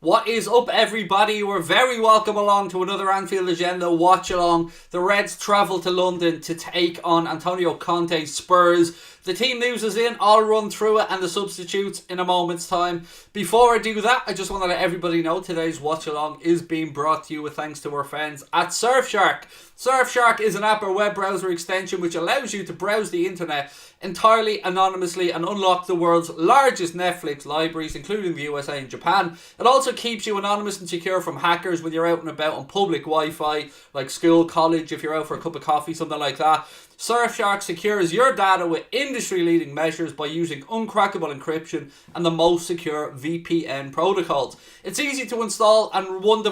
What is up, everybody? We're very welcome along to another Anfield Agenda watch along. The Reds travel to London to take on Antonio Conte's Spurs. The team news is in. I'll run through it and the substitutes in a moment's time. Before I do that, I just want to let everybody know today's watch along is being brought to you with thanks to our friends at Surfshark. Surfshark is an app or web browser extension which allows you to browse the internet entirely anonymously and unlock the world's largest Netflix libraries, including the USA and Japan. It also keeps you anonymous and secure from hackers when you're out and about on public Wi-Fi, like school, college, if you're out for a cup of coffee, something like that. Surfshark secures your data with industry-leading measures by using uncrackable encryption and the most secure VPN protocols. It's easy to install, and one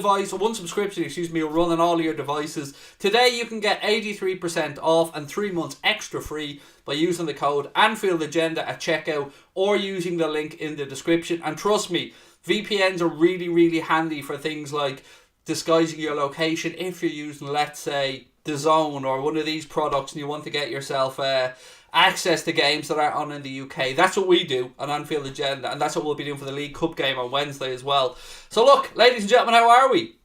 subscription will run on all of your devices. Today you can get 83% off and 3 months extra free by using the code Anfield Agenda at checkout or using the link in the description. And trust me, VPNs are really, really handy for things like disguising your location if you're using, let's say, The Zone or one of these products and you want to get yourself access to games that aren't on in the UK. That's what we do on Anfield Agenda, and that's what we'll be doing for the League Cup game on Wednesday as well. So look, ladies and gentlemen, how are we?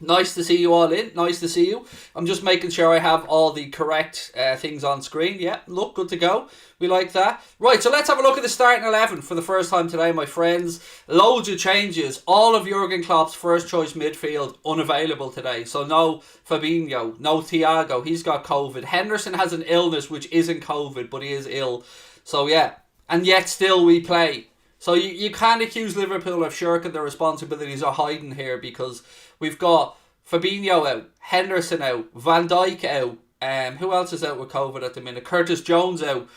Nice to see you all in. Nice to see you. I'm just making sure I have all the correct things on screen. Yeah, look, good to go. We like that. Right, so let's have a look at the starting 11 for the first time today, my friends. Loads of changes. All of Jurgen Klopp's first choice midfield unavailable today. So no Fabinho, no Thiago. He's got COVID. Henderson has an illness which isn't COVID, but he is ill. So yeah, and yet still we play. So you can't accuse Liverpool of shirking their responsibilities or hiding here, because we've got Fabinho out, Henderson out, Van Dijk out, who else is out with COVID at the minute? Curtis Jones out,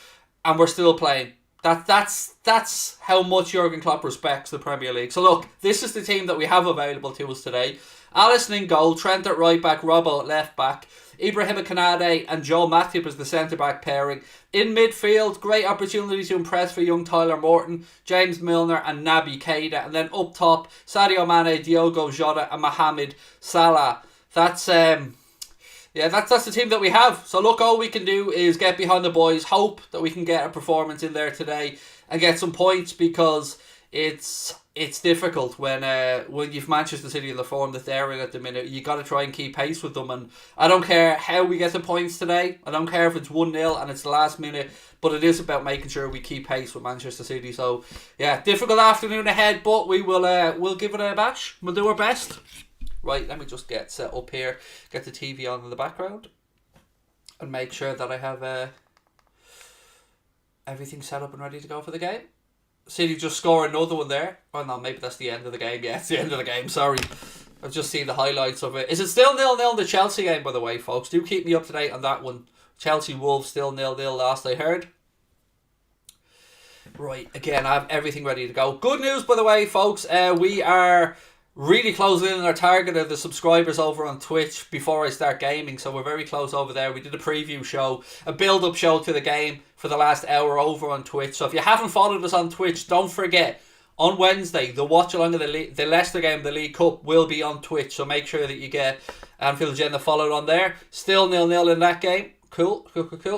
and we're still playing. That's how much Jurgen Klopp respects the Premier League. So look, this is the team that we have available to us today. Alisson in goal, Trent at right back, Robbo at left back, Ibrahim Konate and Joel Matip as the centre-back pairing. In midfield, great opportunity to impress for young Tyler Morton, James Milner and Naby Keita. And then up top, Sadio Mane, Diogo Jota and Mohamed Salah. That's the team that we have. So look, all we can do is get behind the boys, hope that we can get a performance in there today and get some points, because it's difficult when you've Manchester City in the form that they're in at the minute. You got to try and keep pace with them, and I don't care how we get the points today. I don't care if it's 1-0 and it's the last minute, but it is about making sure we keep pace with Manchester City. So yeah, difficult afternoon ahead, but we'll give it a bash. We'll do our best. Right, let me just get set up here, get the TV on in the background, and make sure that I have everything set up and ready to go for the game. City just score another one there. Oh no, maybe that's the end of the game. Yeah, it's the end of the game, sorry. I've just seen the highlights of it. Is it still 0-0 in the Chelsea game, by the way, folks? Do keep me up to date on that one. Chelsea Wolves still 0-0 last I heard. Right, again, I have everything ready to go. Good news, by the way, folks. We are really closing in on our target of the subscribers over on Twitch before I start gaming, so we're very close over there. We did a preview show, a build-up show to the game for the last hour over on Twitch. So if you haven't followed us on Twitch, don't forget, on Wednesday, the watch-along of the Leicester game, the League Cup, will be on Twitch, so make sure that you get Anfield Agenda followed on there. Still 0-0 in that game. Cool.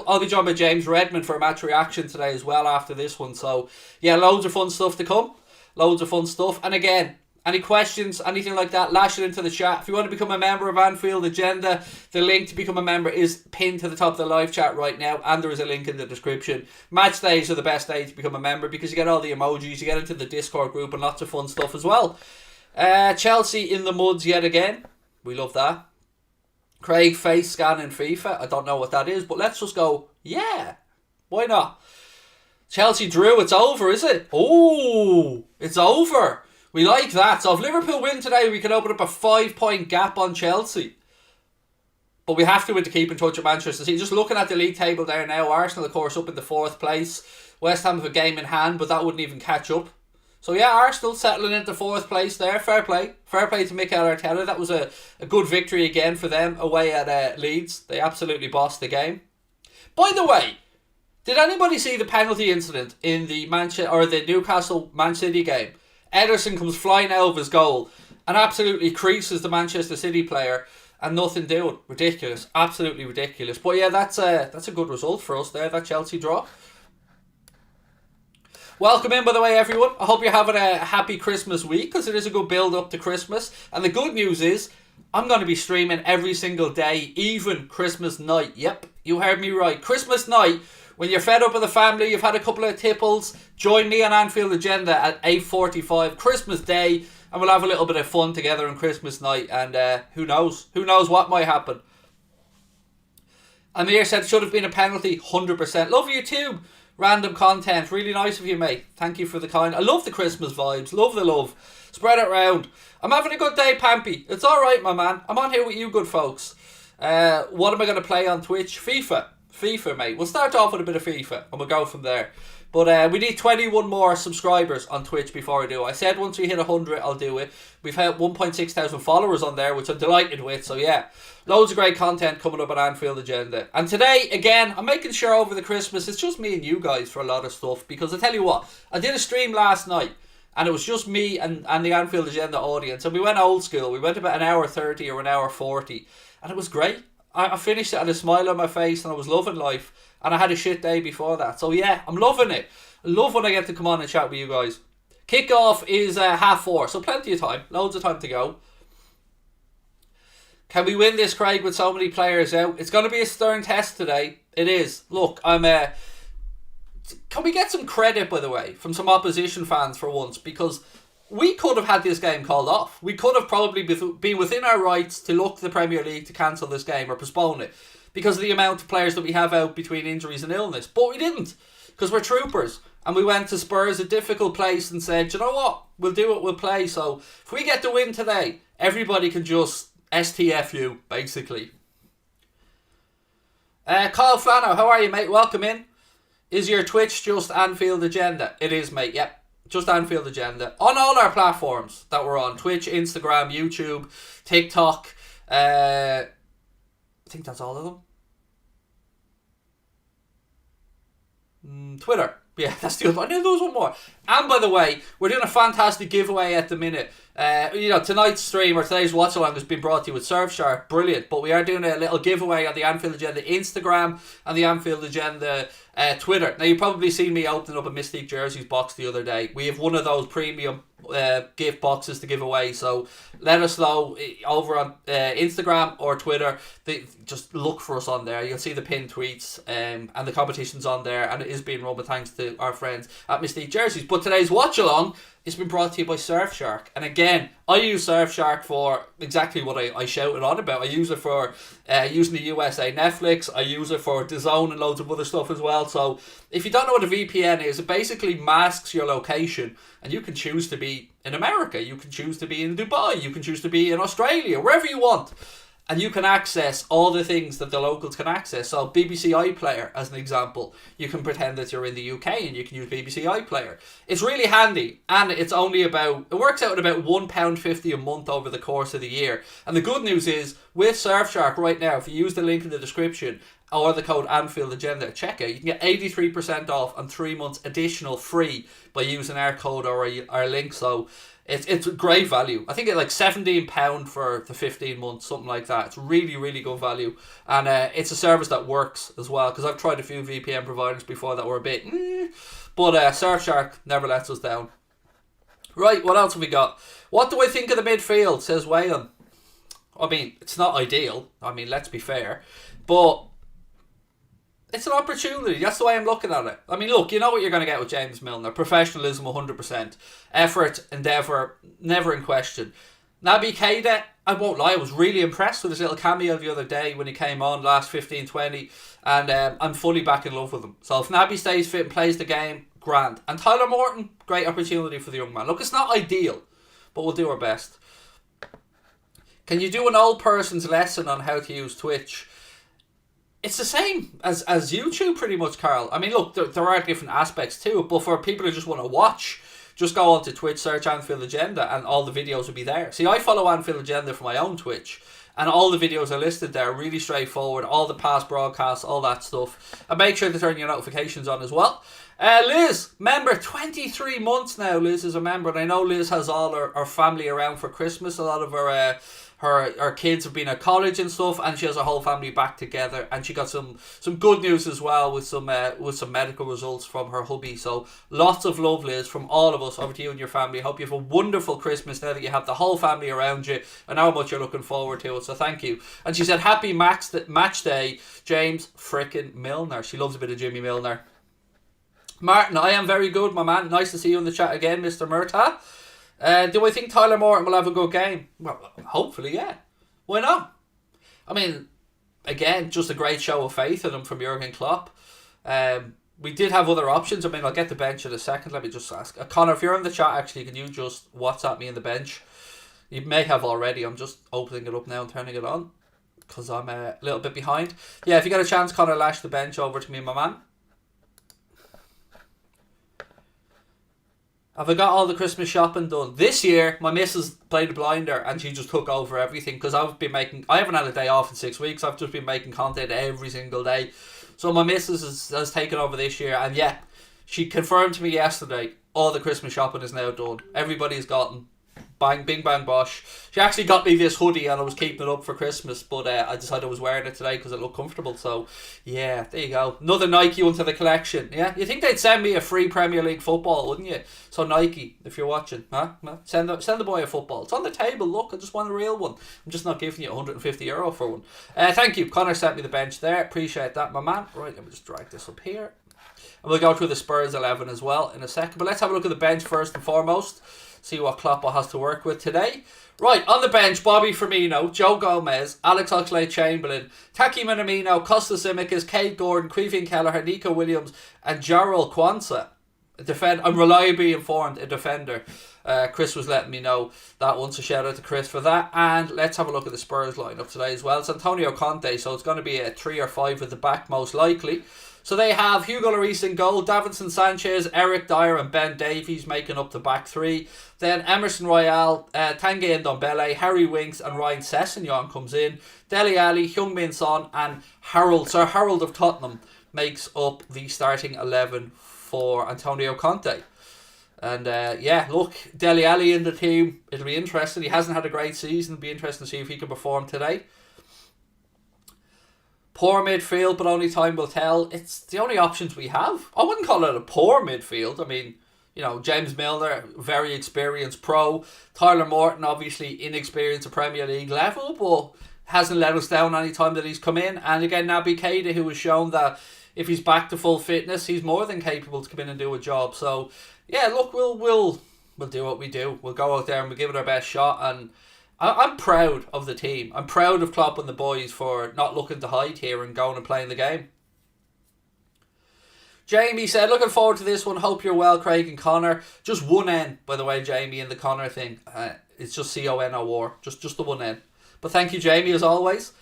I'll be joined by James Redmond for a match reaction today as well after this one. So yeah, loads of fun stuff to come. Loads of fun stuff. And again, any questions, anything like that, lash it into the chat. If you want to become a member of Anfield Agenda, the link to become a member is pinned to the top of the live chat right now, and there is a link in the description. Match days are the best days to become a member, because you get all the emojis, you get into the Discord group and lots of fun stuff as well. Chelsea in the muds yet again. We love that. Craig face scan in FIFA. I don't know what that is, but let's just go, yeah, why not? Chelsea drew, it's over, is it? Oh, it's over. We like that. So if Liverpool win today, we can open up a 5-point gap on Chelsea. But we have to win to keep in touch with Manchester City. Just looking at the league table there now, Arsenal, of course, up in the 4th place. West Ham have a game in hand, but that wouldn't even catch up. So yeah, Arsenal settling into 4th place there. Fair play. Fair play to Mikel Arteta. That was a good victory again for them away at Leeds. They absolutely bossed the game. By the way, did anybody see the penalty incident in the Newcastle Man City game? Ederson comes flying out of his goal and absolutely creases the Manchester City player, and nothing doing. Ridiculous. Absolutely ridiculous. But yeah, that's a good result for us there, that Chelsea draw. Welcome in, by the way, everyone. I hope you're having a happy Christmas week, because it is a good build up to Christmas. And the good news is, I'm going to be streaming every single day, even Christmas night. Yep, you heard me right. Christmas night, when you're fed up with the family, you've had a couple of tipples, join me on Anfield Agenda at 8:45 Christmas Day, and we'll have a little bit of fun together on Christmas night. And who knows what might happen. Amir said it should have been a penalty, 100%. Love YouTube. Random content. Really nice of you, mate. Thank you for the kind. I love the Christmas vibes. Love the love. Spread it round. I'm having a good day, Pampy. It's alright, my man. I'm on here with you good folks. What am I going to play on Twitch? FIFA, mate. We'll start off with a bit of FIFA and we'll go from there. But we need 21 more subscribers on Twitch before I do it. I said once we hit 100, I'll do it. We've had 1.6 thousand followers on there, which I'm delighted with. So yeah, loads of great content coming up on Anfield Agenda. And today, again, I'm making sure over the Christmas, it's just me and you guys for a lot of stuff. Because I tell you what, I did a stream last night, and it was just me and the Anfield Agenda audience. And we went old school. We went about an hour 30 or an hour 40. And it was great. I finished it, I had a smile on my face, and I was loving life. And I had a shit day before that. So yeah, I'm loving it. I love when I get to come on and chat with you guys. Kickoff is 4:30, so plenty of time. Loads of time to go. Can we win this, Craig, with so many players out? It's going to be a stern test today. It is. Look, I'm... Can we get some credit, by the way, from some opposition fans for once? Because we could have had this game called off. We could have probably been within our rights to look to the Premier League to cancel this game or postpone it, because of the amount of players that we have out between injuries and illness. But we didn't, because we're troopers. And we went to Spurs, a difficult place, and said, you know what, we'll do it, we'll play. So if we get the win today, everybody can just STFU, basically. Kyle Flano, how are you, mate? Welcome in. Is your Twitch just Anfield Agenda? It is, mate, yep. Just Anfield Agenda. On all our platforms that we're on. Twitch, Instagram, YouTube, TikTok. I think that's all of them. Twitter. Yeah, that's the other one. I knew there was one more. And by the way, we're doing a fantastic giveaway at the minute. Tonight's stream or today's watch along has been brought to you with Surfshark. Brilliant. But we are doing a little giveaway on the Anfield Agenda Instagram and the Anfield Agenda Twitter. Now, you've probably seen me opening up a Mystique Jerseys box the other day. We have one of those premium gift boxes to give away. So let us know over on Instagram or Twitter. Just look for us on there. You'll see the pinned tweets and the competition's on there. And it is being run with thanks to our friends at Mystique Jerseys. But today's watch along has been brought to you by Surfshark. And again, I use Surfshark for exactly what I shouted on about. I use it for using the USA Netflix. I use it for DAZN and loads of other stuff as well. So if you don't know what a VPN is, it basically masks your location, and you can choose to be in America, you can choose to be in Dubai, you can choose to be in Australia, wherever you want. And you can access all the things that the locals can access. So BBC iPlayer, as an example, you can pretend that you're in the UK and you can use BBC iPlayer. It's really handy, and it works out at about £1.50 a month over the course of the year. And the good news is, with Surfshark right now, if you use the link in the description or the code Anfield Agenda at checkout, you can get 83% off and 3 months additional free by using our code or our link. So it's great value. I think it's like £17 for the 15 months, something like that. It's really, really good value. And it's a service that works as well, because I've tried a few VPN providers before that were a bit but Surfshark never lets us down. Right, what else have we got? What do I think of the midfield, says Waylon. I mean, it's not ideal. I mean, let's be fair. But it's an opportunity. That's the way I'm looking at it. I mean, look, you know what you're going to get with James Milner. Professionalism, 100%. Effort, endeavour, never in question. Naby Keita, I won't lie, I was really impressed with his little cameo the other day when he came on last 15-20. And I'm fully back in love with him. So if Naby stays fit and plays the game, grand. And Tyler Morton, great opportunity for the young man. Look, it's not ideal, but we'll do our best. Can you do an old person's lesson on how to use Twitch? It's the same as YouTube pretty much, Carl. I mean, look, there are different aspects to it, but for people who just want to watch, just go onto Twitch, search Anfield Agenda, and all the videos will be there. See, I follow Anfield Agenda for my own Twitch, and all the videos are listed there, really straightforward, all the past broadcasts, all that stuff. And make sure to turn your notifications on as well. Liz, member, 23 months now Liz is a member, and I know Liz has all her family around for Christmas. A lot of her kids have been at college and stuff, and she has her whole family back together. And she got some good news as well with some medical results from her hubby. So lots of love, Liz, from all of us over to you and your family. Hope you have a wonderful Christmas now that you have the whole family around you, and how much you're looking forward to it. So thank you. And she said happy match day, James frickin' Milner. She loves a bit of Jimmy Milner. Martin, I am very good, my man. Nice to see you in the chat again, Mr. Murtagh. Do I think Tyler Morton will have a good game? Well, hopefully, yeah. Why not? I mean, again, just a great show of faith in him from Jurgen Klopp. We did have other options. I mean, I'll get the bench in a second. Let me just ask. Connor, if you're in the chat, actually, can you just WhatsApp me in the bench? You may have already. I'm just opening it up now and turning it on, because I'm a little bit behind. Yeah, if you get a chance, Connor, lash the bench over to me, my man. Have I got all the Christmas shopping done? This year, my missus played a blinder and she just took over everything, because I haven't had a day off in 6 weeks. I've just been making content every single day. So my missus has taken over this year, and yeah, she confirmed to me yesterday all the Christmas shopping is now done. Everybody's gotten bang, bing, bang, bosh. She actually got me this hoodie and I was keeping it up for Christmas, but I decided I was wearing it today because it looked comfortable. So yeah, there you go. Another Nike onto the collection. Yeah, you think they'd send me a free Premier League football, wouldn't you? So Nike, if you're watching, send the boy a football. It's on the table. Look, I just want a real one. I'm just not giving you €150 for one. Thank you. Connor sent me the bench there. Appreciate that, my man. Right, let me just drag this up here. And we'll go through the Spurs 11 as well in a second. But let's have a look at the bench first and foremost. See what Klopp has to work with today. Right, on the bench, Bobby Firmino, Joe Gomez, Alex Oxlade-Chamberlain, Taki Minamino, Kostas Tsimikas, Kate Gordon, Creevin Kelleher, Nico Williams, and Jarrell Quansah. I'm reliably informed, a defender. Chris was letting me know that one, so shout out to Chris for that. And let's have a look at the Spurs lineup today as well. It's Antonio Conte, so it's going to be a 3 or 5 at the back most likely. So they have Hugo Lloris in goal, Davinson Sanchez, Eric Dyer and Ben Davies making up the back 3. Then Emerson Royale, Tanguy Ndombele, Harry Winks and Ryan Sessegnon comes in. Dele Alli, Heung-min Son and Sir Harold of Tottenham makes up the starting 11 for Antonio Conte. And yeah, look, Dele Alli in the team, it'll be interesting. He hasn't had a great season. It'll be interesting to see if he can perform today. Poor midfield, but only time will tell. It's the only options we have. I wouldn't call it a poor midfield. I mean, you know, James Milner, very experienced pro. Tyler Morton, obviously inexperienced at Premier League level, but hasn't let us down any time that he's come in. And again, Naby Keita, who has shown that if he's back to full fitness, he's more than capable to come in and do a job. So, yeah, look, we'll do what we do. We'll go out there and we'll give it our best shot. And I'm proud of the team. I'm proud of Klopp and the boys for not looking to hide here and going and playing the game. Jamie said, looking forward to this one. Hope you're well, Craig and Connor. Just one N, by the way, Jamie, in the Connor thing. It's just CONOR. Just the one N. But thank you, Jamie, as always.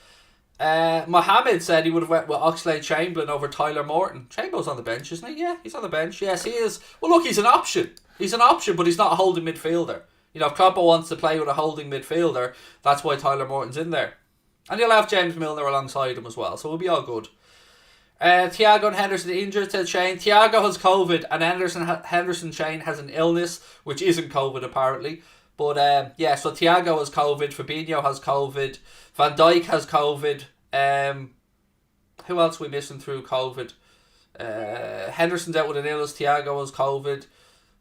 Mohammed said he would have went with Oxlade-Chamberlain over Tyler Morton. Chamberlain's on the bench, isn't he? Yeah, he's on the bench. Yes, he is. Well, look, he's an option. He's an option, but he's not a holding midfielder. You know, if Klopp wants to play with a holding midfielder, that's why Tyler Morton's in there. And you'll have James Milner alongside him as well, so we'll be all good. Thiago and Henderson injured, said Shane. Thiago has COVID, and Henderson Shane has an illness, which isn't COVID apparently. But yeah, so Thiago has COVID, Fabinho has COVID, Van Dijk has COVID. Who else are we missing through COVID? Henderson's out with an illness, Thiago has COVID.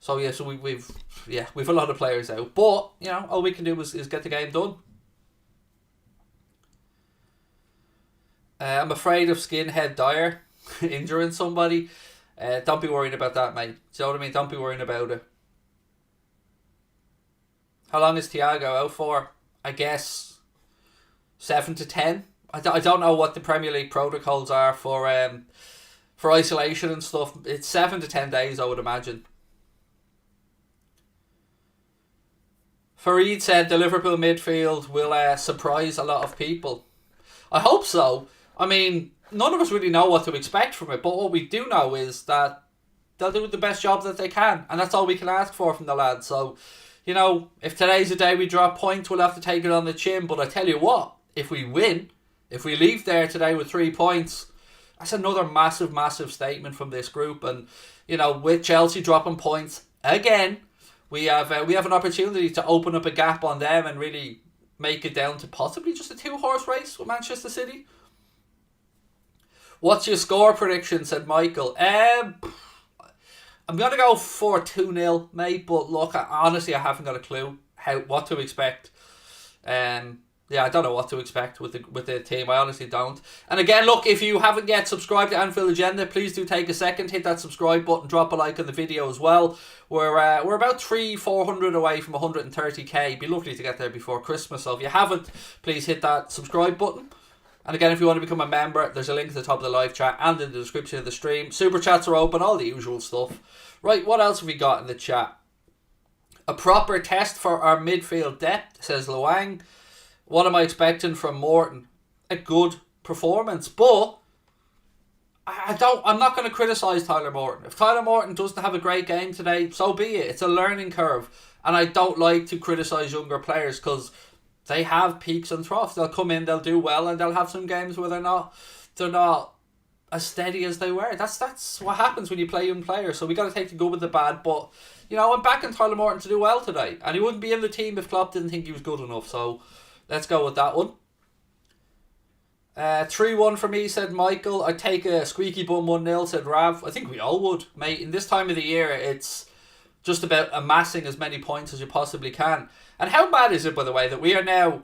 So yeah, so we've a lot of players out, but you know all we can do is get the game done. I'm afraid of Skinhead Dyer injuring somebody. Don't be worrying about that, mate. Do you know what I mean? Don't be worrying about it. How long is Thiago out for? I guess 7 to 10. I don't know what the Premier League protocols are for isolation and stuff. It's 7 to 10 days, I would imagine. Fareed said the Liverpool midfield will surprise a lot of people. I hope so. I mean, none of us really know what to expect from it, but what we do know is that they'll do the best job that they can, and that's all we can ask for from the lads. So, you know, if today's the day we drop points, we'll have to take it on the chin, but I tell you what, if we win, if we leave there today with 3 points, that's another massive, massive statement from this group. And, you know, with Chelsea dropping points again, we have an opportunity to open up a gap on them and really make it down to possibly just a 2-horse race with Manchester City. What's your score prediction, said Michael? I'm going to go for 2-0, mate, but look, honestly, I haven't got a clue what to expect. I don't know what to expect with the team. I honestly don't. And again, look, if you haven't yet subscribed to Anfield Agenda, please do take a second, hit that subscribe button, drop a like on the video as well. We're about 400 away from 130k. Be lovely to get there before Christmas. So if you haven't, please hit that subscribe button. And again, if you want to become a member, there's a link at the top of the live chat and in the description of the stream. Super chats are open, all the usual stuff. Right, what else have we got in the chat? A proper test for our midfield depth, says Luang. What am I expecting from Morton? A good performance, but I'm not going to criticise Tyler Morton. If Tyler Morton doesn't have a great game today, so be it. It's a learning curve, and I don't like to criticise younger players because they have peaks and troughs. They'll come in, they'll do well, and they'll have some games where they're not as steady as they were. That's what happens when you play young players. So we got to take the good with the bad. But I'm backing Tyler Morton to do well today, and he wouldn't be in the team if Klopp didn't think he was good enough. So let's go with that one. 3-1 for me, said Michael. I'd take a squeaky bum 1-0, said Rav. I think we all would, mate. In this time of the year, it's just about amassing as many points as you possibly can. And how bad is it, by the way, that we are now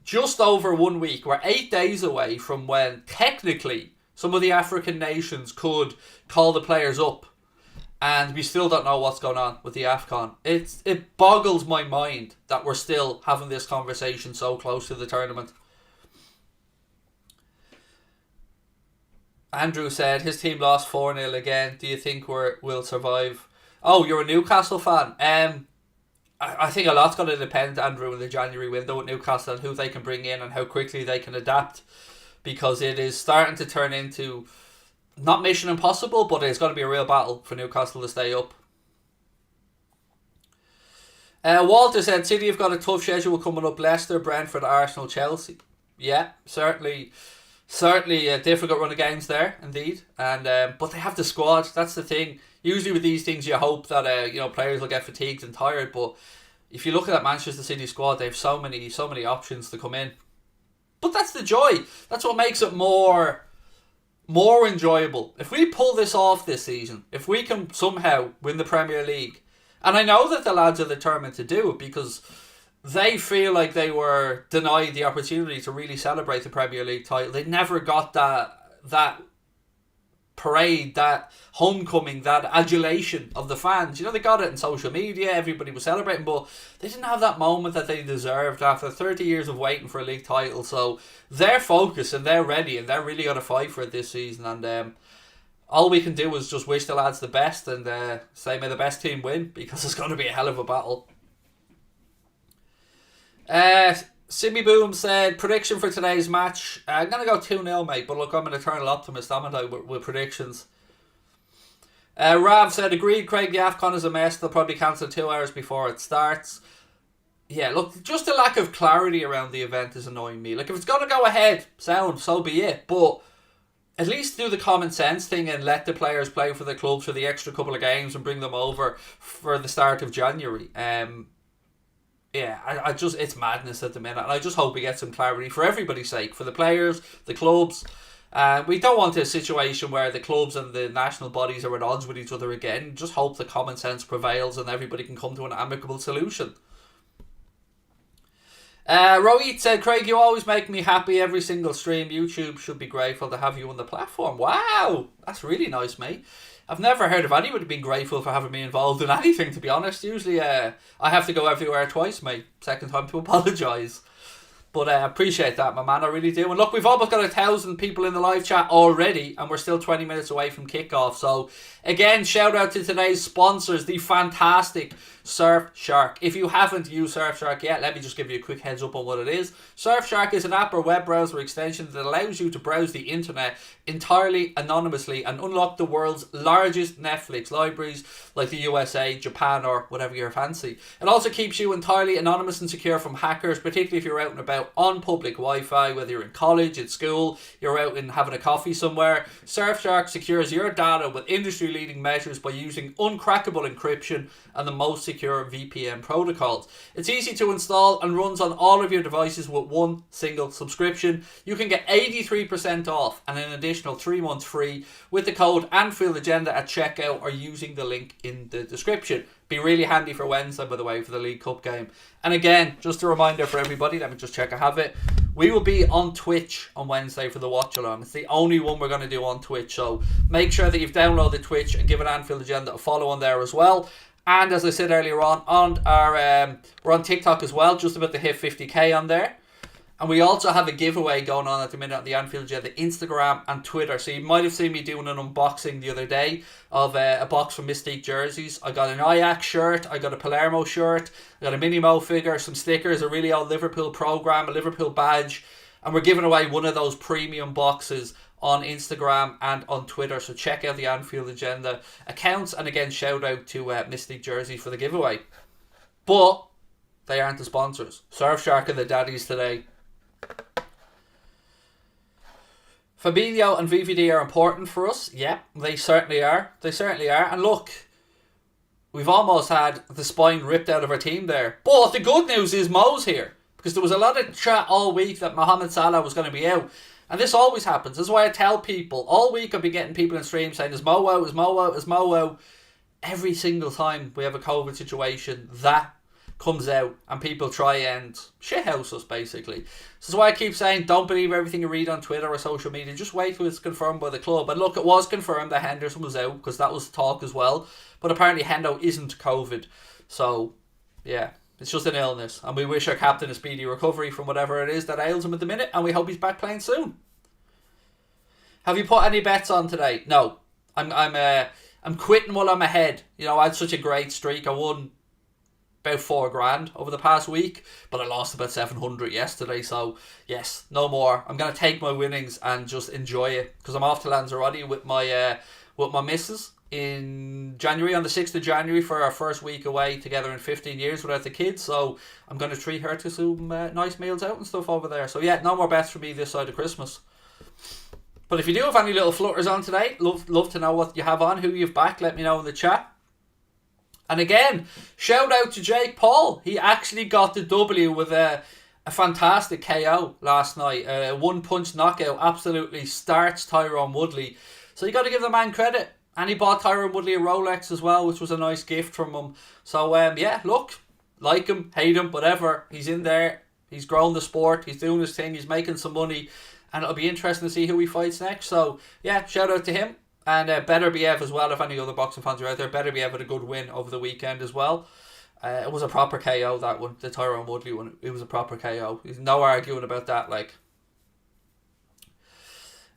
just over 1 week. We're 8 days away from when technically some of the African nations could call the players up. And we still don't know what's going on with the AFCON. It boggles my mind that we're still having this conversation so close to the tournament. Andrew said his team lost 4-0 again. Do you think we'll survive? Oh, you're a Newcastle fan. I think a lot's going to depend, Andrew, in the January window with Newcastle and who they can bring in and how quickly they can adapt. Because it is starting to turn into not mission impossible, but it's going to be a real battle for Newcastle to stay up. Walter said City have got a tough schedule coming up: Leicester, Brentford, Arsenal, Chelsea. Yeah, certainly a difficult run of games there, indeed. And but they have the squad. That's the thing. Usually with these things, you hope that players will get fatigued and tired. But if you look at that Manchester City squad, they have so many options to come in. But that's the joy. That's what makes it more enjoyable. If we pull this off this season, if we can somehow win the Premier League, and I know that the lads are determined to do it because they feel like they were denied the opportunity to really celebrate the Premier League title. They never got that parade, that homecoming, that adulation of the fans. They got it in social media, everybody was celebrating, but they didn't have that moment that they deserved after 30 years of waiting for a league title. So they're focused and they're ready and they're really going to fight for it this season. And all we can do is just wish the lads the best and say may the best team win, because it's going to be a hell of a battle. Simmy Boom said prediction for today's match. I'm going to go 2-0, mate, but look, I'm an eternal optimist, haven't I, with predictions. Rav said agreed, Craig, the AFCON is a mess. They'll probably cancel 2 hours before it starts. Yeah, look, just the lack of clarity around the event is annoying me. Like, if it's going to go ahead, so be it, but at least do the common sense thing and let the players play for the clubs for the extra couple of games and bring them over for the start of January. Yeah, it's madness at the minute, and I just hope we get some clarity for everybody's sake, for the players, the clubs. We don't want a situation where the clubs and the national bodies are at odds with each other again. Just hope the common sense prevails and everybody can come to an amicable solution. Rohit said, Craig, you always make me happy every single stream. YouTube should be grateful to have you on the platform. Wow, that's really nice, mate. I've never heard of anybody being grateful for having me involved in anything, to be honest. Usually I have to go everywhere twice, mate. Second time to apologise. But I appreciate that, my man, I really do. And look, we've almost got 1,000 people in the live chat already, and we're still 20 minutes away from kickoff. So, again, shout out to today's sponsors, the fantastic Surfshark. If you haven't used Surfshark yet, let me just give you a quick heads up on what it is. Surfshark is an app or web browser extension that allows you to browse the internet entirely anonymously and unlock the world's largest Netflix libraries, like the USA, Japan, or whatever your fancy. It also keeps you entirely anonymous and secure from hackers, particularly if you're out and about on public Wi-Fi, whether you're in college, at school, you're out and having a coffee somewhere. Surfshark secures your data with industry-leading measures by using uncrackable encryption and the most secure secure VPN protocols. It's easy to install and runs on all of your devices with one single subscription. You can get 83% off and an additional 3 months free with the code Anfield Agenda at checkout or using the link in the description. Be really handy for Wednesday, by the way, for the League Cup game. And again, just a reminder for everybody, let me just check I have it. We will be on Twitch on Wednesday for the watch along. It's the only one we're going to do on Twitch, so make sure that you've downloaded Twitch and given Anfield Agenda a follow on there as well. And as I said earlier on our we're on TikTok as well, just about to hit 50k on there. And we also have a giveaway going on at the minute on the Anfield Agenda, Instagram and Twitter. So you might have seen me doing an unboxing the other day of a box from Mystique jerseys. I got an Ajax shirt, I got a Palermo shirt, I got a Mini Mo figure, some stickers, a really old Liverpool programme, a Liverpool badge. And we're giving away one of those premium boxes on Instagram and on Twitter. So check out the Anfield Agenda accounts. And again, shout out to Mystique Jersey for the giveaway. But they aren't the sponsors. Surfshark are the daddies today. Fabinho and VVD are important for us. Yeah, they certainly are. They certainly are. And look, we've almost had the spine ripped out of our team there. But the good news is Mo's here. Because there was a lot of chat all week that Mohamed Salah was going to be out. And this always happens. This is why I tell people. All week I've been getting people in stream saying, is Mo out? Is Mo out? Is Mo out? Every single time we have a COVID situation, that comes out and people try and shithouse us, basically. So that's why I keep saying, don't believe everything you read on Twitter or social media. Just wait till it's confirmed by the club. And look, it was confirmed that Henderson was out, because that was talk as well. But apparently Hendo isn't COVID. So, yeah, it's just an illness. And we wish our captain a speedy recovery from whatever it is that ails him at the minute. And we hope he's back playing soon. Have you put any bets on today? No. I'm quitting while I'm ahead. You know, I had such a great streak. I won about $4,000 over the past week, but I lost about 700 yesterday. So yes, no more. I'm gonna take my winnings and just enjoy it, because I'm off to Lanzarote with my missus in January, on the 6th of January, for our first week away together in 15 years without the kids. So I'm gonna treat her to some nice meals out and stuff over there. So yeah, no more bets for me this side of Christmas. But if you do have any little flutters on today, love to know what you have on, who you've backed. Let me know in the chat. And again, shout out to Jake Paul. He actually got the W with a fantastic KO last night. A one-punch knockout. Absolutely starched Tyrone Woodley. So you got to give the man credit. And he bought Tyrone Woodley a Rolex as well, which was a nice gift from him. So, yeah, look, like him, hate him, whatever. He's in there. He's grown the sport. He's doing his thing. He's making some money. And it'll be interesting to see who he fights next. So, yeah, shout out to him. And Better BF as well, if any other boxing fans are out there. Better BF had a good win over the weekend as well. It was a proper KO, that one. The Tyrone Woodley one. It was a proper KO. There's no arguing about that, like.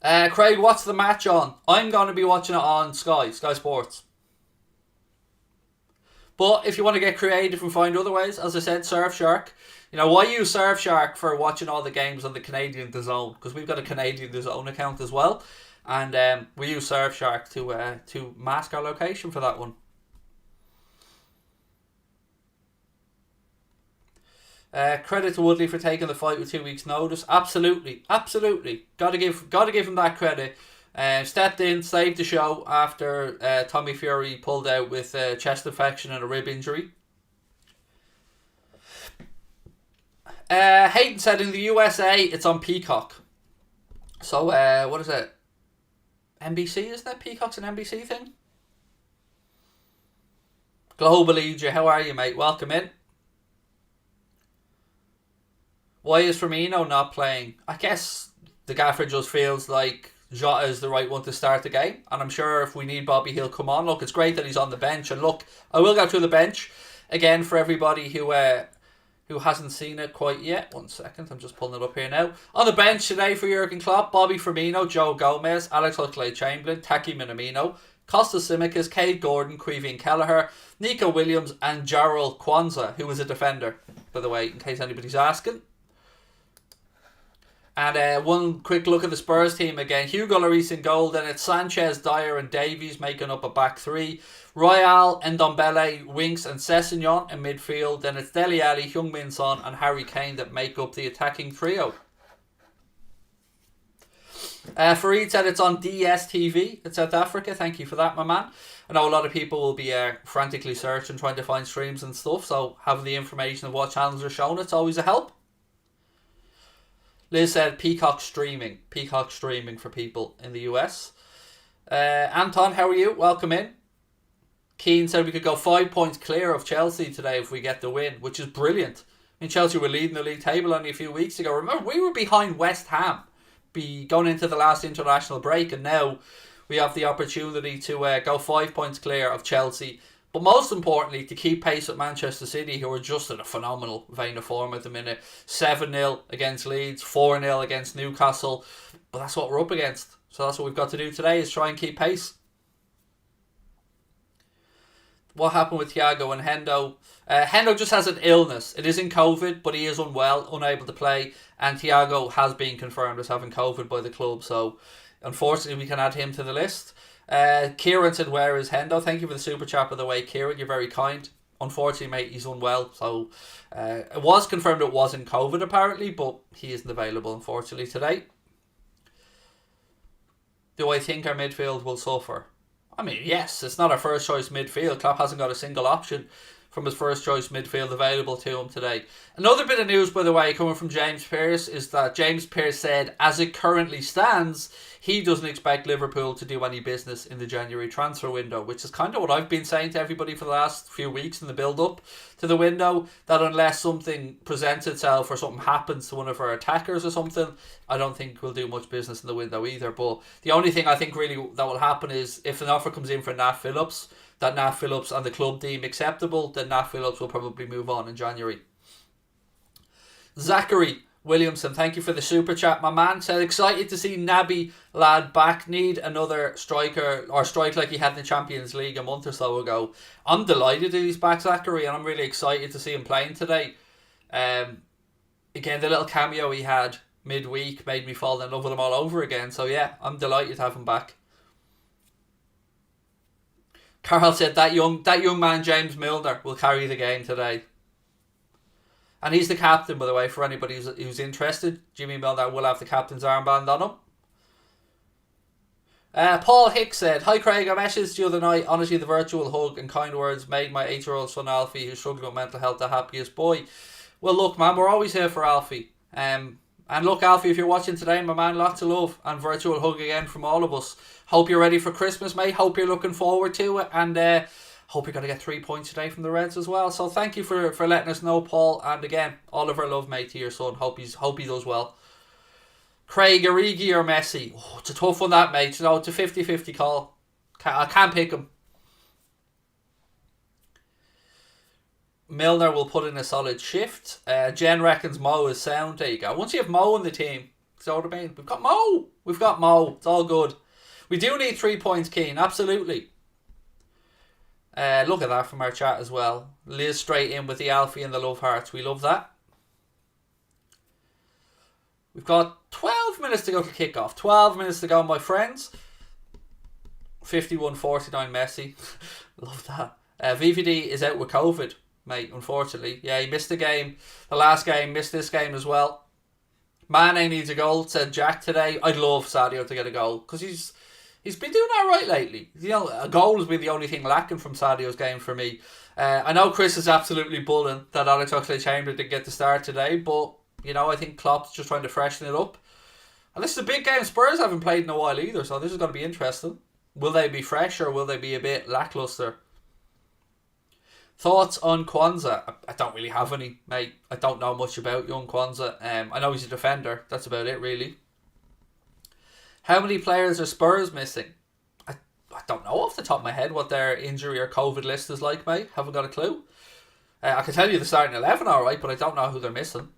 Craig, what's the match on? I'm going to be watching it on Sky Sports. But if you want to get creative and find other ways, as I said, Surfshark. You know, why use Surfshark for watching all the games on the Canadian DAZN? Because we've got a Canadian DAZN account as well. And we use Surfshark to mask our location for that one. Credit to Woodley for taking the fight with 2 weeks' notice. Absolutely. Got to give him that credit. Stepped in, saved the show after Tommy Fury pulled out with a chest infection and a rib injury. Hayden said in the USA it's on Peacock. So what is it? NBC, isn't that Peacock's an NBC thing? Global EJ, how are you, mate? Welcome in. Why is Firmino not playing? I guess the gaffer just feels like Jota is the right one to start the game. And I'm sure if we need Bobby, he'll come on. Look, it's great that he's on the bench. And look, I will go through the bench again for everybody who hasn't seen it quite yet. 1 second, I'm just pulling it up here now. On the bench today for Jurgen Klopp, Bobby Firmino, Joe Gomez, Alex Oxlade-Chamberlain, Taki Minamino, Costas Tsimikas, Cade Gordon, Queeveen Kelleher, Nico Williams and Jarrell Kwanzaa, who was a defender, by the way, in case anybody's asking. And one quick look at the Spurs team again. Hugo Lloris in goal. Then it's Sanchez, Dyer and Davies making up a back three. Royale, Ndombele, Winks and Sessegnon in midfield. Then it's Dele Alli, Heung-min Son and Harry Kane that make up the attacking trio. Fareed said it's on DSTV in South Africa. Thank you for that, my man. I know a lot of people will be frantically searching, trying to find streams and stuff, so having the information of what channels are shown, it's always a help. Liz said Peacock streaming for people in the US. Anton, how are you? Welcome in. Keane said we could go 5 points clear of Chelsea today if we get the win, which is brilliant. I mean, Chelsea were leading the league table only a few weeks ago. Remember, we were behind West Ham going into the last international break, and now we have the opportunity to go 5 points clear of Chelsea. But most importantly, to keep pace with Manchester City, who are just in a phenomenal vein of form at the minute. 7-0 against Leeds, 4-0 against Newcastle. But that's what we're up against. So that's what we've got to do today, is try and keep pace. What happened with Thiago and Hendo? Hendo just has an illness. It isn't COVID, but he is unwell, unable to play. And Thiago has been confirmed as having COVID by the club. So, unfortunately, we can add him to the list. Kieran said, where is Hendo? Thank you for the super chat, by the way, Kieran. You're very kind. Unfortunately, mate, he's unwell. So, it was confirmed it wasn't COVID, apparently, but he isn't available, unfortunately, today. Do I think our midfield will suffer? I mean, yes, it's not our first choice midfield. Klopp hasn't got a single option from his first choice midfield available to him today. Another bit of news, by the way, coming from James Pearce, is that James Pearce said, as it currently stands, he doesn't expect Liverpool to do any business in the January transfer window, which is kind of what I've been saying to everybody for the last few weeks in the build-up to the window, that unless something presents itself or something happens to one of our attackers or something, I don't think we'll do much business in the window either. But the only thing I think really that will happen is if an offer comes in for Nat Phillips, that Nat Phillips and the club deem acceptable, then Nat Phillips will probably move on in January. Zachary Williamson, thank you for the super chat. My man said, excited to see Naby lad back. Need another striker, or strike like he had in the Champions League a month or so ago. I'm delighted that he's back, Zachary, and I'm really excited to see him playing today. Again, the little cameo he had midweek made me fall in love with him all over again. So yeah, I'm delighted to have him back. Carl said that young man James Milner will carry the game today. And he's the captain, by the way, for anybody who's interested. Jimmy Milner will have the captain's armband on him. Paul Hicks said, hi Craig, I messaged the other night. Honestly, the virtual hug and kind words made my 8-year-old son Alfie, who's struggling with mental health, the happiest boy. Well, look, man, we're always here for Alfie. And look, Alfie, if you're watching today, my man, lots of love and virtual hug again from all of us. Hope you're ready for Christmas, mate. Hope you're looking forward to it. And hope you're going to get 3 points today from the Reds as well. So thank you for letting us know, Paul. And again, all of our love, mate, to your son. Hope he does well. Craig, Origi or Messi? Oh, it's a tough one, that, mate. You know, it's a 50-50 call. I can't pick him. Milner will put in a solid shift. Jen reckons Mo is sound. There you go. Once you have Mo in the team, so what I mean, we've got Mo. It's all good. We do need 3 points, Keane. Absolutely. Look at that from our chat as well. Liz straight in with the Alfie and the love hearts. We love that. We've got 12 minutes to go to kick-off. 12 minutes to go, my friends. 51-49 Messi. Love that. VVD is out with COVID, mate, unfortunately. Yeah, he missed the game. The last game, missed this game as well. Mane needs a goal, said Jack today. I'd love Sadio to get a goal because he's been doing alright lately. You know, a goal has been the only thing lacking from Sadio's game for me. I know Chris is absolutely bulling that Alex Oxlade-Chamberlain didn't get the start today, but you know, I think Klopp's just trying to freshen it up. And this is a big game. Spurs haven't played in a while either, so this is going to be interesting. Will they be fresh or will they be a bit lackluster? Thoughts on Kwanzaa? I don't really have any, mate. I don't know much about young Kwanzaa. I know he's a defender. That's about it, really. How many players are Spurs missing? I don't know off the top of my head what their injury or COVID list is like, mate. Haven't got a clue. I can tell you the starting 11, alright, but I don't know who they're missing.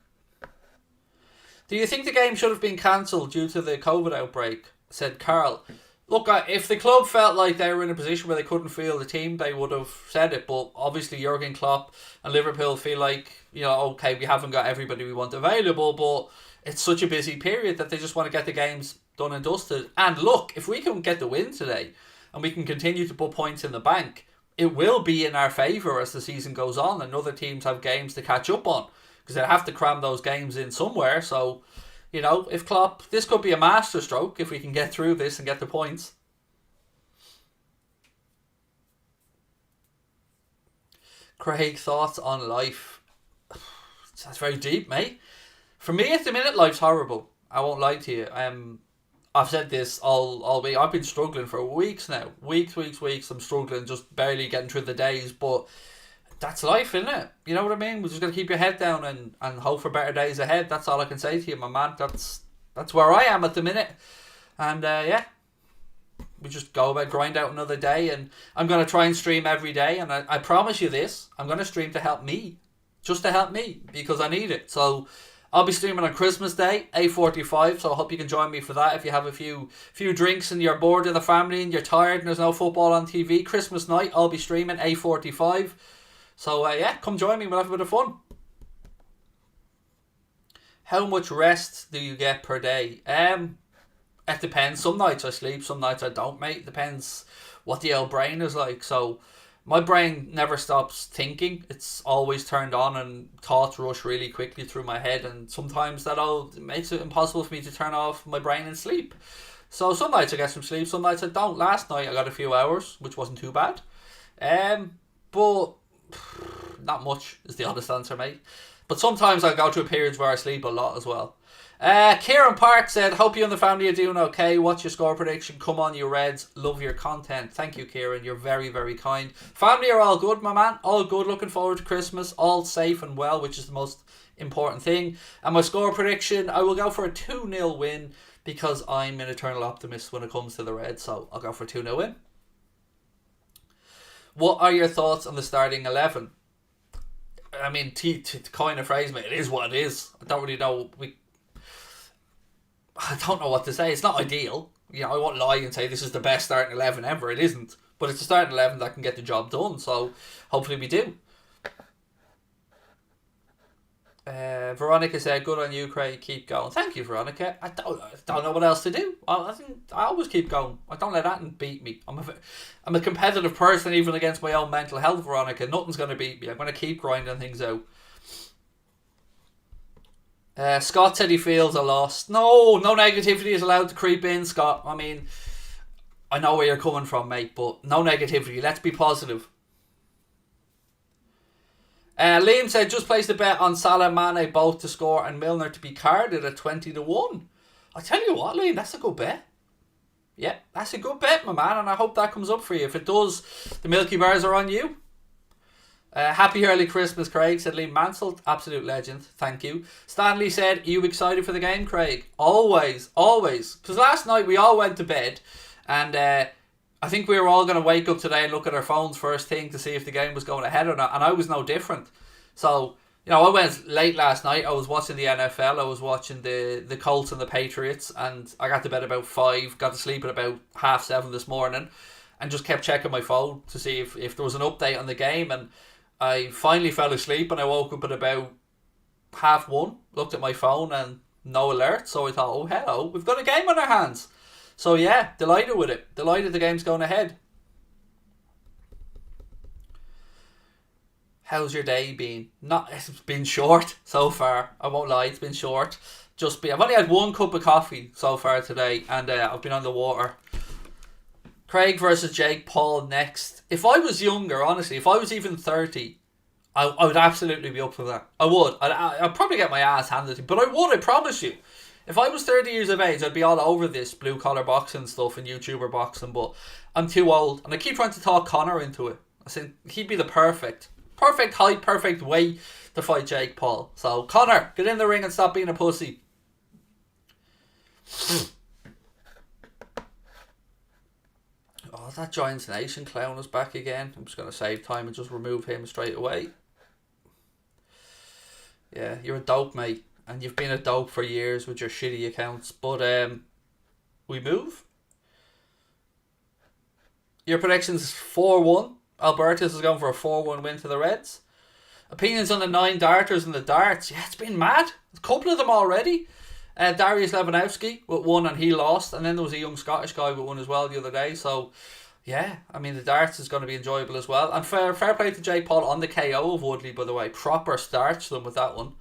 Do you think the game should have been cancelled due to the COVID outbreak? Said Carl. Look, if the club felt like they were in a position where they couldn't field the team, they would have said it. But obviously Jurgen Klopp and Liverpool feel like, you know, okay, we haven't got everybody we want available, but it's such a busy period that they just want to get the games done and dusted. And look, if we can get the win today and we can continue to put points in the bank, it will be in our favour as the season goes on and other teams have games to catch up on because they have to cram those games in somewhere. So, you know, if Klopp, this could be a masterstroke if we can get through this and get the points. Craig, thoughts on life? That's very deep, mate. For me, at the minute, life's horrible. I won't lie to you. I've said this all week. I've been struggling for weeks now. Weeks. I'm struggling, just barely getting through the days. But that's life, isn't it? You know what I mean? We're just going to keep your head down and hope for better days ahead. That's all I can say to you, my man. That's where I am at the minute. And yeah, we just go about, grind out another day. And I'm going to try and stream every day. And I promise you this, I'm going to stream to help me. Just to help me, because I need it. So I'll be streaming on Christmas Day, 8:45. So I hope you can join me for that. If you have a few drinks and you're bored of the family and you're tired and there's no football on TV, Christmas night, I'll be streaming 8:45. So yeah, come join me. We'll have a bit of fun. How much rest do you get per day? It depends. Some nights I sleep, some nights I don't, mate. It depends what the old brain is like. So my brain never stops thinking. It's always turned on and thoughts rush really quickly through my head, and sometimes it makes it impossible for me to turn off my brain and sleep. So some nights I get some sleep, some nights I don't. Last night I got a few hours, which wasn't too bad. But not much is the honest answer, mate. But sometimes I go through periods where I sleep a lot as well. Kieran Park said, hope you and the family are doing okay. What's your score prediction? Come on, you Reds. Love your content. Thank you, Kieran. You're very, very kind. Family are all good, my man. All good. Looking forward to Christmas. All safe and well, which is the most important thing. And my score prediction, I will go for a 2-0 win because I'm an eternal optimist when it comes to the Reds. So I'll go for a 2-0 win. What are your thoughts on the starting 11? I mean, to coin a phrase, mate, it is what it is. I don't really know. I don't know what to say. It's not ideal. You know, I won't lie and say this is the best starting 11 ever. It isn't. But it's a starting 11 that can get the job done. So hopefully we do. Veronica said, good on you, Craig. Keep going. Thank you, Veronica. I don't know what else to do. I always keep going. I don't let that beat me. I'm a competitive person, even against my own mental health, Veronica. Nothing's going to beat me. I'm going to keep grinding things out. Scott said he feels a loss. No negativity is allowed to creep in, Scott. I mean, I know where you're coming from, mate, but no negativity. Let's be positive. Liam said, just placed a bet on Salah, Mane both to score and Milner to be carded at 20-1. I tell you what, Liam, that's a good bet. Yeah, that's a good bet, my man, and I hope that comes up for you. If it does, the Milky Bars are on you. Happy early Christmas, Craig, said Liam Mansell. Absolute legend. Thank you. Stanley said, are you excited for the game, Craig? Always. Because last night we all went to bed and I think we were all going to wake up today and look at our phones first thing to see if the game was going ahead or not. And I was no different. So, you know, I went late last night. I was watching the NFL. I was watching the Colts and the Patriots. And I got to bed about 5. Got to sleep at about 7:30 this morning. And just kept checking my phone to see if there was an update on the game. And I finally fell asleep and I woke up at about 1:30. Looked at my phone and no alert. So I thought, oh, hello, we've got a game on our hands. So yeah, delighted with it. Delighted the game's going ahead. How's your day been? It's been short so far. I won't lie, it's been short. I've only had 1 cup of coffee so far today, and I've been on the water. Craig versus Jake Paul next. If I was younger, honestly, if I was even 30, I would absolutely be up for that. I would. I'd probably get my ass handed to me, but I would, I promise you. If I was 30 years of age, I'd be all over this blue-collar boxing stuff and YouTuber boxing, but I'm too old. And I keep trying to talk Conor into it. I think he'd be the perfect height, perfect weight to fight Jake Paul. So, Conor, get in the ring and stop being a pussy. Oh, that Giants Nation clown is back again. I'm just going to save time and just remove him straight away. Yeah, you're a dope, mate. And you've been a dope for years with your shitty accounts. But we move. Your predictions is 4-1. Albertus is going for a 4-1 win to the Reds. Opinions on the 9 darters and the darts. Yeah, it's been mad. A couple of them already. Darius Lewanowski with 1 and he lost. And then there was a young Scottish guy with 1 as well the other day. So, yeah, I mean, the darts is going to be enjoyable as well. And fair play to Jake Paul on the KO of Woodley, by the way. Proper starch them with that one.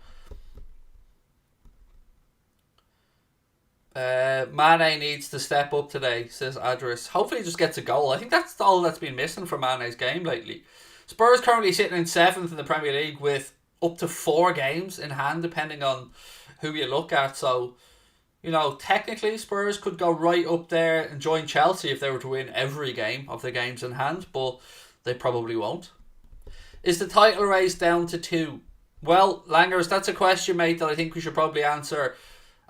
Mane needs to step up today, says Adris. Hopefully he just gets a goal. I think that's all that's been missing from Mane's game lately. Spurs currently sitting in 7th in the Premier League with up to 4 games in hand, depending on who you look at. So, you know, technically Spurs could go right up there and join Chelsea if they were to win every game of the games in hand, but they probably won't. Is the title race down to 2? Well, Langers, that's a question, mate, that I think we should probably answer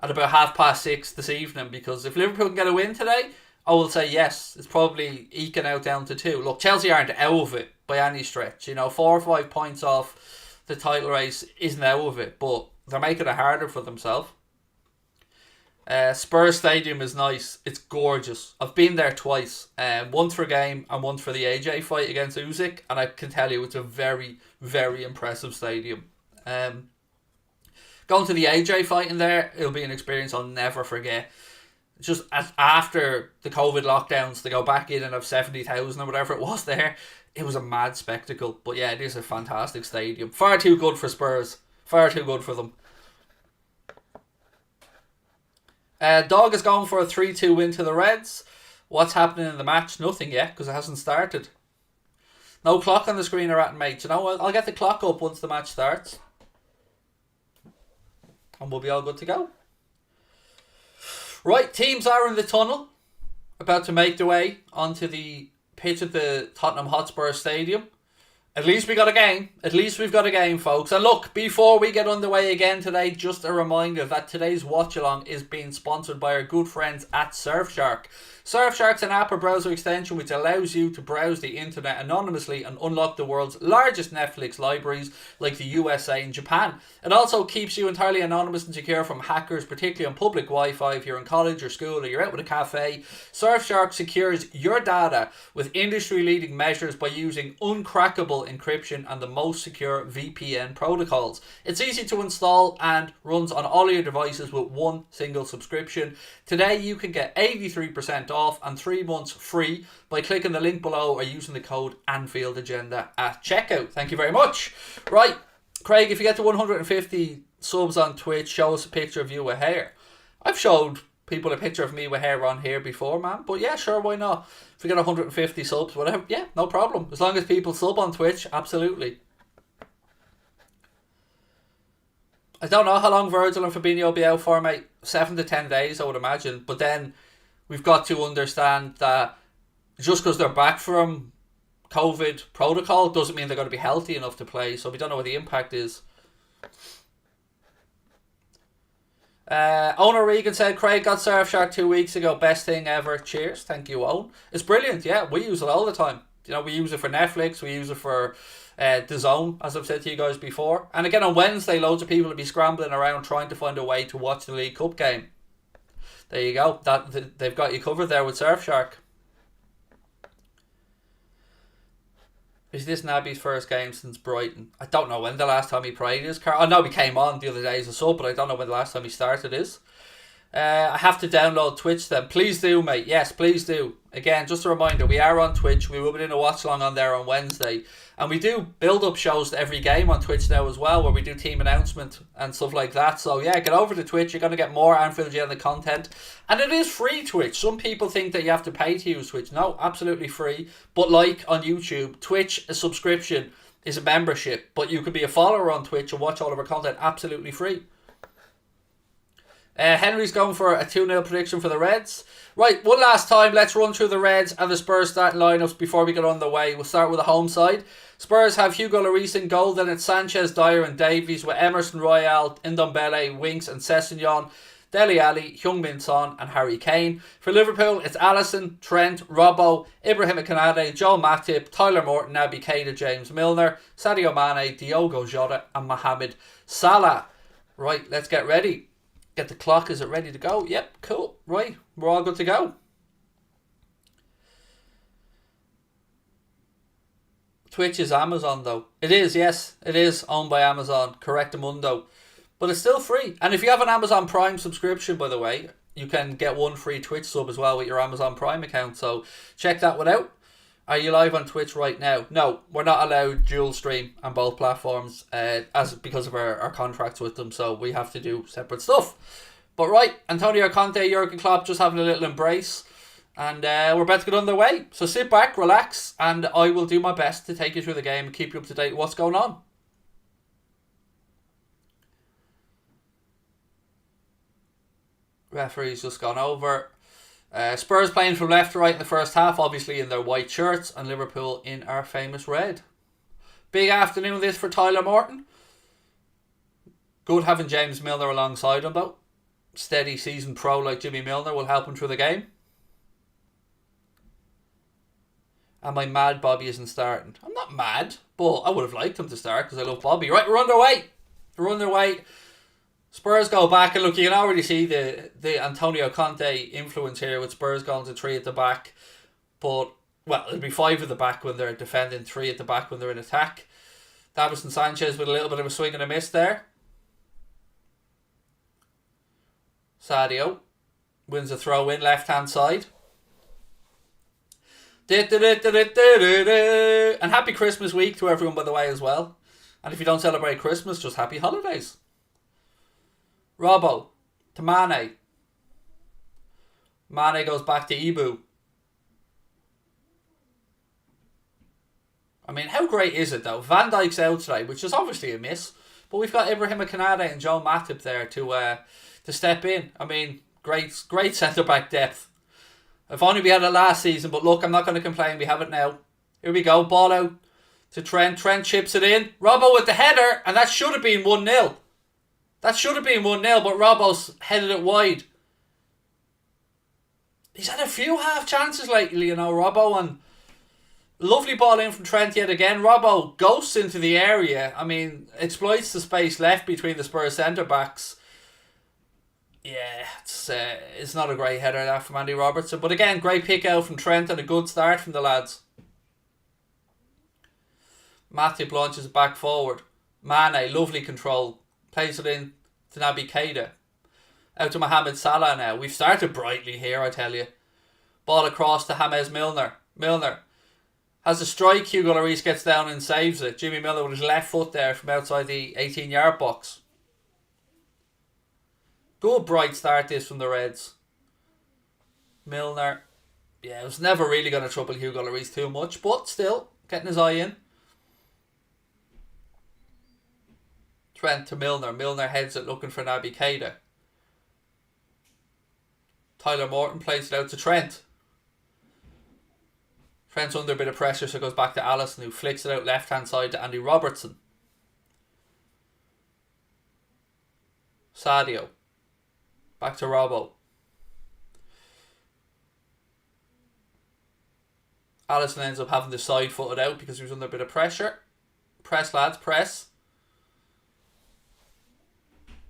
at about 6:30 this evening, because if Liverpool can get a win today, I will say yes, it's probably eking out down to 2. Look, Chelsea aren't out of it by any stretch. You know, 4 or 5 points off the title race isn't out of it, but they're making it harder for themselves. Spurs Stadium is nice. It's gorgeous. I've been there twice. Once for a game and once for the AJ fight against Usyk, and I can tell you it's a very, very impressive stadium. Going to the AJ fight in there, it'll be an experience I'll never forget. Just after the COVID lockdowns, to go back in and have 70,000 or whatever it was there, it was a mad spectacle. But yeah, it is a fantastic stadium. Far too good for Spurs. Far too good for them. Dog is going for a 3-2 win to the Reds. What's happening in the match? Nothing yet, because it hasn't started. No clock on the screen or at, mate. You know what? I'll get the clock up once the match starts. And we'll be all good to go. Right, teams are in the tunnel, about to make their way onto the pitch at the Tottenham Hotspur Stadium. At least we got a game. At least we've got a game, folks. And look, before we get underway again today, just a reminder that today's watch along is being sponsored by our good friends at Surfshark. Surfshark's an app or browser extension which allows you to browse the internet anonymously and unlock the world's largest Netflix libraries like the USA and Japan. It also keeps you entirely anonymous and secure from hackers, particularly on public Wi-Fi if you're in college or school or you're out with a cafe. Surfshark secures your data with industry-leading measures by using uncrackable encryption and the most secure VPN protocols. It's easy to install and runs on all your devices with one single subscription. Today you can get 83% off and 3 months free by clicking the link below or using the code Anfield Agenda at checkout. Thank you very much. Right, Craig, if you get to 150 subs on Twitch, show us a picture of you with hair. I've showed people a picture of me with hair on here before, man, but yeah, sure, why not? If we get 150 subs, whatever, yeah, no problem. As long as people sub on Twitch, absolutely. I don't know how long Virgil and Fabinho will be out for, mate. 7 to 10 days, I would imagine. But then we've got to understand that just because they're back from COVID protocol doesn't mean they're going to be healthy enough to play. So we don't know what the impact is. Owner Regan said, Craig got Surfshark 2 weeks ago. Best thing ever. Cheers. Thank you, Owen. It's brilliant. Yeah, we use it all the time. You know, we use it for Netflix. We use it for DAZN, as I've said to you guys before. And again, on Wednesday, loads of people will be scrambling around trying to find a way to watch the League Cup game. There you go. They've got you covered there with Surfshark. Is this Naby's first game since Brighton? I don't know when the last time he played is. I know he came on the other day as a sub, but I don't know when the last time he started is. I have to download Twitch then. Please do, mate. Yes, please do. Again, just a reminder, we are on Twitch. We will be doing a watch along on there on Wednesday. And we do build-up shows to every game on Twitch now as well, where we do team announcement and stuff like that. So yeah, get over to Twitch. You're going to get more Anfield Agenda content. And it is free Twitch. Some people think that you have to pay to use Twitch. No, absolutely free. But like on YouTube, Twitch, a subscription is a membership. But you could be a follower on Twitch and watch all of our content absolutely free. Henry's going for a 2-0 prediction for the Reds. Right, one last time, let's run through the Reds and the Spurs starting lineups before we get on the way. We'll start with the home side. Spurs have Hugo Lloris in goal, then it's Sanchez, Dyer and Davies with Emerson Royale, Ndombele, Winks and Sessegnon, Dele Alli, Heung-min Son and Harry Kane. For Liverpool, it's Alisson, Trent, Robbo, Ibrahim Konate, Joel Matip, Tyler Morton, Naby Keita, James Milner, Sadio Mane, Diogo Jota and Mohamed Salah. Right, let's get ready. Get the clock. Is it ready to go? Yep, cool. Right, we're all good to go. Twitch is Amazon though. It is, yes. It is owned by Amazon. Correctamundo. But it's still free. And if you have an Amazon Prime subscription, by the way, you can get one free Twitch sub as well with your Amazon Prime account. So check that one out. Are you live on Twitch right now? No, we're not allowed dual stream on both platforms because of our contracts with them. So we have to do separate stuff. But right, Antonio Conte, Jurgen Klopp just having a little embrace. And we're about to get underway. So sit back, relax, and I will do my best to take you through the game and keep you up to date with what's going on. Referee's just gone over. Spurs playing from left to right in the first half, obviously in their white shirts, and Liverpool in our famous red. Big afternoon this for Tyler Morton. Good having James Milner alongside him though. Steady seasoned pro like Jimmy Milner will help him through the game. And my mad Bobby isn't starting. I'm not mad, but I would have liked him to start because I love Bobby. Right, we're underway. We're underway. Spurs go back, and look, you can already see the Antonio Conte influence here with Spurs going to 3 at the back. But, well, it'll be 5 at the back when they're defending, 3 at the back when they're in attack. Davinson Sanchez with a little bit of a swing and a miss there. Sadio wins a throw in, left-hand side. And happy Christmas week to everyone, by the way, as well. And if you don't celebrate Christmas, just happy holidays. Robbo to Mane. Mane goes back to Ibu. I mean, how great is it though? Van Dijk's out today, which is obviously a miss. But we've got Ibrahim Konate and Joe Matip there to step in. I mean, great centre-back depth. If only we had it last season, but look, I'm not going to complain. We have it now. Here we go. Ball out to Trent. Trent chips it in. Robbo with the header, and that should have been 1-0. That should have been 1-0, but Robbo's headed it wide. He's had a few half chances lately, you know, Robbo, and lovely ball in from Trent yet again. Robbo ghosts into the area. I mean, exploits the space left between the Spurs centre-backs. Yeah, it's not a great header that from Andy Robertson. But again, great pick out from Trent and a good start from the lads. Matip launches it back forward. Mane, lovely control. Plays it in to Naby Keita. Out to Mohamed Salah now. We've started brightly here, I tell you. Ball across to James Milner. Milner has a strike. Hugo Lloris gets down and saves it. Jimmy Milner with his left foot there from outside the 18-yard box. Good bright start this from the Reds. Milner. Yeah, it was never really going to trouble Hugo Lloris too much, but still, getting his eye in. Trent to Milner. Milner heads it looking for Naby Keita. Tyler Morton plays it out to Trent. Trent's under a bit of pressure, so it goes back to Alisson, who flicks it out left-hand side to Andy Robertson. Sadio. Back to Robbo. Alisson ends up having the side footed out because he was under a bit of pressure. Press, lads, press.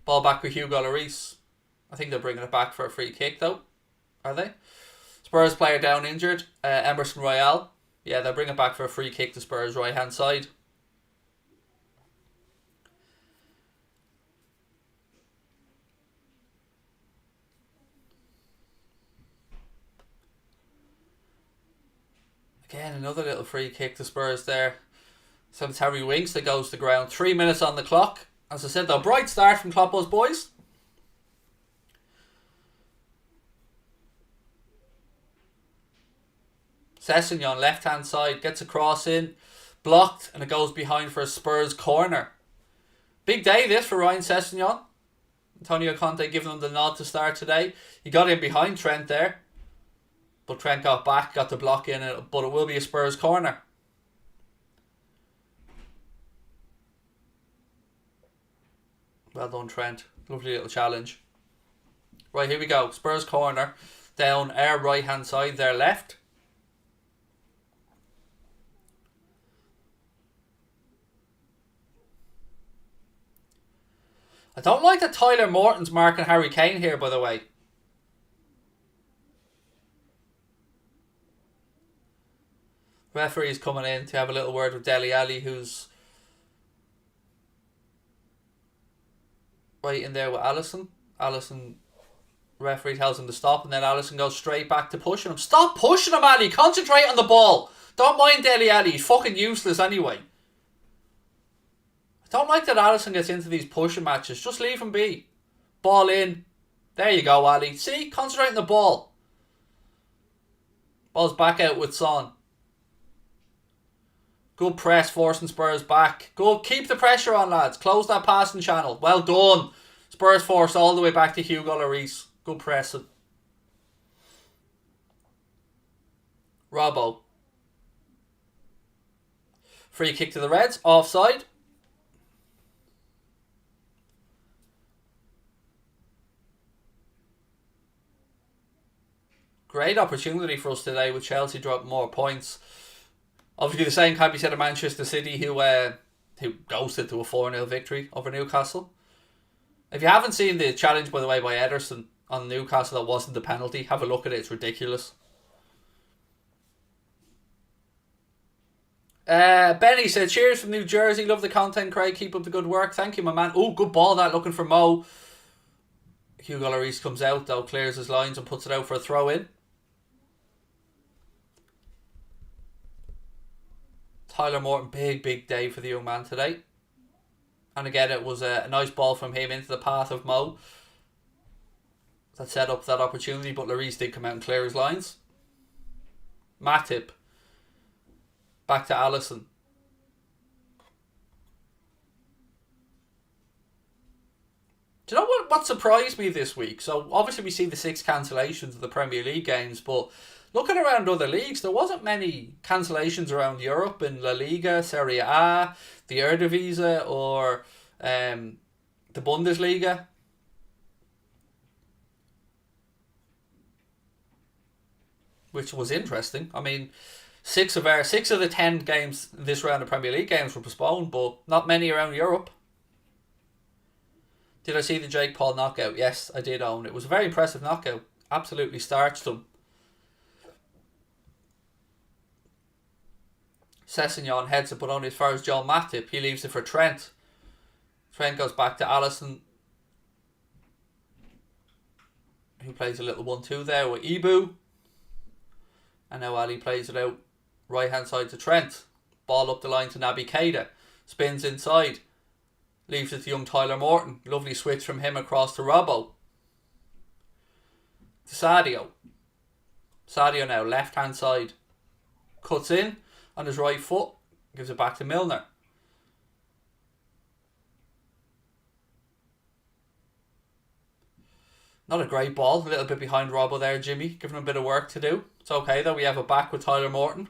Ball back with Hugo Lloris. I think they're bringing it back for a free kick though. Are they? Spurs player down injured. Emerson Royale. Yeah, they'll bring it back for a free kick to Spurs right hand side. Again, another little free kick to Spurs there. So it's Harry Winks that goes to ground. 3 minutes on the clock. As I said, though, bright start from Kloppo's boys. Sessegnon, left-hand side, gets a cross in. Blocked, and it goes behind for a Spurs corner. Big day this for Ryan Sessegnon. Antonio Conte giving him the nod to start today. He got in behind Trent there. But Trent got back, got the block in, but it will be a Spurs corner. Well done, Trent. Lovely little challenge. Right, here we go. Spurs corner. Down our right-hand side, their left. I don't like that Tyler Morton's marking Harry Kane here, by the way. Referee's coming in to have a little word with Dele Alli, who's right in there with Alisson. Alisson, referee tells him to stop, and then Alisson goes straight back to pushing him. Stop pushing him, Ali! Concentrate on the ball! Don't mind Dele Alli, he's fucking useless anyway. I don't like that Alisson gets into these pushing matches. Just leave him be. Ball in. There you go, Ali. See? Concentrate on the ball. Ball's back out with Son. Good press, forcing Spurs back. Go, keep the pressure on, lads. Close that passing channel. Well done. Spurs forced all the way back to Hugo Lloris. Good pressing. Robbo. Free kick to the Reds. Offside. Great opportunity for us today with Chelsea dropping more points. Obviously the same can't be said of Manchester City who ghosted to a 4-0 victory over Newcastle. If you haven't seen the challenge, by the way, by Ederson on Newcastle that wasn't the penalty, have a look at it. It's ridiculous. Benny said, cheers from New Jersey. Love the content, Craig. Keep up the good work. Thank you, my man. Oh, good ball that. Looking for Mo. Hugo Lloris comes out, though. Clears his lines and puts it out for a throw-in. Tyler Morton, big day for the young man today. And again, it was a nice ball from him into the path of Mo. That set up that opportunity, but Lloris did come out and clear his lines. Matip. Back to Alisson. Do you know what surprised me this week? So obviously we see the 6 cancellations of the Premier League games, but looking around other leagues, there wasn't many cancellations around Europe in La Liga, Serie A, the Eredivisie, or the Bundesliga. Which was interesting. I mean, 6 of the 10 games this round of Premier League games were postponed, but not many around Europe. Did I see the Jake Paul knockout? Yes, I did, Owen. It was a very impressive knockout. Absolutely starched him. Sessegnon heads it, but only as far as Joel Matip. He leaves it for Trent. Trent goes back to Alisson, who plays a little 1-2 there with Ibu. And now Ali plays it out right hand side to Trent. Ball up the line to Naby Keita. Spins inside. Leaves it to young Tyler Morton. Lovely switch from him across to Robbo. To Sadio. Sadio now left hand side. Cuts in on his right foot. Gives it back to Milner. Not a great ball. A little bit behind Robbo there, Jimmy. Giving him a bit of work to do. It's okay though. We have it back with Tyler Morton.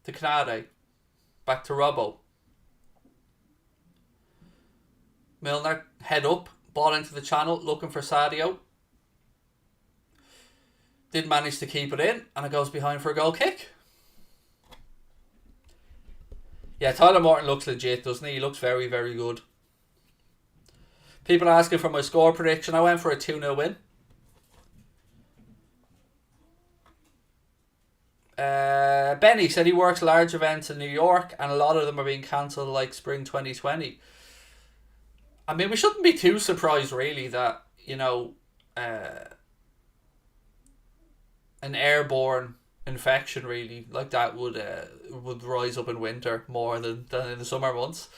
To Canade. Back to Robbo. Milner, head up, ball into the channel, looking for Sadio. Did manage to keep it in, and it goes behind for a goal kick. Yeah, Tyler Morton looks legit, doesn't he? He looks very, very good. People asking for my score prediction. I went for a 2-0 win. Benny said he works large events in New York, and a lot of them are being cancelled like Spring 2020. I mean, we shouldn't be too surprised, really, that, you know, an airborne infection, really, like that would rise up in winter more than in the summer months.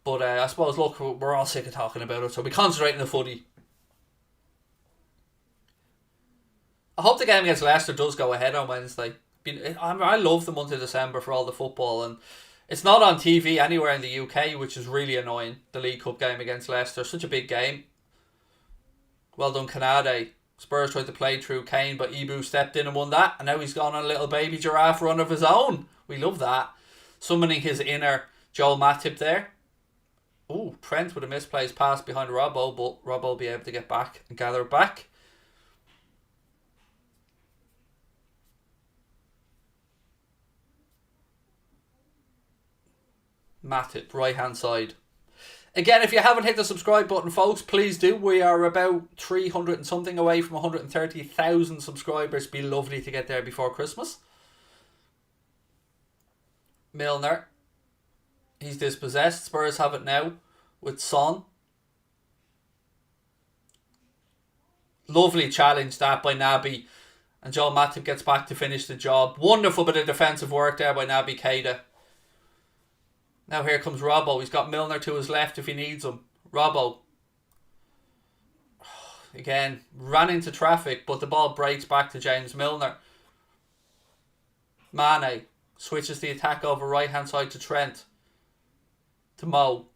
But I suppose, look, we're all sick of talking about it, so we concentrate on the footy. I hope the game against Leicester does go ahead on Wednesday. I love the month of December for all the football, and it's not on TV anywhere in the UK, which is really annoying. The League Cup game against Leicester. Such a big game. Well done, Canade. Spurs tried to play through Kane, but Ibu stepped in and won that. And now he's gone on a little baby giraffe run of his own. We love that. Summoning his inner Joel Matip there. Ooh, Trent with a misplaced pass behind Robbo, but Robbo will be able to get back and gather it back. Matip, right hand side. Again, if you haven't hit the subscribe button, folks, please do. We are about 300 and something away from 130,000 subscribers. Be lovely to get there before Christmas. Milner. He's dispossessed. Spurs have it now with Son. Lovely challenge that by Naby. And Joel Matip gets back to finish the job. Wonderful bit of defensive work there by Naby Keita. Now here comes Robbo. He's got Milner to his left if he needs him. Robbo. again, ran into traffic, but the ball breaks back to James Milner. Mane switches the attack over right hand side to Trent. To Mo.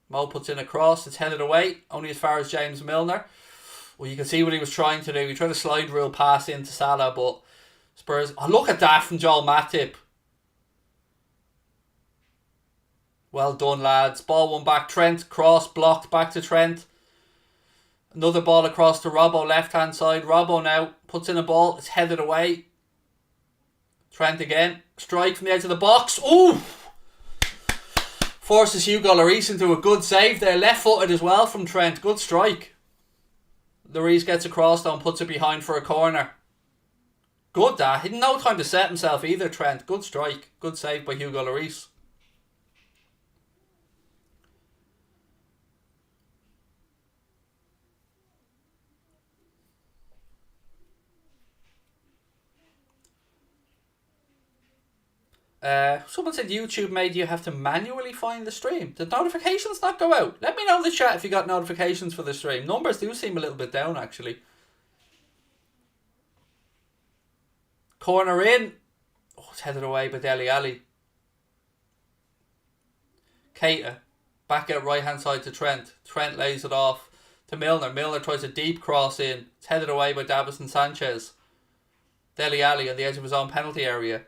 Mo puts in a cross. It's headed away. Only as far as James Milner. Well, you can see what he was trying to do. He tried to slide rule pass into Salah, but Spurs... Oh, look at that from Joel Matip. Well done, lads. Ball won back. Trent, cross, blocked, back to Trent. Another ball across to Robbo, left-hand side. Robbo now puts in a ball. It's headed away. Trent again. Strike from the edge of the box. Ooh! Forces Hugo Lloris into a good save there. Left-footed as well from Trent. Good strike. Lloris gets across though and puts it behind for a corner. Good that. He had no time to set himself either, Trent. Good strike. Good save by Hugo Lloris. Someone said YouTube made you have to manually find the stream. Did notifications not go out? Let me know in the chat if you got notifications for the stream. Numbers do seem a little bit down, actually. Corner in. Oh, it's headed away by Dele Alli. Keita. Back out right hand side to Trent. Trent lays it off to Milner. Milner tries a deep cross in. It's headed away by Davison Sanchez. Dele Alli on the edge of his own penalty area.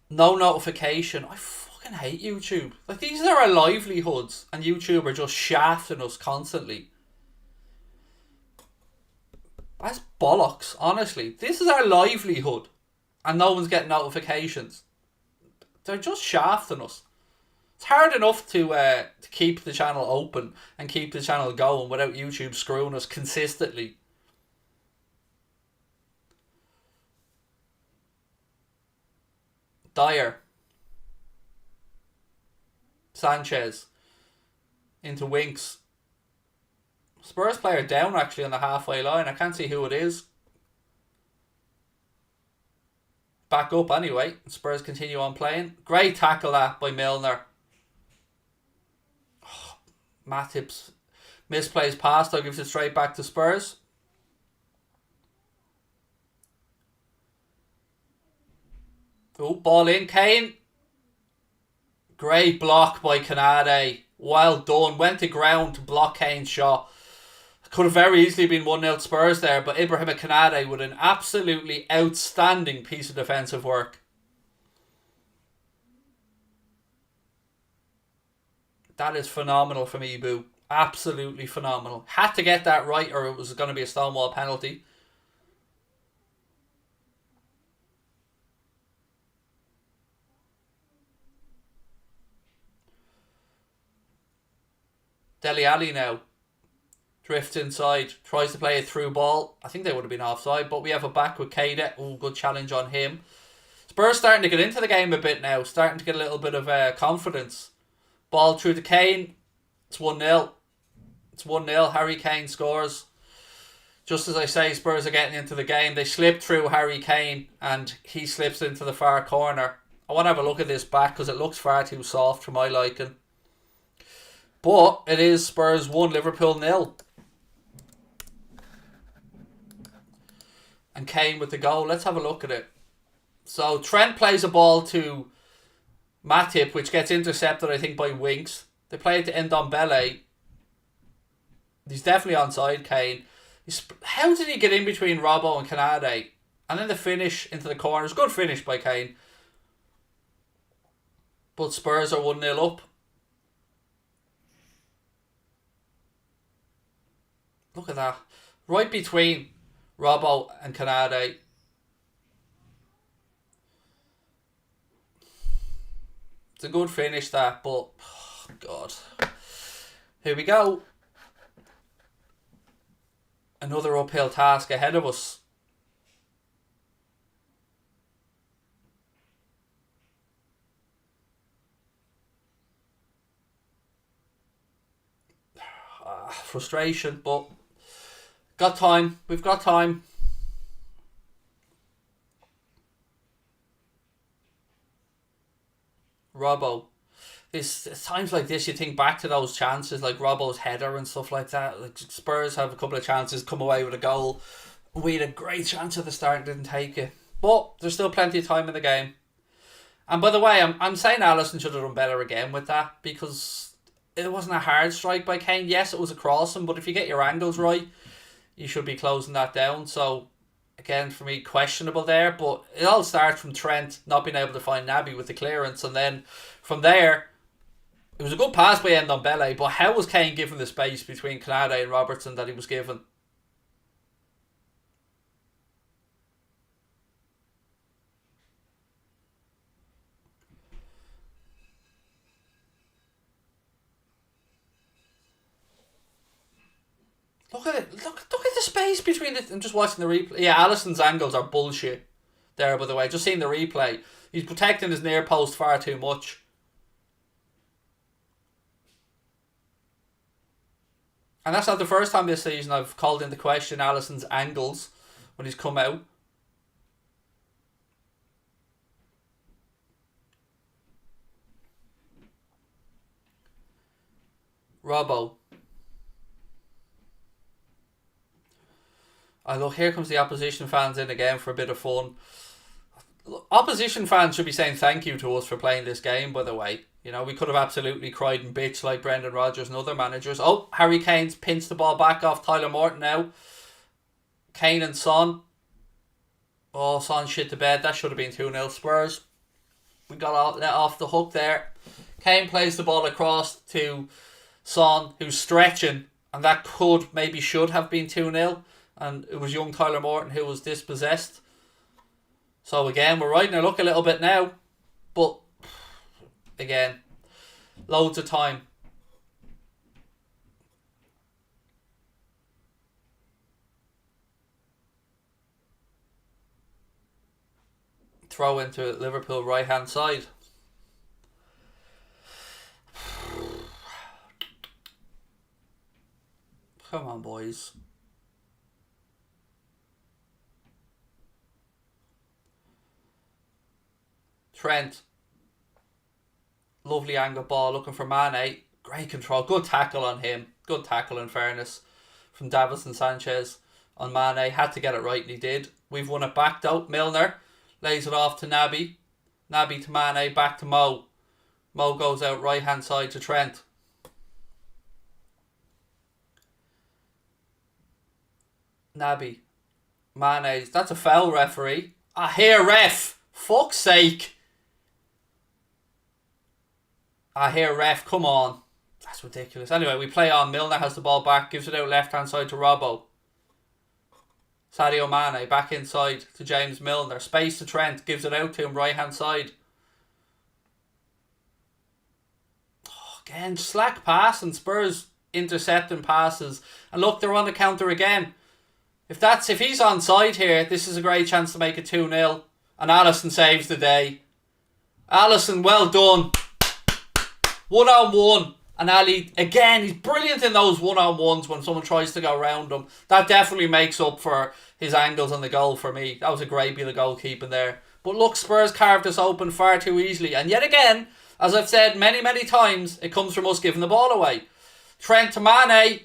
No notification. I fucking hate YouTube. Like, these are our livelihoods, and YouTube are just shafting us constantly. That's bollocks, honestly. This is our livelihood, and no one's getting notifications. They're just shafting us. It's hard enough to keep the channel open and keep the channel going without YouTube screwing us consistently. Dyer. Sanchez. Into Winks. Spurs player down actually on the halfway line. I can't see who it is. Back up anyway. Spurs continue on playing. Great tackle that by Milner. Oh, Matip's misplays pass though, gives it straight back to Spurs. Oh, ball in, Kane. Great block by Canade. Well done. Went to ground to block Kane's shot. Could have very easily been 1-0 Spurs there, but Ibrahim Canade with an absolutely outstanding piece of defensive work. That is phenomenal from Ibu. Absolutely phenomenal. Had to get that right or it was going to be a stonewall penalty. Dele Alli now drifts inside, tries to play a through ball. I think they would have been offside, but we have a back with Keita. Oh, good challenge on him. Spurs starting to get into the game a bit now, starting to get a little bit of confidence. Ball through to Kane. It's 1-0. It's 1-0. Harry Kane scores. Just as I say, Spurs are getting into the game. They slip through Harry Kane and he slips into the far corner. I want to have a look at this back because it looks far too soft for my liking. But it is Spurs 1, Liverpool 0. And Kane with the goal. Let's have a look at it. So Trent plays a ball to Matip, which gets intercepted, I think, by Winks. They play it to Ndombele. He's definitely onside, Kane. How did he get in between Robbo and Canade? And then the finish into the corners. Good finish by Kane. But Spurs are 1-0 up. Look at that. Right between Robbo and Canade. It's a good finish that, but oh God. Here we go. Another uphill task ahead of us. Frustration, but got time. We've got time. Robbo. it's times like this you think back to those chances like Robbo's header and stuff like that. Like Spurs have a couple of chances, come away with a goal. We had a great chance at the start and didn't take it. But there's still plenty of time in the game. And by the way, I'm saying Alisson should have done better again with that, because it wasn't a hard strike by Kane. Yes, it was a crossing, but if you get your angles right, you should be closing that down. So again, for me, questionable there. But it all starts from Trent not being able to find Naby with the clearance, and then from there, it was a good pass by Ndombele. But how was Kane given the space between Canade and Robertson that he was given? Look at it. Look at the space between it. I'm just watching the replay. Yeah, Alisson's angles are bullshit. There, by the way, just seeing the replay, he's protecting his near post far too much. And that's not the first time this season I've called into question Alisson's angles when he's come out. Robbo. Oh, look, here comes the opposition fans in again for a bit of fun. Opposition fans should be saying thank you to us for playing this game, by the way. You know, we could have absolutely cried and bitched like Brendan Rodgers and other managers. Oh, Harry Kane's pinched the ball back off Tyler Morton now. Kane and Son. Oh, Son shit to bed. That should have been 2-0 Spurs. We got let off the hook there. Kane plays the ball across to Son, who's stretching, and that should have been 2-0. And it was young Tyler Morton who was dispossessed. So again, we're riding our luck a little bit now. But again, loads of time. Throw into Liverpool right hand side. Come on, boys. Trent. Lovely angle ball, looking for Mane. Great control. Good tackle on him. Good tackle, in fairness, from Davison Sanchez on Mane. Had to get it right, and he did. We've won it back, though. Milner lays it off to Naby. Naby to Mane, back to Mo. Mo goes out right-hand side to Trent. Naby. Mane. That's a foul, referee. Here, ref. Fuck's sake. Here, ref, come on. That's ridiculous. Anyway, we play on. Milner has the ball back, gives it out left-hand side to Robbo. Sadio Mane back inside to James Milner. Space to Trent, gives it out to him right-hand side. Oh, again, slack pass, and Spurs intercepting passes. And look, they're on the counter again. If he's onside here, this is a great chance to make it 2-0. And Alisson saves the day. Alisson, well done. 1-on-1. And Ali, again, he's brilliant in those 1-on-1s when someone tries to go around him. That definitely makes up for his angles on the goal for me. That was a great bit of goalkeeping there. But look, Spurs carved us open far too easily. And yet again, as I've said many, many times, it comes from us giving the ball away. Trent to Mane.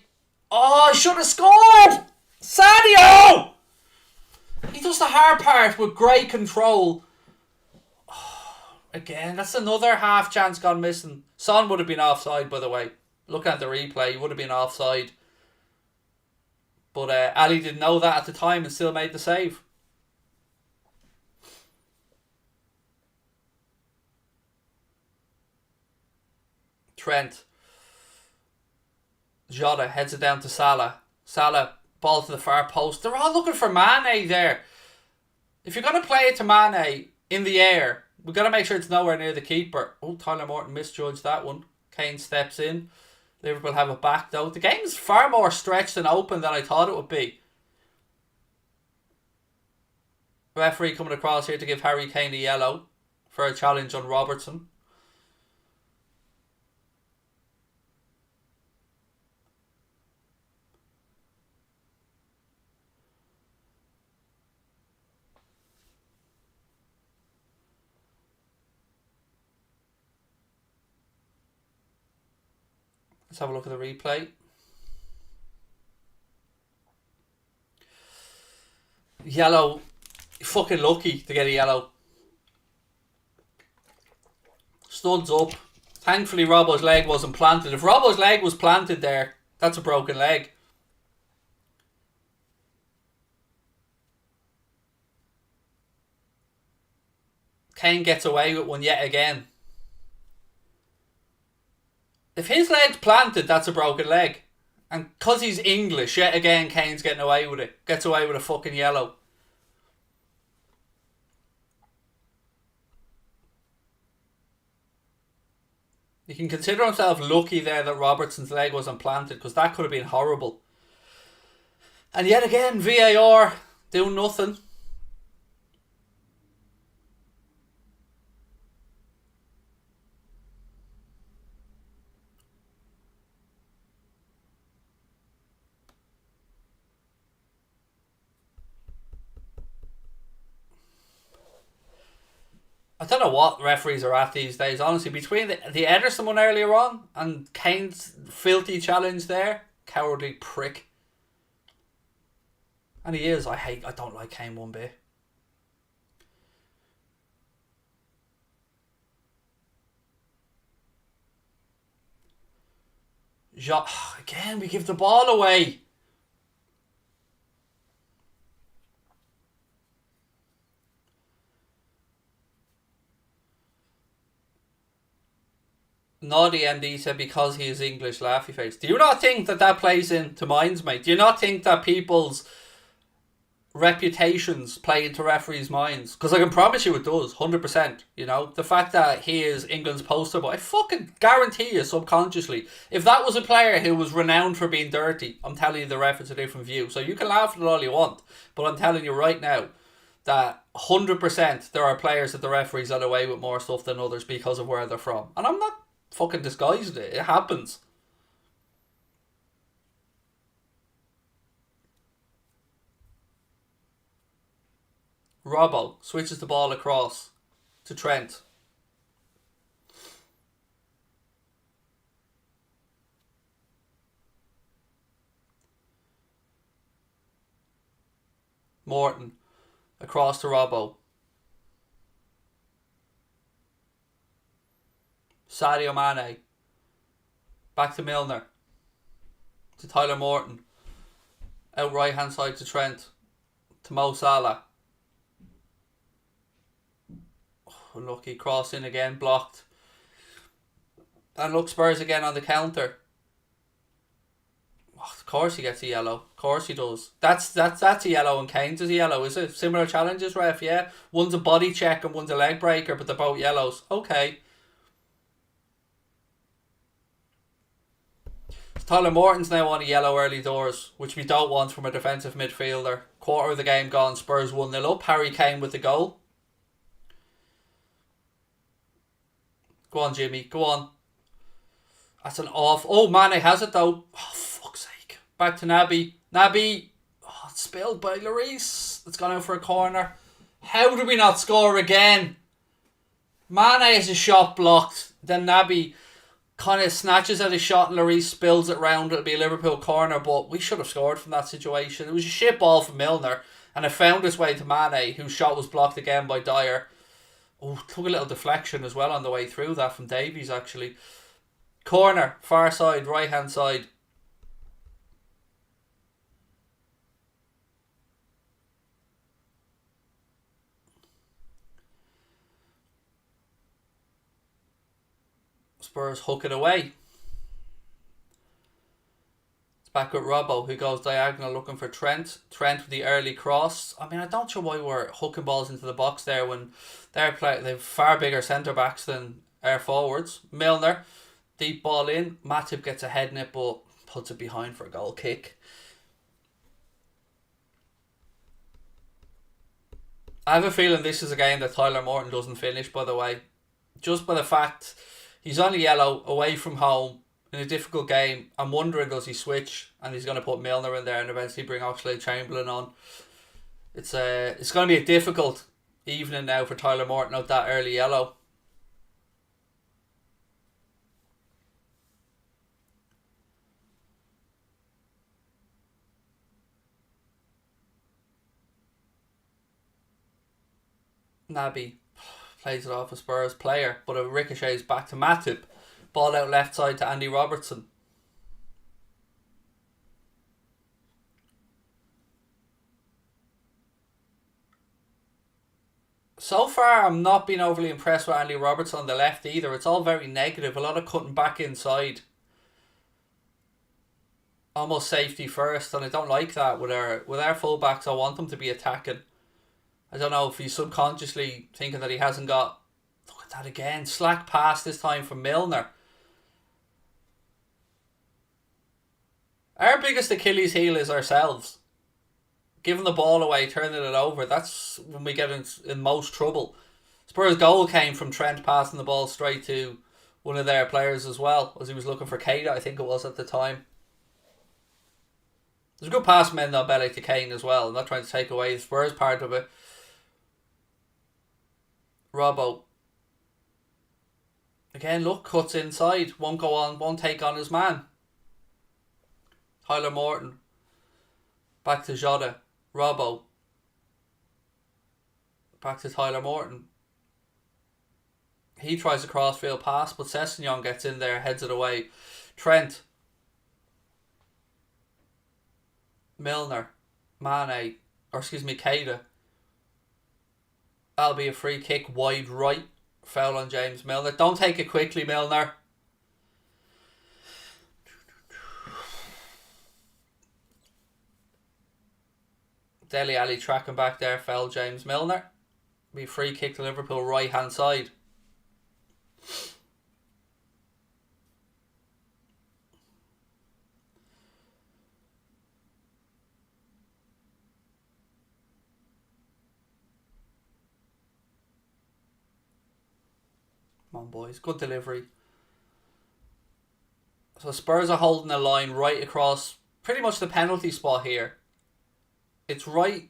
Oh, I should have scored! Sadio! He does the hard part with great control. Again, that's another half chance gone missing. Son would have been offside, by the way. Looking at the replay, he would have been offside. But Ali didn't know that at the time and still made the save. Trent. Jota heads it down to Salah. Salah, ball to the far post. They're all looking for Mane there. If you're going to play it to Mane in the air, we've got to make sure it's nowhere near the keeper. Oh, Tyler Morton misjudged that one. Kane steps in. Liverpool have it back, though. The game's far more stretched and open than I thought it would be. Referee coming across here to give Harry Kane a yellow for a challenge on Robertson. Let's have a look at the replay. Yellow. Fucking lucky to get a yellow. Studs up. Thankfully Robbo's leg wasn't planted. If Robbo's leg was planted there, that's a broken leg. Kane gets away with one yet again. If his leg's planted, that's a broken leg. And because he's English, yet again, Kane's getting away with it. Gets away with a fucking yellow. You can consider himself lucky there that Robertson's leg wasn't planted, because that could have been horrible. And yet again, VAR doing nothing. I don't know what referees are at these days, honestly. Between the Ederson one earlier on and Kane's filthy challenge there, cowardly prick. And he is. I don't like Kane one bit. Again, we give the ball away. Naughty MD said because he is English, laughy face. Do you not think that plays into minds, mate? Do you not think that people's reputations play into referees' minds? Because I can promise you it does, 100%. You know, the fact that he is England's poster boy, I fucking guarantee you subconsciously, if that was a player who was renowned for being dirty, I'm telling you the ref has a different view. So you can laugh at it all you want, but I'm telling you right now that 100% there are players that the referees let away with more stuff than others because of where they're from. And I'm not fucking disguised it. It happens. Robbo switches the ball across to Trent. Morton across to Robbo. Sadio Mane. Back to Milner. To Tyler Morton. Out right hand side to Trent. To Mo Salah. Unlucky cross in again, blocked. And look, Spurs again on the counter. Oh, of course he gets a yellow. Of course he does. That's a yellow and Kane's is a yellow, is it? Similar challenges, ref, yeah? One's a body check and one's a leg breaker, but they're both yellows. Okay. Tyler Morton's now on a yellow early doors, which we don't want from a defensive midfielder. Quarter of the game gone, Spurs 1-0 up. Harry Kane with the goal. Go on, Jimmy. Go on. That's an off. Oh, Mane has it though. Oh, fuck's sake. Back to Naby. Naby. Oh, it's spilled by Lloris. It's gone out for a corner. How did we not score again? Mane has a shot blocked. Then Naby kind of snatches at his shot and Lloris spills it round. It'll be a Liverpool corner, but we should have scored from that situation. It was a shit ball from Milner and it found its way to Mane, whose shot was blocked again by Dyer. Oh, took a little deflection as well on the way through that from Davies, actually. Corner, far side, right hand side. Spurs hook it away. It's back with Robbo, who goes diagonal looking for Trent. Trent with the early cross. I mean, I don't know why we're hooking balls into the box there when they've far bigger centre backs than our forwards. Milner, deep ball in. Matip gets ahead in it, but puts it behind for a goal kick. I have a feeling this is a game that Tyler Morton doesn't finish, by the way. Just by the fact he's on a yellow away from home in a difficult game. I'm wondering, does he switch and he's going to put Milner in there and eventually bring Oxlade-Chamberlain on. It's going to be a difficult evening now for Tyler Morton out that early yellow. Naby plays it off a Spurs player, but it ricochets back to Matip. Ball out left side to Andy Robertson. So far, I'm not being overly impressed with Andy Robertson on the left either. It's all very negative. A lot of cutting back inside. Almost safety first, and I don't like that with our fullbacks. I want them to be attacking. I don't know if he's subconsciously thinking that he hasn't got... Look at that again. Slack pass this time from Milner. Our biggest Achilles heel is ourselves. Giving the ball away, turning it over. That's when we get in most trouble. Spurs' goal came from Trent passing the ball straight to one of their players as well, as he was looking for Keita, I think it was at the time. There's a good pass from Ndombele to Kane as well. I'm not trying to take away the Spurs part of it. Robbo. Again, look, cuts inside. Won't go on, won't take on his man. Tyler Morton. Back to Jota. Robbo. Back to Tyler Morton. He tries a crossfield pass, but Sessegnon gets in there, heads it away. Trent. Milner. Keita. That'll be a free kick wide right. Foul on James Milner. Don't take it quickly, Milner. Dele Alli tracking back there. Foul James Milner. Be a free kick to Liverpool right hand side. Come on, boys. Good delivery. So Spurs are holding a line right across pretty much the penalty spot here. It's right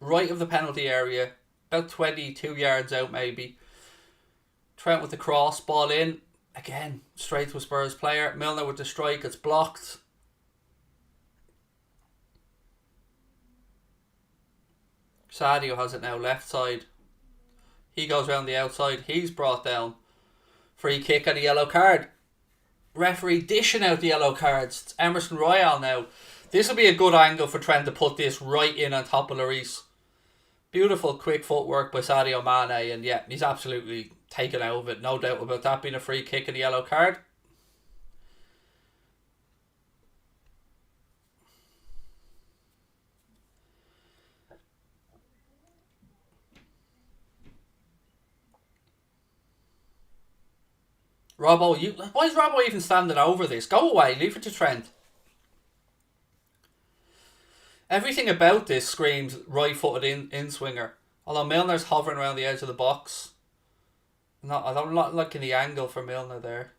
of the penalty area. About 22 yards out maybe. Trent with the cross. Ball in. Again, straight to a Spurs player. Milner with the strike. It's blocked. Sadio has it now left side. He goes around the outside. He's brought down. Free kick and a yellow card. Referee dishing out the yellow cards. It's Emerson Royal now. This will be a good angle for Trent to put this right in on top of Lloris. Beautiful quick footwork by Sadio Mane, and yeah, he's absolutely taken out of it. No doubt about that being a free kick and a yellow card. Robbo, why is Robbo even standing over this? Go away, leave it to Trent. Everything about this screams right-footed in-swinger. Although Milner's hovering around the edge of the box. No, I'm not liking the angle for Milner there.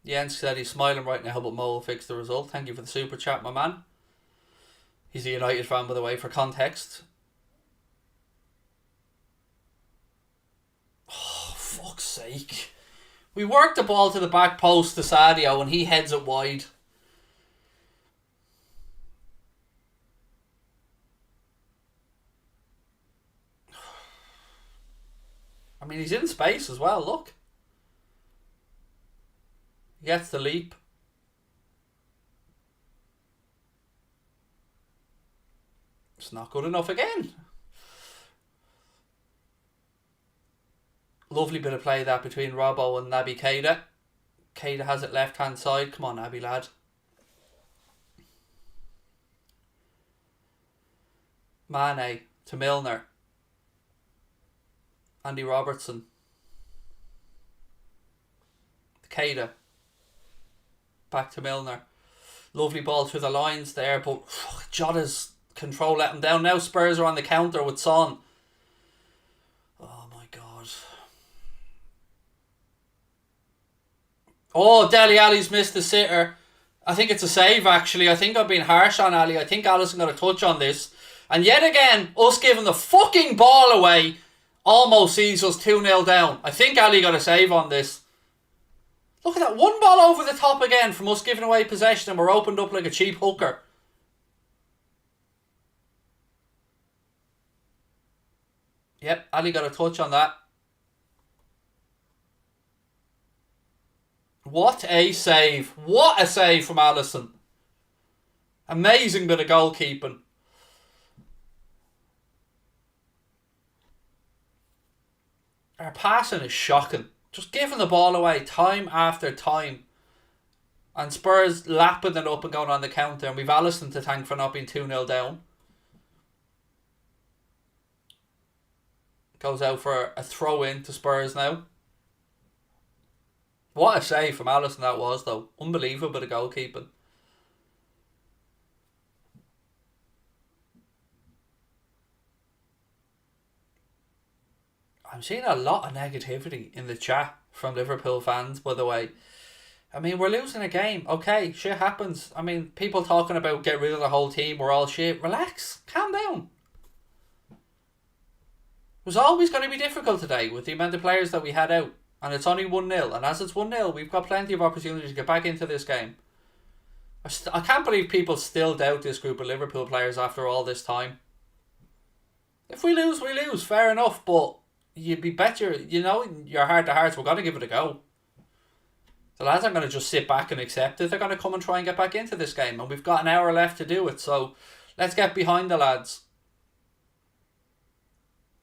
Jens said he's smiling right now, but Mo will fix the result. Thank you for the super chat, my man. He's a United fan, by the way, for context. Oh, fuck's sake. We worked the ball to the back post to Sadio and he heads it wide. I mean, he's in space as well, look. He gets the leap. It's not good enough again. Lovely bit of play that between Robbo and Naby Keita. Keita has it left hand side. Come on, Naby lad. Mane to Milner. Andy Robertson. Keita. Back to Milner. Lovely ball through the lines there, but Jota's control let him down. Now Spurs are on the counter with Son. Oh my God. Oh, Dele Alli's missed the sitter. I think it's a save actually. I think I've been harsh on Ali. I think Alisson got a touch on this. And yet again, us giving the fucking ball away almost sees us 2-0 down. I think Ali got a save on this. Look at that. One ball over the top again from us giving away possession and we're opened up like a cheap hooker. Yep, Ali got a touch on that. What a save. What a save from Alisson. Amazing bit of goalkeeping. Our passing is shocking. Just giving the ball away time after time. And Spurs lapping it up and going on the counter. And we've Alisson to thank for not being 2-0 down. Goes out for a throw in to Spurs now. What a save from Alisson that was, though. Unbelievable bit of goalkeeping. I'm seeing a lot of negativity in the chat from Liverpool fans, by the way. I mean, we're losing a game. Okay, shit happens. I mean, people talking about get rid of the whole team, we're all shit. Relax. Calm down. It was always going to be difficult today with the amount of players that we had out. And it's only 1-0. And as it's 1-0, we've got plenty of opportunities to get back into this game. I can't believe people still doubt this group of Liverpool players after all this time. If we lose, we lose. Fair enough, but you'd be better, you know, in your heart to hearts, we're going to give it a go. The lads aren't going to just sit back and accept it. They're going to come and try and get back into this game. And we've got an hour left to do it. So let's get behind the lads.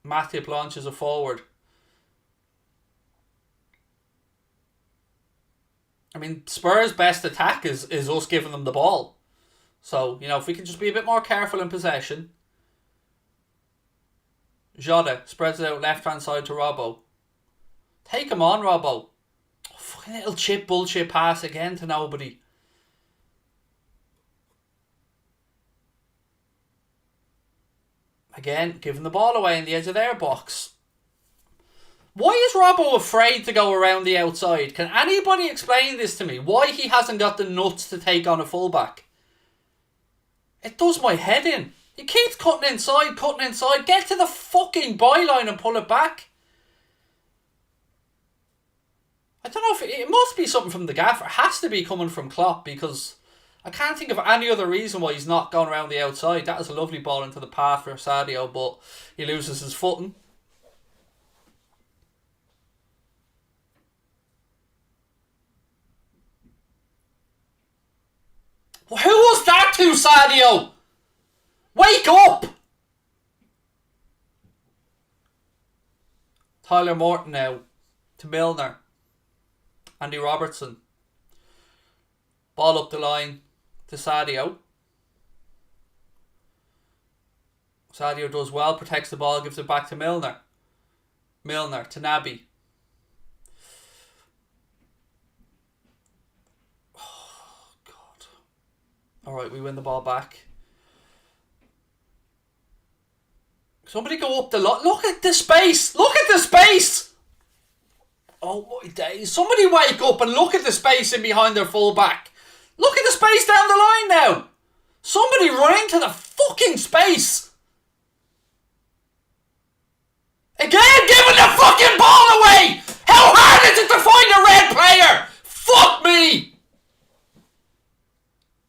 Matip launches it forward. I mean, Spurs' best attack is us giving them the ball. So, you know, if we can just be a bit more careful in possession. Jota spreads it out left-hand side to Robbo. Take him on, Robbo. Oh, fucking little chip bullshit pass again to nobody. Again, giving the ball away in the edge of their box. Why is Robbo afraid to go around the outside? Can anybody explain this to me? Why he hasn't got the nuts to take on a fullback? It does my head in. He keeps cutting inside. Get to the fucking byline and pull it back. I don't know if it must be something from the gaffer. It has to be coming from Klopp because I can't think of any other reason why he's not going around the outside. That is a lovely ball into the path for Sadio, but he loses his footing. Who was that to, Sadio? Wake up! Tyler Morton now to Milner. Andy Robertson. Ball up the line to Sadio. Sadio does well, protects the ball, gives it back to Milner. Milner to Naby. Oh, God. Alright, we win the ball back. Somebody go up the lot. Look at the space. Look at the space. Oh my days. Somebody wake up and look at the space in behind their fullback. Look at the space down the line now. Somebody run into the fucking space. Again, giving the fucking ball away. How hard is it to find a red player? Fuck me.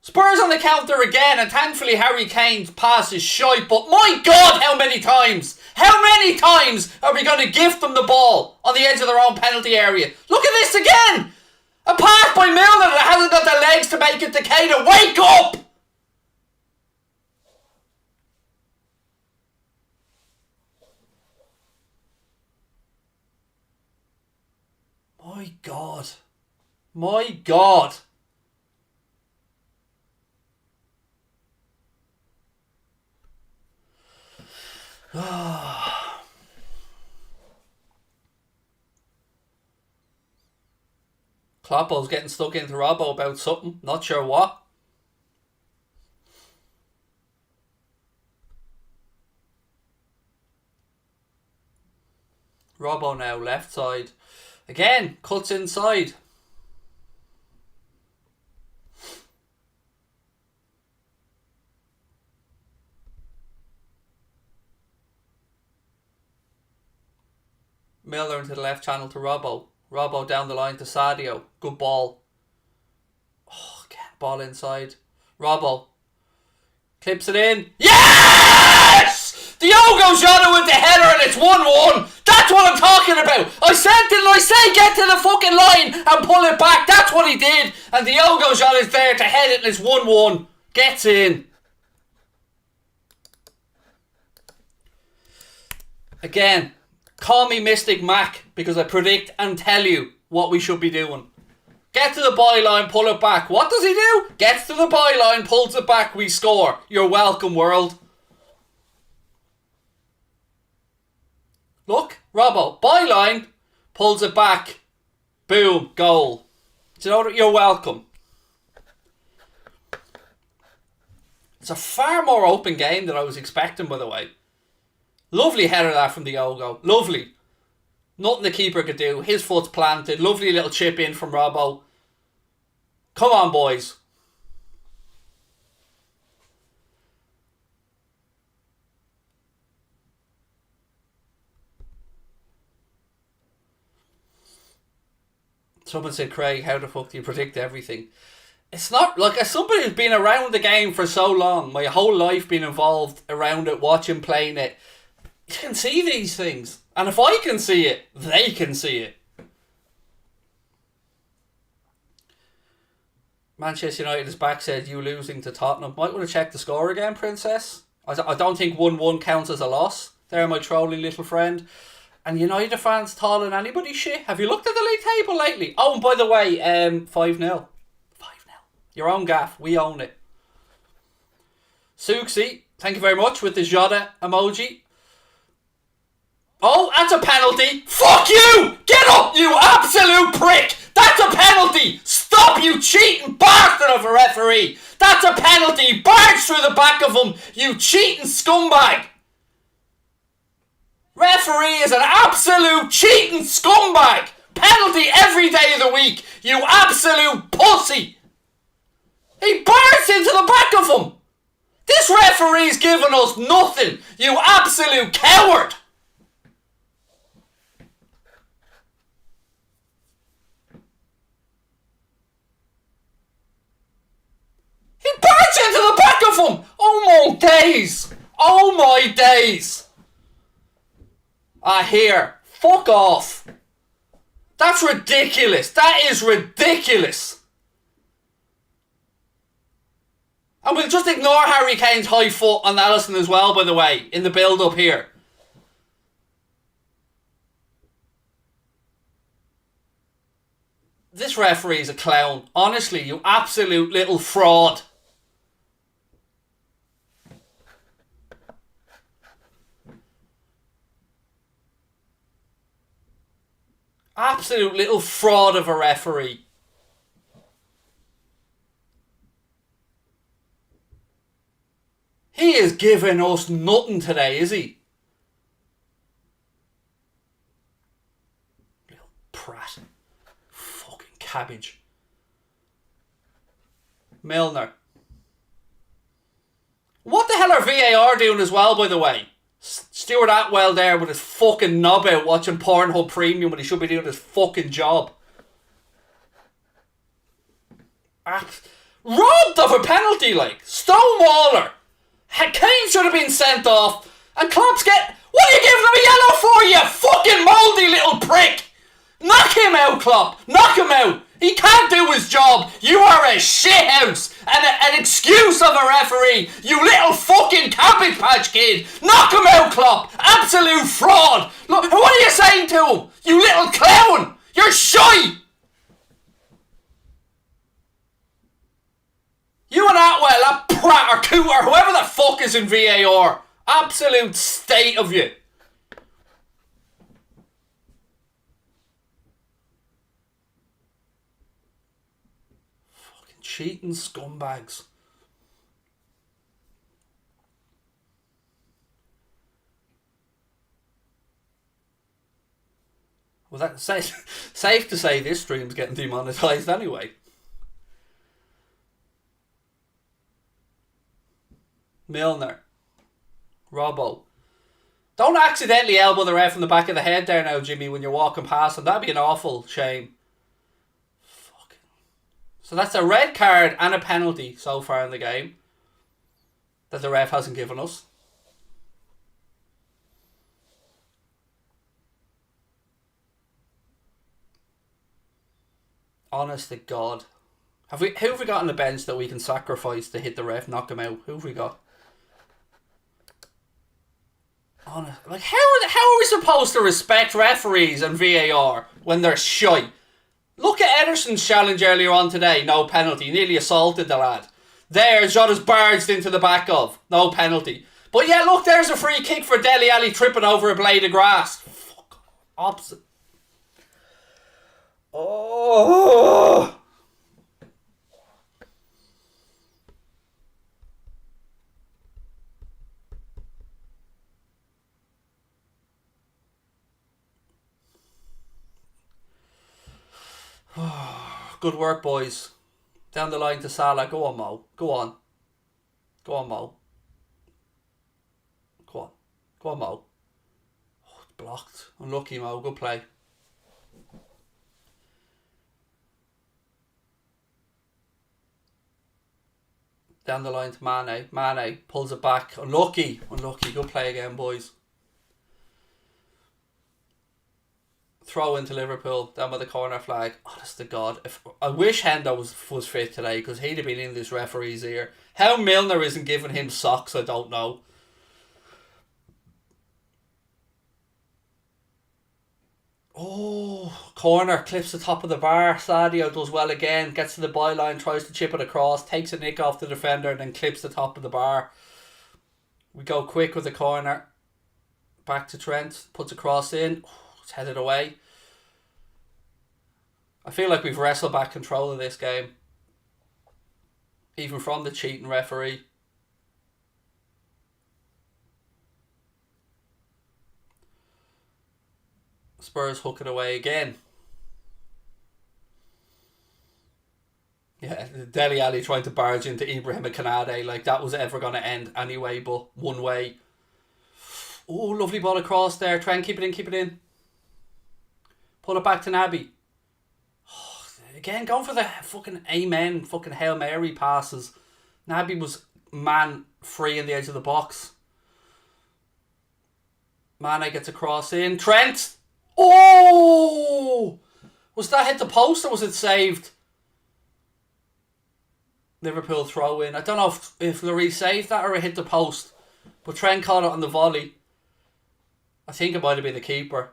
Spurs on the counter again, and thankfully Harry Kane's pass is shite, but my God, how many times? How many times are we going to gift them the ball on the edge of their own penalty area? Look at this again! A pass by Milner that hasn't got the legs to make it to Keita. Wake up! My God. My God. Kloppo's getting stuck into Robbo about something. Not sure what. Robbo now, left side. Again, cuts inside. Milner into the left channel to Robbo. Robbo down the line to Sadio. Good ball. Oh, again, ball inside. Robbo. Clips it in. Yes! Diogo Jota with the header and it's 1-1. That's what I'm talking about. I said, didn't I say get to the fucking line and pull it back? That's what he did. And Diogo Jota is there to head it and it's 1-1. Gets in. Again, call me Mystic Mac because I predict and tell you what we should be doing. Get to the byline, pull it back. What does he do? Gets to the byline, pulls it back, we score. You're welcome, world. Look, Robbo, byline, pulls it back. Boom, goal. Do you know what? You're welcome. It's a far more open game than I was expecting, by the way. Lovely header that from Diogo. Lovely. Nothing the keeper could do. His foot's planted. Lovely little chip in from Robbo. Come on, boys. Someone said, Craig, how the fuck do you predict everything? It's not, like, as somebody who's been around the game for so long, my whole life been involved around it, watching, playing it, you can see these things. And if I can see it, they can see it. Manchester United is back, said you losing to Tottenham. Might want to check the score again, Princess. I don't think 1-1 counts as a loss. There, my trolling little friend. And United fans calling anybody shit. Have you looked at the league table lately? Oh, and by the way, 5-0. 5-0. Your own gaff. We own it. Suxi, thank you very much with the Jota emoji. Oh, that's a penalty. Fuck you! Get up, you absolute prick! That's a penalty! Stop, you cheating bastard of a referee! That's a penalty! Barge through the back of him, you cheating scumbag! Referee is an absolute cheating scumbag! Penalty every day of the week, you absolute pussy! He barged into the back of him! This referee's giving us nothing, you absolute coward! He barged into the back of him! Oh my days! Oh my days! Here. Fuck off. That's ridiculous. That is ridiculous. And we'll just ignore Harry Kane's high foot on Alisson as well, by the way, in the build-up here. This referee is a clown. Honestly, you absolute little fraud. Absolute little fraud of a referee. He is giving us nothing today, is he? Little prat. Fucking cabbage. Milner. What the hell are VAR doing as well, by the way? Stuart Atwell there with his fucking knob out watching Pornhub Premium when he should be doing his fucking job. Robbed of a penalty, like. Stonewaller. Kane should have been sent off. And Klopp's get... What are you giving him a yellow for, you fucking mouldy little prick? Knock him out, Klopp. Knock him out. He can't do his job. You are a shithouse and an excuse of a referee. You little fucking Cabbage Patch Kid. Knock him out, Klopp. Absolute fraud. Look, what are you saying to him? You little clown. You're shy. You and Atwell, that prat or Cooter, whoever the fuck is in VAR. Absolute state of you. Cheating scumbags. Well, that's safe to say this stream's getting demonetised anyway. Milner. Robbo. Don't accidentally elbow the ref in the back of the head there now, Jimmy, when you're walking past him. That'd be an awful shame. So that's a red card and a penalty so far in the game that the ref hasn't given us. Honest to God. Who have we got on the bench that we can sacrifice to hit the ref, knock him out? Who have we got? Honest, like how are we supposed to respect referees and VAR when they're shite? Look at Ederson's challenge earlier on today, no penalty. Nearly assaulted the lad. There, Jota's barged into the back of, no penalty. But yeah, look, there's a free kick for Dele Alli tripping over a blade of grass. Fuck, opposite. Oh. Good work, boys. Down the line to Salah. Go on, Mo. Go on. Go on, Mo. Go on. Go on, Mo. Oh, it's blocked. Unlucky, Mo. Good play. Down the line to Mane. Mane pulls it back. Unlucky. Unlucky. Good play again, boys. Throw into Liverpool, down by the corner flag. Honest to God, I wish Hendo was fit today, because he'd have been in this referee's ear. How Milner isn't giving him socks, I don't know. Oh, corner, clips the top of the bar. Sadio does well again, gets to the byline, tries to chip it across, takes a nick off the defender, and then clips the top of the bar. We go quick with the corner. Back to Trent, puts a cross in. It's headed away. I feel like we've wrestled back control of this game, even from the cheating referee. Spurs hook it away again. Yeah, Dele Alli trying to barge into Ibrahim Konate, like that was ever going to end anyway, but one way. Oh, lovely ball across there. Try and keep it in, keep it in. Pull it back to Naby. Oh, again, going for the fucking amen, fucking Hail Mary passes. Naby was man free in the edge of the box. Mane gets a cross in. Trent! Oh! Was that hit the post or was it saved? Liverpool throw in. I don't know if Lloris saved that or it hit the post. But Trent caught it on the volley. I think it might have been the keeper.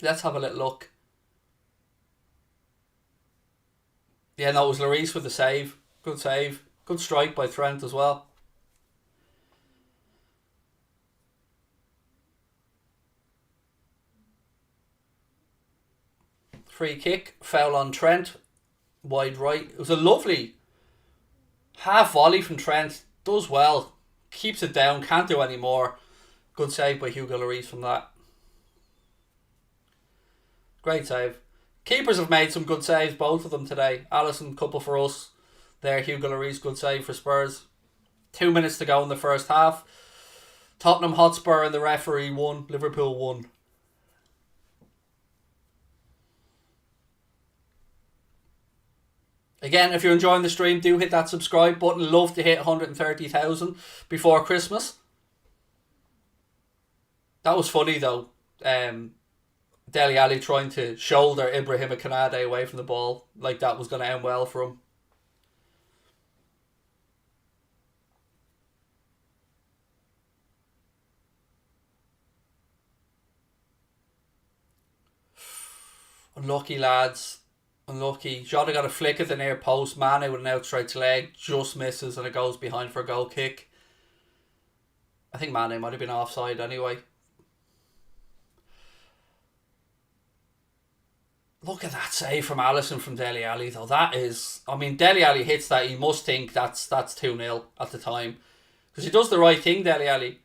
Let's have a little look. Yeah, no, it was Lloris with the save. Good save. Good strike by Trent as well. Free kick. Foul on Trent. Wide right. It was a lovely half volley from Trent. Does well. Keeps it down. Can't do any more. Good save by Hugo Lloris from that. Great save. Keepers have made some good saves, both of them today. Alisson, couple for us. There, Hugo Lloris, good save for Spurs. 2 minutes to go in the first half. Tottenham Hotspur and the referee won. Liverpool won. Again, if you're enjoying the stream, do hit that subscribe button. Love to hit 130,000 before Christmas. That was funny though. Dele Alli trying to shoulder Ibrahim Konate away from the ball, like that was going to end well for him. Unlucky, lads. Unlucky. Jota got a flick at the near post. Mane with an outstretched leg just misses and it goes behind for a goal kick. I think Mane might have been offside anyway. Look at that save from Alisson from Dele Alli though. That is... I mean, Dele Alli hits that. He must think that's 2-0 at the time. Because he does the right thing, Dele Alli.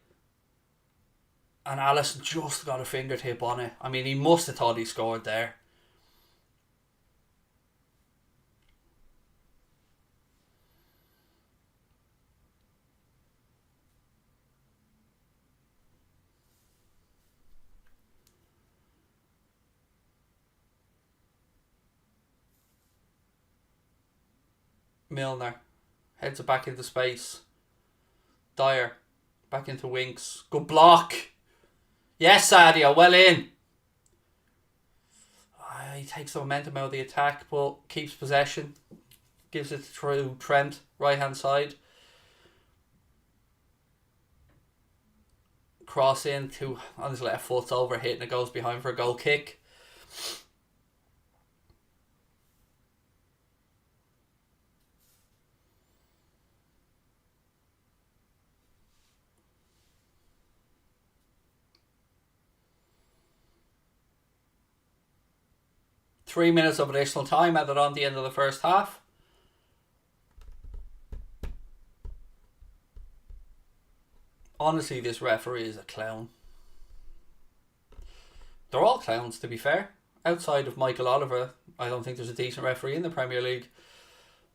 And Alisson just got a fingertip on it. I mean, he must have thought he scored there. Milner heads it back into space. Dyer back into Winks. Good block. Yes, Sadio, well in. He takes the momentum out of the attack, but keeps possession. Gives it through Trent, right hand side. Cross into on his left foot's over hit and it goes behind for a goal kick. Three minutes of additional time added on the end of the first half. Honestly, this referee is a clown. They're all clowns, to be fair. Outside of Michael Oliver, I don't think there's a decent referee in the Premier League.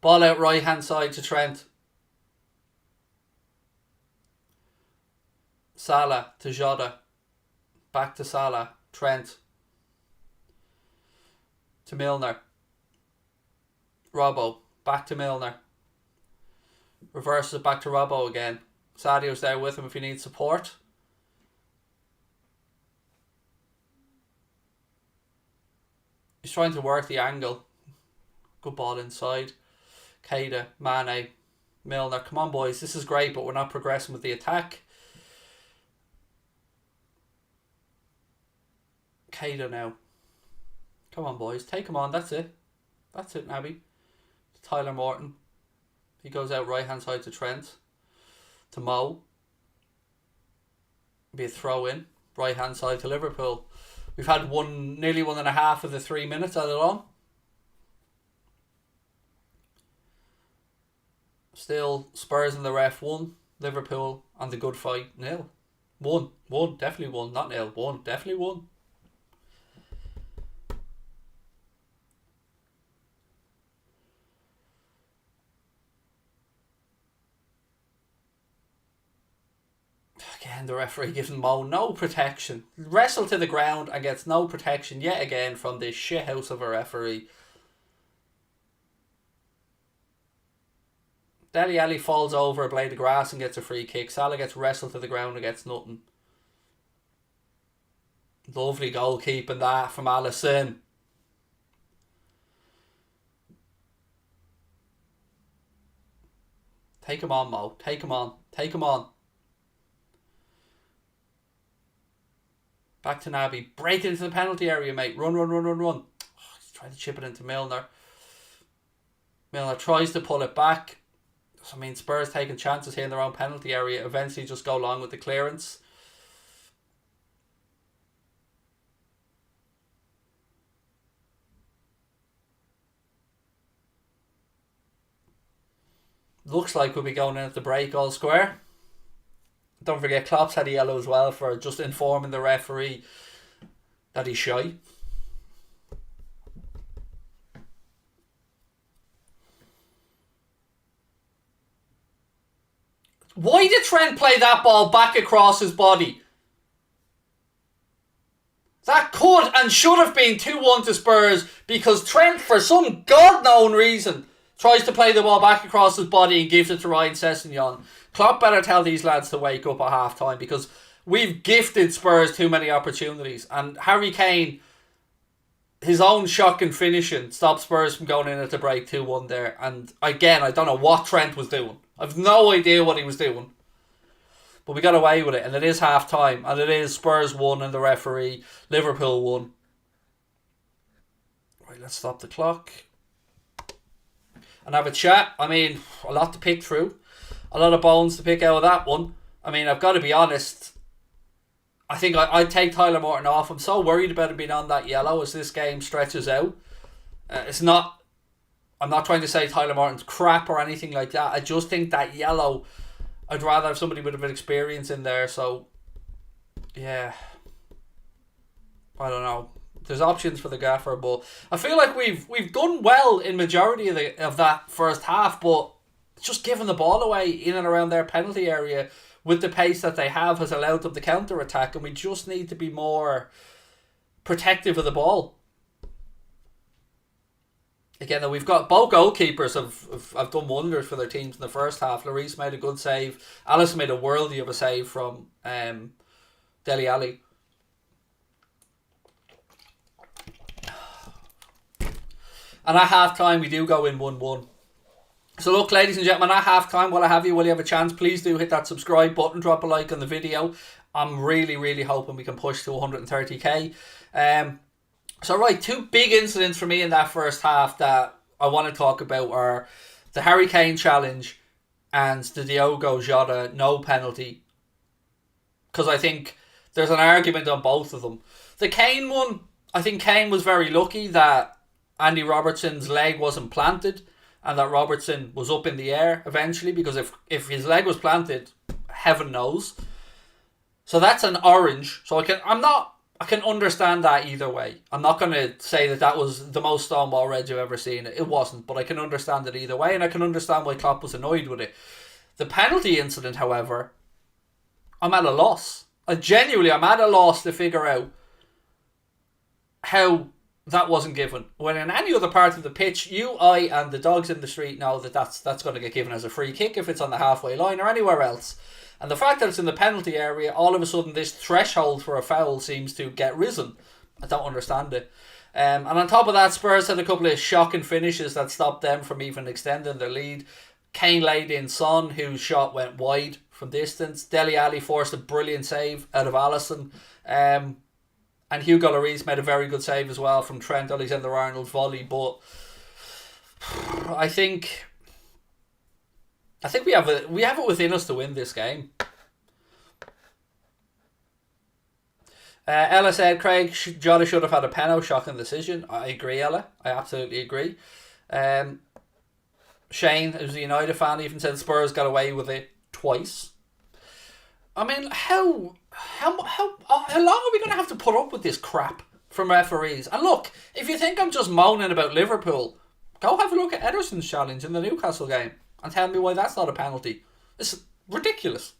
Ball out right hand side to Trent. Salah to Jota. Back to Salah. Trent. To Milner. Robbo. Back to Milner. Reverses it back to Robbo again. Sadio's there with him if he needs support. He's trying to work the angle. Good ball inside. Keita, Mane, Milner. Come on, boys. This is great, but we're not progressing with the attack. Keita now. Come on, boys. Take him on. That's it. That's it, Nabby. Tyler Morton. He goes out right-hand side to Trent. To Mo. Be a throw in. Right-hand side to Liverpool. We've had nearly 1.5 of the 3 minutes added on. Still, Spurs and the ref 1. Liverpool and the good fight 0. 1. Definitely 1. Not 0. 1. Definitely 1. Again, the referee gives Mo no protection. Wrestled to the ground and gets no protection yet again from this shithouse of a referee. Dele Alli falls over a blade of grass and gets a free kick. Salah gets wrestled to the ground and gets nothing. Lovely goalkeeping that from Alisson. Take him on, Mo. Take him on. Take him on. Back to Naby. Break into the penalty area, mate. Run. Oh, he's trying to chip it into Milner. Milner tries to pull it back. So, I mean, Spurs taking chances here in their own penalty area. Eventually just go along with the clearance. Looks like we'll be going in at the break all square. Don't forget, Klopp's had a yellow as well for just informing the referee that he's shy. Why did Trent play that ball back across his body? That could and should have been 2-1 to Spurs because Trent, for some God-known reason, tries to play the ball back across his body and gives it to Ryan Sessegnon. Klopp better tell these lads to wake up at half time because we've gifted Spurs too many opportunities. And Harry Kane, his own shocking finishing stopped Spurs from going in at the break 2-1 there. And again, I don't know what Trent was doing. I've no idea what he was doing. But we got away with it. And it is half time. And it is Spurs 1 and the referee. Liverpool 1. Right, let's stop the clock. And have a chat. I mean, a lot to pick through. A lot of bones to pick out of that one. I mean, I've got to be honest. I think I'd take Tyler Morton off. I'm so worried about him being on that yellow as this game stretches out. I'm not trying to say Tyler Morton's crap or anything like that. I just think that yellow, I'd rather have somebody with a bit of experience in there. So, yeah. I don't know. There's options for the gaffer, but I feel like we've done well in majority of that first half, but just giving the ball away in and around their penalty area with the pace that they have has allowed them to counter-attack, and we just need to be more protective of the ball. Again, though, we've got both goalkeepers have done wonders for their teams in the first half. Lloris made a good save. Alisson made a worldie of a save from Dele Alli. And at half-time, we do go in 1-1. So look, ladies and gentlemen, at half-time, while you have a chance, please do hit that subscribe button, drop a like on the video. I'm really, really hoping we can push to 130k. So right, two big incidents for me in that first half that I want to talk about are the Harry Kane challenge and the Diogo Jota no penalty. Because I think there's an argument on both of them. The Kane one, I think Kane was very lucky that Andy Robertson's leg wasn't planted and that Robertson was up in the air eventually, because if his leg was planted, heaven knows. So that's an orange. So I can understand that either way. I'm not going to say that was the most Stonewall Reds you've ever seen. It wasn't, but I can understand it either way, and I can understand why Klopp was annoyed with it. The penalty incident, however, I'm at a loss. I'm at a loss to figure out how that wasn't given. When in any other part of the pitch, you, I, and the dogs in the street know that that's going to get given as a free kick if it's on the halfway line or anywhere else. And the fact that it's in the penalty area, all of a sudden this threshold for a foul seems to get risen. I don't understand it. And on top of that, Spurs had a couple of shocking finishes that stopped them from even extending their lead. Kane laid in Son, whose shot went wide from distance. Dele Alli forced a brilliant save out of Alisson. And Hugo Lloris made a very good save as well from Trent Alexander-Arnold's volley. But I think we have it within us to win this game. Ella said, Craig, Jota should have had a penalty. Shocking decision. I agree, Ella. I absolutely agree. Shane, who's a United fan, even said Spurs got away with it twice. I mean, how long are we going to have to put up with this crap from referees? And look, if you think I'm just moaning about Liverpool, go have a look at Ederson's challenge in the Newcastle game and tell me why that's not a penalty. It's ridiculous.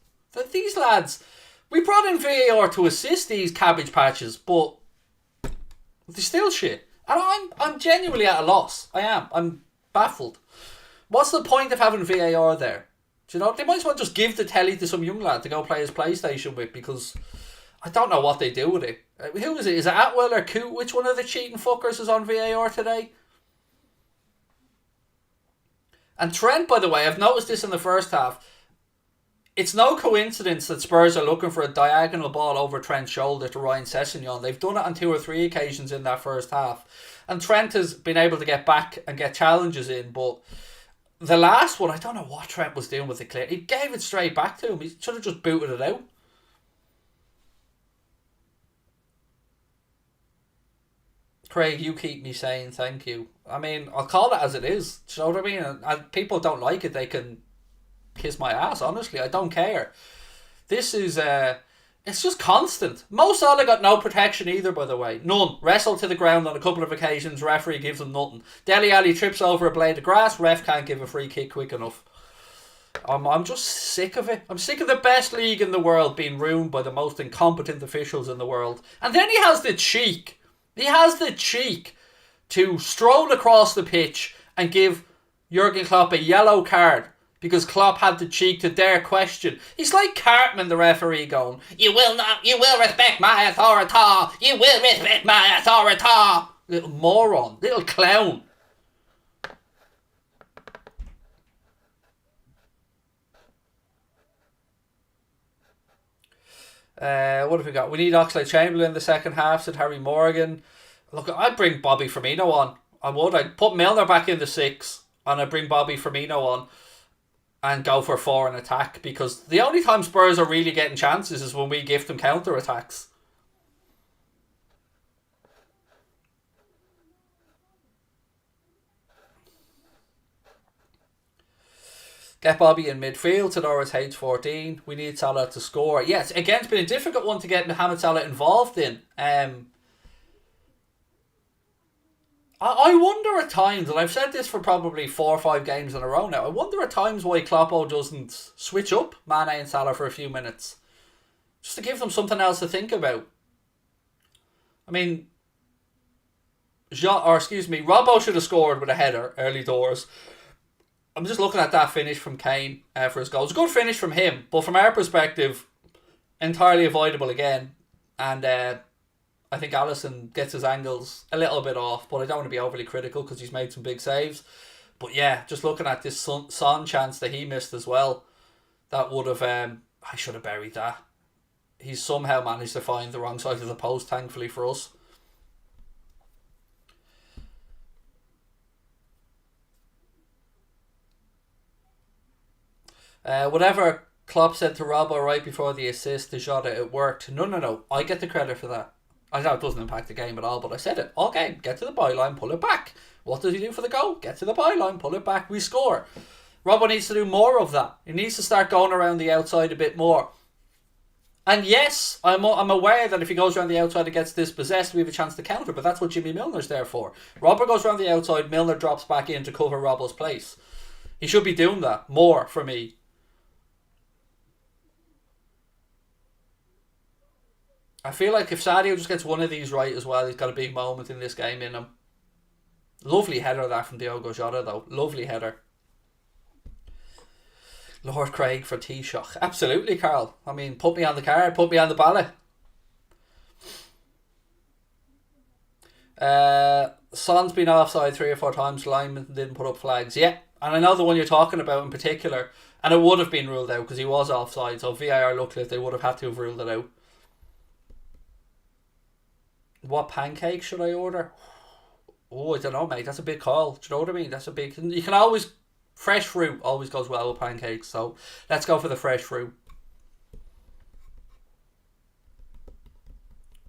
These lads, we brought in VAR to assist these cabbage patches, but they're still shit. And I'm genuinely at a loss. I am. I'm baffled. What's the point of having VAR there? Do you know, they might as well just give the telly to some young lad to go play his PlayStation with, because I don't know what they do with it. Who is it? Is it Atwell or Coote? Which one of the cheating fuckers is on VAR today? And Trent, by the way, I've noticed this in the first half. It's no coincidence that Spurs are looking for a diagonal ball over Trent's shoulder to Ryan Sessegnon. They've done it on 2 or 3 occasions in that first half. And Trent has been able to get back and get challenges in, but the last one, I don't know what Trent was doing with it clear. He gave it straight back to him. He should have just booted it out. Craig, you keep me saying thank you. I mean, I'll call it as it is. Do you know what I mean? And people don't like it, they can kiss my ass, honestly. I don't care. This is, it's just constant. Mo Salah got no protection either, by the way. None. Wrestled to the ground on a couple of occasions. Referee gives him nothing. Dele Alli trips over a blade of grass. Ref can't give a free kick quick enough. I'm just sick of it. I'm sick of the best league in the world being ruined by the most incompetent officials in the world. And then he has the cheek to stroll across the pitch and give Jurgen Klopp a yellow card because Klopp had the cheek to dare question. He's like Cartman, the referee, going, you will respect my authority. You will respect my authority. Little moron. Little clown. What have we got? We need Oxlade-Chamberlain in the second half, said Harry Morgan. Look, I'd bring Bobby Firmino on. I would. I'd put Milner back in the 6 and I'd bring Bobby Firmino on and go for 4 in attack, because the only time Spurs are really getting chances is when we give them counter-attacks. Get Bobby in midfield. Tadorus H 14. We need Salah to score. Yes, again, it's been a difficult one to get Mohamed Salah involved in. I wonder at times, and I've said this for probably 4 or 5 games in a row now, I wonder at times why Kloppo doesn't switch up Mane and Salah for a few minutes. Just to give them something else to think about. I mean, Robbo should have scored with a header early doors. I'm just looking at that finish from Kane for his goal. It's a good finish from him, but from our perspective, entirely avoidable again. And I think Alisson gets his angles a little bit off, but I don't want to be overly critical because he's made some big saves. But yeah, just looking at this Son chance that he missed as well, that would have, I should have buried that. He's somehow managed to find the wrong side of the post, thankfully for us. Whatever Klopp said to Robbo right before the assist to Jota, it worked. No. I get the credit for that. I know it doesn't impact the game at all, but I said it. All game, get to the byline, pull it back. What does he do for the goal? Get to the byline, pull it back, we score. Robbo needs to do more of that. He needs to start going around the outside a bit more. And yes, I'm aware that if he goes around the outside and gets dispossessed, we have a chance to counter, but that's what Jimmy Milner's there for. Robbo goes around the outside, Milner drops back in to cover Robbo's place. He should be doing that more for me. I feel like if Sadio just gets one of these right as well, he's got a big moment in this game in him. Lovely header that from Diogo Jota though. Lovely header. Lord Craig for Taoiseach. Absolutely, Carl. I mean, put me on the card, put me on the ballot. Son's been offside 3 or 4 times. Lineman didn't put up flags. Yeah, and I know the one you're talking about in particular. And it would have been ruled out because he was offside. So VAR looked like they would have had to have ruled it out. What pancakes should I order? Oh, I don't know, mate. That's a big call. Do you know what I mean? That's a big... You can always... Fresh fruit always goes well with pancakes, so let's go for the fresh fruit.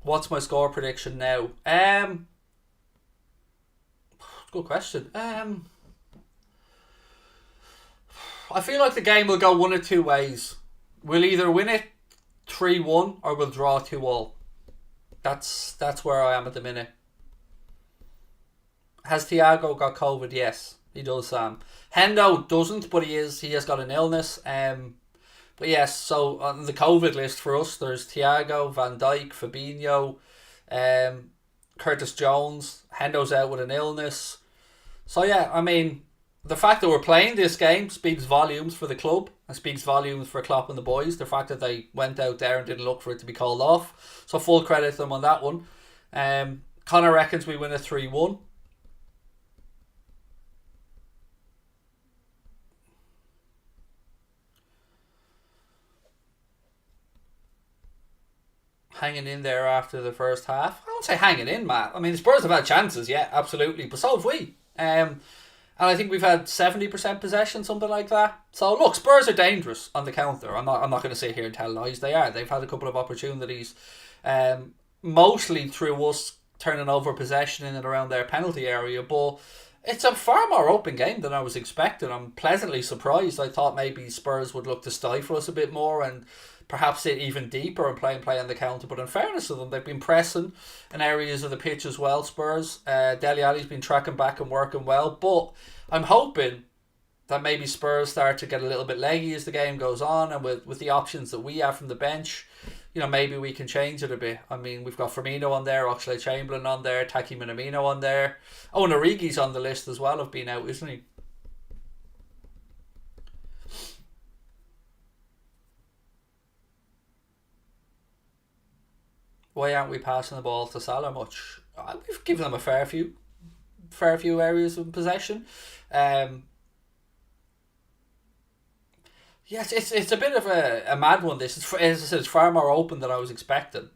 What's my score prediction now? Good question. I feel like the game will go one of two ways. We'll either win it 3-1 or we'll draw 2-2. That's where I am at the minute. Has Thiago got COVID? Yes, he does, Sam. Hendo doesn't, but he has got an illness. But yes, so on the COVID list for us, there's Thiago, Van Dijk, Fabinho, Curtis Jones. Hendo's out with an illness. So yeah, I mean, the fact that we're playing this game speaks volumes for the club and speaks volumes for Klopp and the boys. The fact that they went out there and didn't look for it to be called off. So full credit to them on that one. Connor reckons we win a 3-1. Hanging in there after the first half. I won't say hanging in, Matt. I mean, the Spurs have had chances, yeah, absolutely, but so have we. And I think we've had 70% possession, something like that. So look, Spurs are dangerous on the counter. I'm not going to sit here and tell lies. They are. They've had a couple of opportunities, mostly through us turning over possession in and around their penalty area. But it's a far more open game than I was expecting. I'm pleasantly surprised. I thought maybe Spurs would look to stifle us a bit more and perhaps sit even deeper and play on the counter. But in fairness to them, they've been pressing in areas of the pitch as well, Spurs. Dele Alli's been tracking back and working well. But I'm hoping that maybe Spurs start to get a little bit leggy as the game goes on. And with the options that we have from the bench, you know, maybe we can change it a bit. I mean, we've got Firmino on there, Oxlade-Chamberlain on there, Taki Minamino on there. Oh, and Origi's on the list as well of being out, isn't he? Why aren't we passing the ball to Salah much? We've given them a fair few areas of possession. Yes, it's a bit of a mad one. This is, as I said, it's far more open than I was expecting.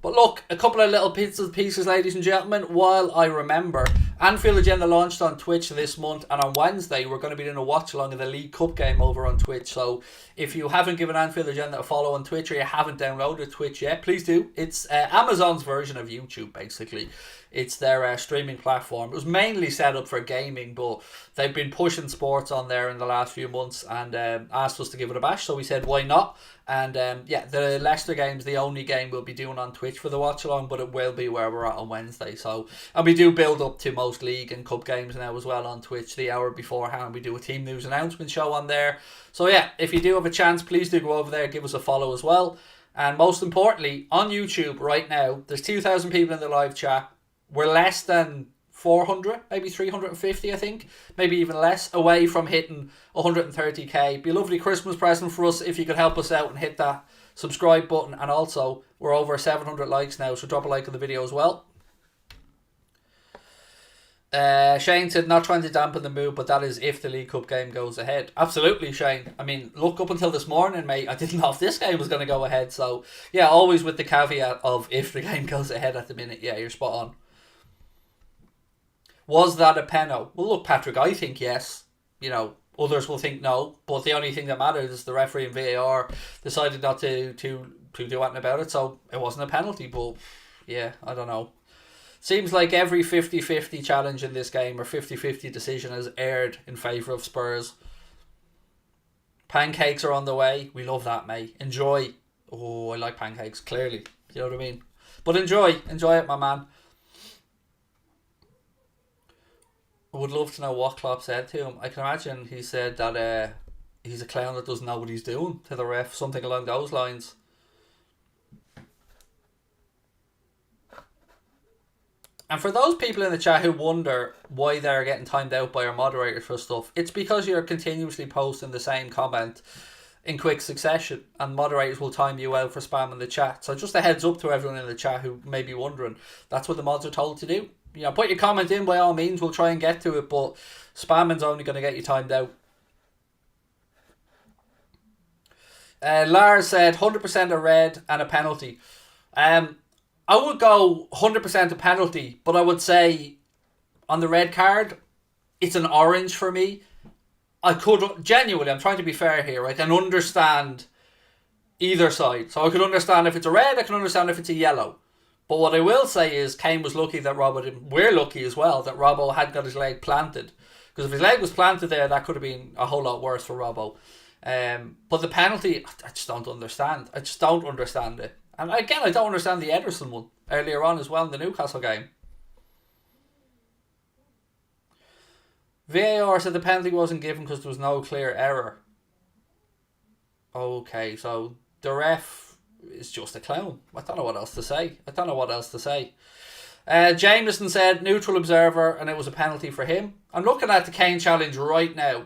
But look, a couple of little pieces, ladies and gentlemen, while I remember. Anfield Agenda launched on Twitch this month, and on Wednesday we're going to be doing a watch along of the League Cup game over on Twitch. So if you haven't given Anfield Agenda a follow on Twitch or you haven't downloaded Twitch yet, please do. It's Amazon's version of YouTube, basically. It's their streaming platform. It was mainly set up for gaming, but they've been pushing sports on there in the last few months and asked us to give it a bash. So we said, why not? And yeah, the Leicester game's the only game we'll be doing on Twitch for the watch along, but it will be where we're at on Wednesday. So, and we do build up to most league and cup games now as well on Twitch the hour beforehand. We do a team news announcement show on there. So yeah, if you do have a chance, please do go over there, give us a follow as well. And most importantly, on YouTube right now, there's 2,000 people in the live chat. We're less than 400, maybe 350, I think. Maybe even less, away from hitting 130k. Be a lovely Christmas present for us if you could help us out and hit that subscribe button. And also, we're over 700 likes now, so drop a like on the video as well. Shane said, not trying to dampen the mood, but that is if the League Cup game goes ahead. Absolutely, Shane. I mean, look, up until this morning, mate, I didn't know if this game was going to go ahead. So, yeah, always with the caveat of if the game goes ahead at the minute. Yeah, you're spot on. Was that a penalty? Well, look, Patrick, I think yes. You know, others will think no. But the only thing that matters is the referee and VAR decided not to do anything about it. So, it wasn't a penalty. But, yeah, I don't know. Seems like every 50-50 challenge in this game or 50-50 decision has erred in favour of Spurs. Pancakes are on the way. We love that, mate. Enjoy. Oh, I like pancakes, clearly. You know what I mean? But enjoy. Enjoy it, my man. I would love to know what Klopp said to him. I can imagine he said that he's a clown that doesn't know what he's doing to the ref. Something along those lines. And for those people in the chat who wonder why they're getting timed out by our moderators for stuff, it's because you're continuously posting the same comment in quick succession, and moderators will time you out for spamming the chat. So just a heads up to everyone in the chat who may be wondering, that's what the mods are told to do. You know, put your comment in by all means, we'll try and get to it, but spamming's only going to get you timed out. Lars said 100% a red and a penalty. I would go 100% a penalty, but I would say on the red card, it's an orange for me. I could, genuinely, I'm trying to be fair here, I can understand either side. So I could understand if it's a red, I can understand if it's a yellow. But what I will say is Kane was lucky that Robbo didn't. We're lucky as well that Robbo had got his leg planted. Because if his leg was planted there, that could have been a whole lot worse for Robbo. But the penalty, I just don't understand. I just don't understand it. And again, I don't understand the Ederson one earlier on as well in the Newcastle game. VAR said the penalty wasn't given because there was no clear error. Okay, so the ref is just a clown. I don't know what else to say. Jameson said neutral observer and it was a penalty for him. I'm looking at the Kane challenge right now.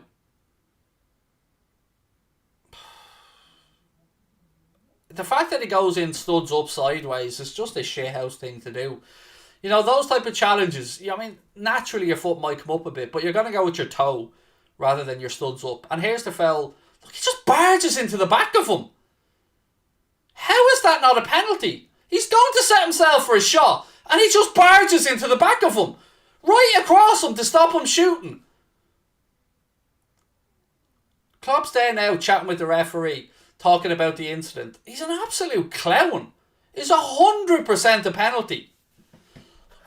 The fact that he goes in studs up sideways is just a shithouse thing to do. You know, those type of challenges, I mean, naturally your foot might come up a bit, but you're going to go with your toe rather than your studs up. And here's the foul. Look, he just barges into the back of him. How is that not a penalty? He's going to set himself for a shot, and he just barges into the back of him. Right across him to stop him shooting. Klopp's there now chatting with the referee, talking about the incident. He's an absolute clown. It's 100% a penalty.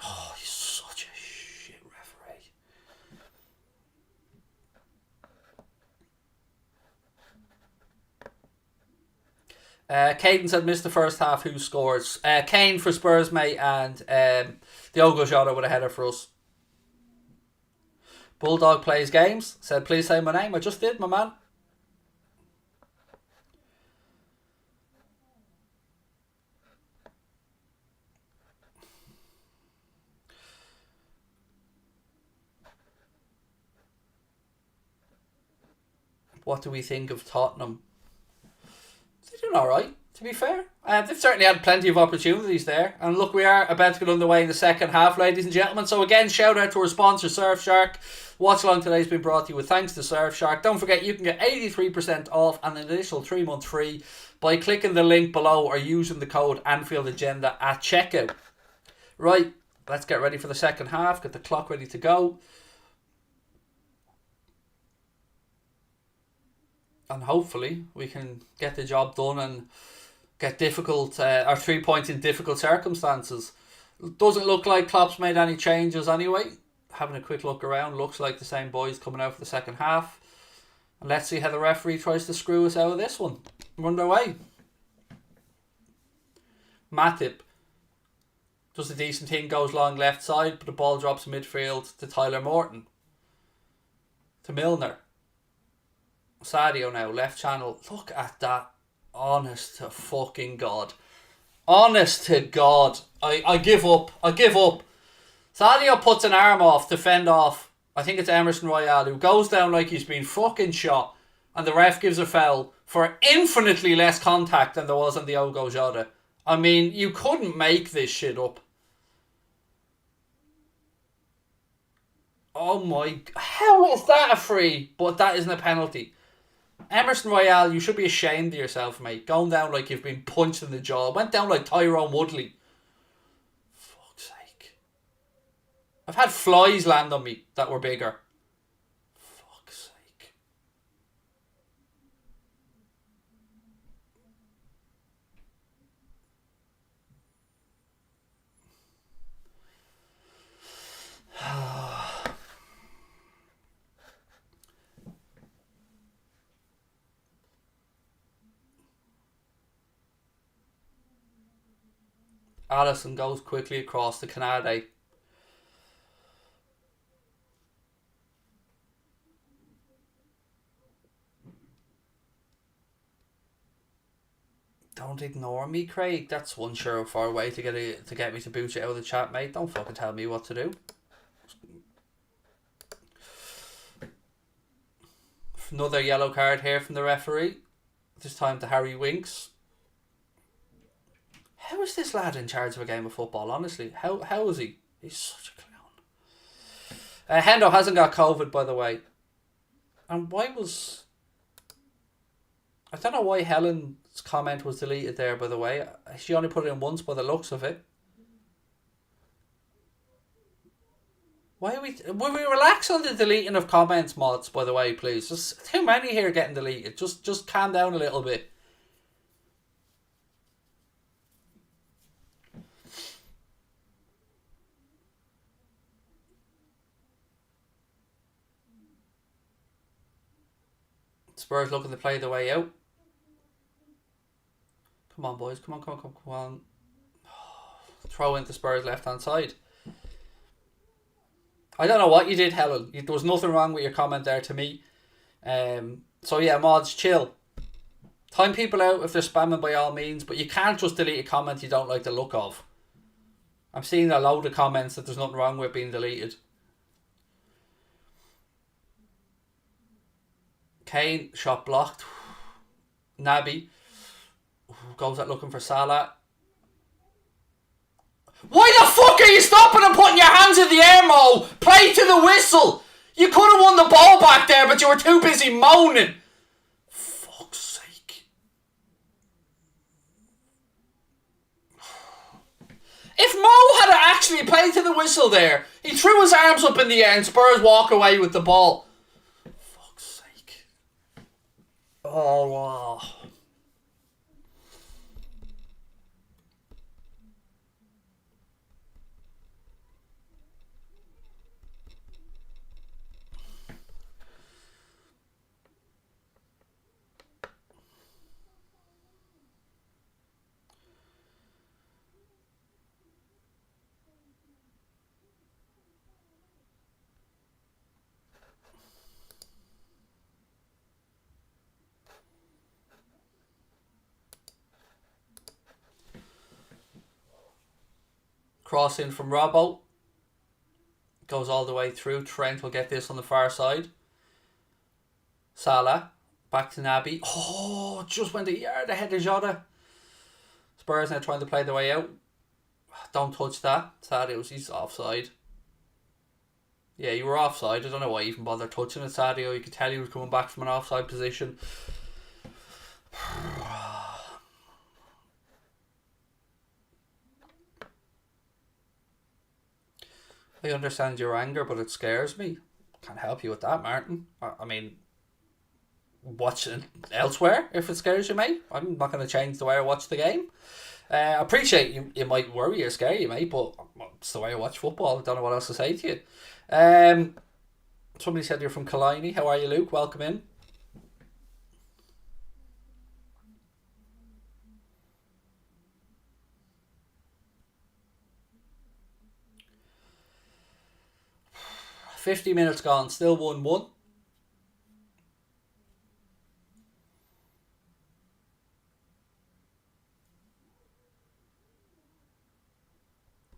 Oh, he's such a shit referee. Caden said missed the first half. Who scores? Kane for Spurs, mate, and Diogo Jota with a header for us. Bulldog plays games. Said please say my name. I just did, my man. What do we think of Tottenham? They're doing alright, to be fair. They've certainly had plenty of opportunities there. And look, we are about to get underway in the second half, ladies and gentlemen. So again, shout out to our sponsor, Surfshark. Watch Along today has been brought to you with thanks to Surfshark. Don't forget, you can get 83% off and an additional 3 months free by clicking the link below or using the code Anfield Agenda at checkout. Right, let's get ready for the second half. Get the clock ready to go. And hopefully we can get the job done and get our 3 points in difficult circumstances. Doesn't look like Klopp's made any changes anyway. Having a quick look around, looks like the same boys coming out for the second half. And let's see how the referee tries to screw us out of this one. We're underway. Matip does a decent thing, goes long left side, but the ball drops midfield to Tyler Morton. To Milner. Sadio now, left channel. Look at that. Honest to fucking God. Honest to God. I give up. Sadio puts an arm off to fend off, I think it's Emerson Royale, who goes down like he's been fucking shot, and the ref gives a foul for infinitely less contact than there was on the Ogo Jota. I mean, you couldn't make this shit up. Oh my... How is that a free? But that isn't a penalty. Emerson Royale, you should be ashamed of yourself, mate. Going down like you've been punched in the jaw. Went down like Tyrone Woodley. Fuck's sake. I've had flies land on me that were bigger. Fuck's sake. Allison goes quickly across to Canade. Don't ignore me, Craig. That's one surefire way to get me to boot you out of the chat, mate. Don't fucking tell me what to do. Another yellow card here from the referee. This time to Harry Winks. How is this lad in charge of a game of football, honestly? How is he? He's such a clown. Hendo hasn't got COVID, by the way. And why was... I don't know why Helen's comment was deleted there, by the way. She only put it in once by the looks of it. Why are will we relax on the deleting of comments, mods, by the way, please? There's too many here getting deleted. Just calm down a little bit. Spurs looking to play the way out. Come on, boys. Come on. Throw into Spurs left-hand side. I don't know what you did, Helen. There was nothing wrong with your comment there to me. So yeah, mods, chill. Time people out if they're spamming by all means, but you can't just delete a comment you don't like the look of. I'm seeing a load of comments that there's nothing wrong with being deleted. Kane, shot blocked. Naby goes out looking for Salah. Why the fuck are you stopping and putting your hands in the air, Mo? Play to the whistle. You could have won the ball back there, but you were too busy moaning. Fuck's sake. If Mo had actually played to the whistle there, he threw his arms up in the air and Spurs walk away with the ball. Fuck's sake. Oh, wow. Cross in from Robbo. Goes all the way through. Trent will get this on the far side. Salah. Back to Naby. Oh, just went a yard ahead of Jota. Spurs now trying to play the way out. Don't touch that. He's offside. Yeah, you were offside. I don't know why you even bothered touching it, Sadio. You could tell he was coming back from an offside position. I understand your anger, but it scares me. Can't help you with that, Martin. I mean, watch it elsewhere if it scares you, mate. I'm not going to change the way I watch the game. I appreciate you might worry or scare you, mate, but it's the way I watch football. I don't know what else to say to you. Somebody said you're from Killiney. How are you, Luke? Welcome in. $50 minutes gone, still 1-1.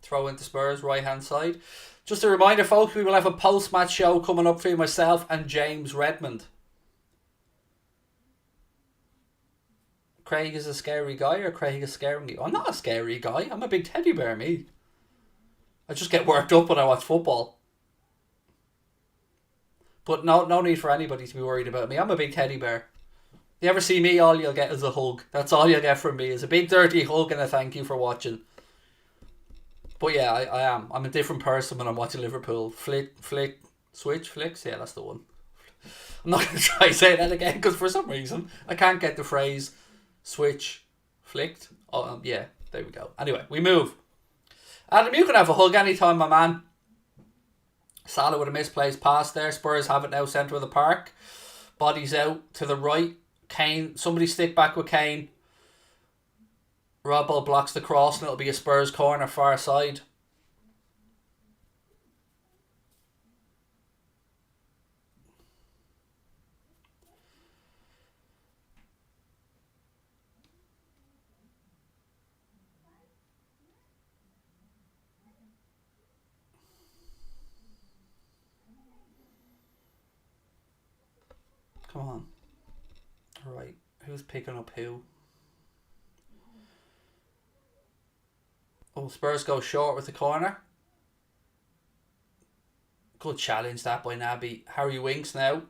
Throw into Spurs, right hand side. Just a reminder, folks, we will have a post-match show coming up for myself and James Redmond. Craig is a scary guy, or Craig is scaring you? I'm not a scary guy. I'm a big teddy bear, me. I just get worked up when I watch football. But no need for anybody to be worried about me. I'm a big teddy bear. You ever see me, all you'll get is a hug. That's all you'll get from me, is a big dirty hug and a thank you for watching. But yeah, I am. I'm a different person when I'm watching Liverpool. Flicks? Yeah, that's the one. I'm not going to try to say that again, because for some reason, I can't get the phrase switch, flicked. Oh, yeah, there we go. Anyway, we move. Adam, you can have a hug anytime, my man. Salah with a misplaced pass there. Spurs have it now, centre of the park. Bodies out to the right. Kane, somebody stick back with Kane. Robbo blocks the cross and it'll be a Spurs corner far side. Come on. Right, who's picking up who? Oh, Spurs go short with the corner. Good challenge that by Naby. Harry Winks now.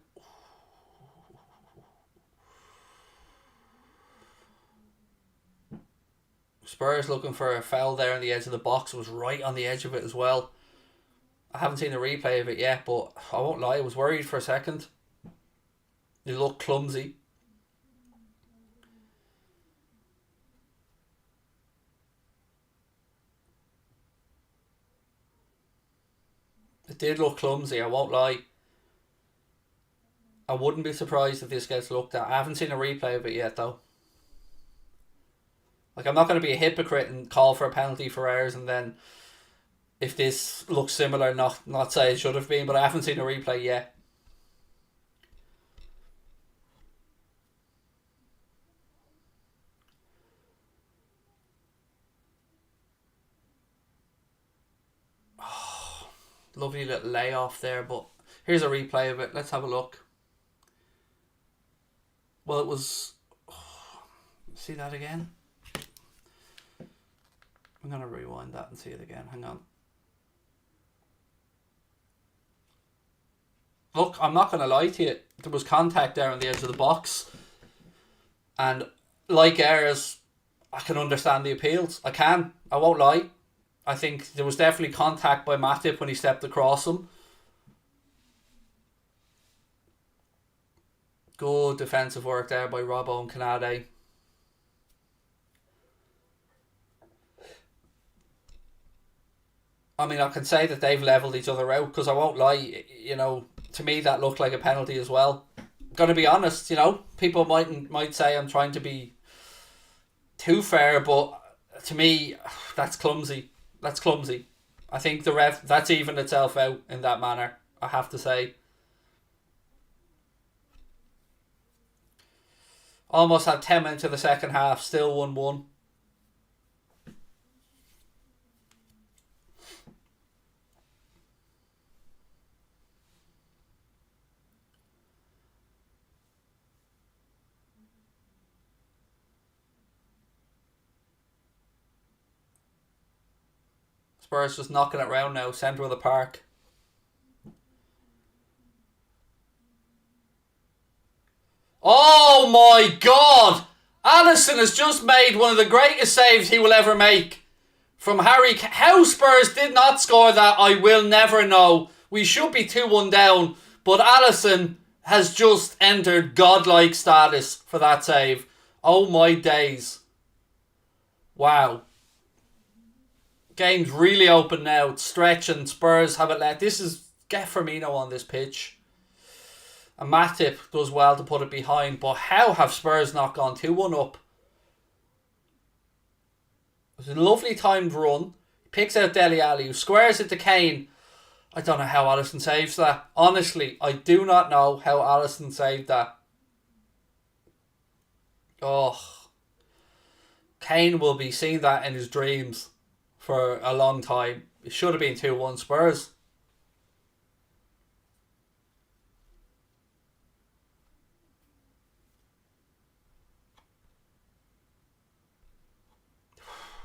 Spurs looking for a foul there on the edge of the box. It was right on the edge of it as well. I haven't seen the replay of it yet, but I won't lie, I was worried for a second. It looked clumsy. It did look clumsy, I won't lie. I wouldn't be surprised if this gets looked at. I haven't seen a replay of it yet, though. Like, I'm not going to be a hypocrite and call for a penalty for errors and then, if this looks similar, not say it should have been, but I haven't seen a replay yet. Oh, lovely little layoff there, but here's a replay of it. Let's have a look. Well, it was... Oh, see that again? I'm going to rewind that and see it again. Hang on. Look, I'm not going to lie to you. There was contact there on the edge of the box. And like errors, I can understand the appeals. I can. I won't lie. I think there was definitely contact by Matip when he stepped across him. Good defensive work there by Robbo and Canade. I mean, I can say that they've levelled each other out because I won't lie, you know, to me that looked like a penalty as well. Gotta be honest, you know, people might say I'm trying to be too fair, but to me, that's clumsy. That's clumsy. I think the ref, that's evened itself out in that manner, I have to say. Almost had 10 minutes of the second half, still 1-1. Spurs just knocking it round now, centre of the park. Oh my God! Alisson has just made one of the greatest saves he will ever make. From Harry... How Spurs did not score that, I will never know. We should be 2-1 down, but Alisson has just entered godlike status for that save. Oh my days. Wow. Game's really open now. It's stretching. Spurs have it let. This is... Get Firmino on this pitch. And Matip does well to put it behind. But how have Spurs not gone 2-1 up? It's a lovely timed run. Picks out Dele Alli, who squares it to Kane. I don't know how Alisson saves that. Honestly, I do not know how Alisson saved that. Oh. Kane will be seeing that in his dreams for a long time. It should have been 2-1 Spurs.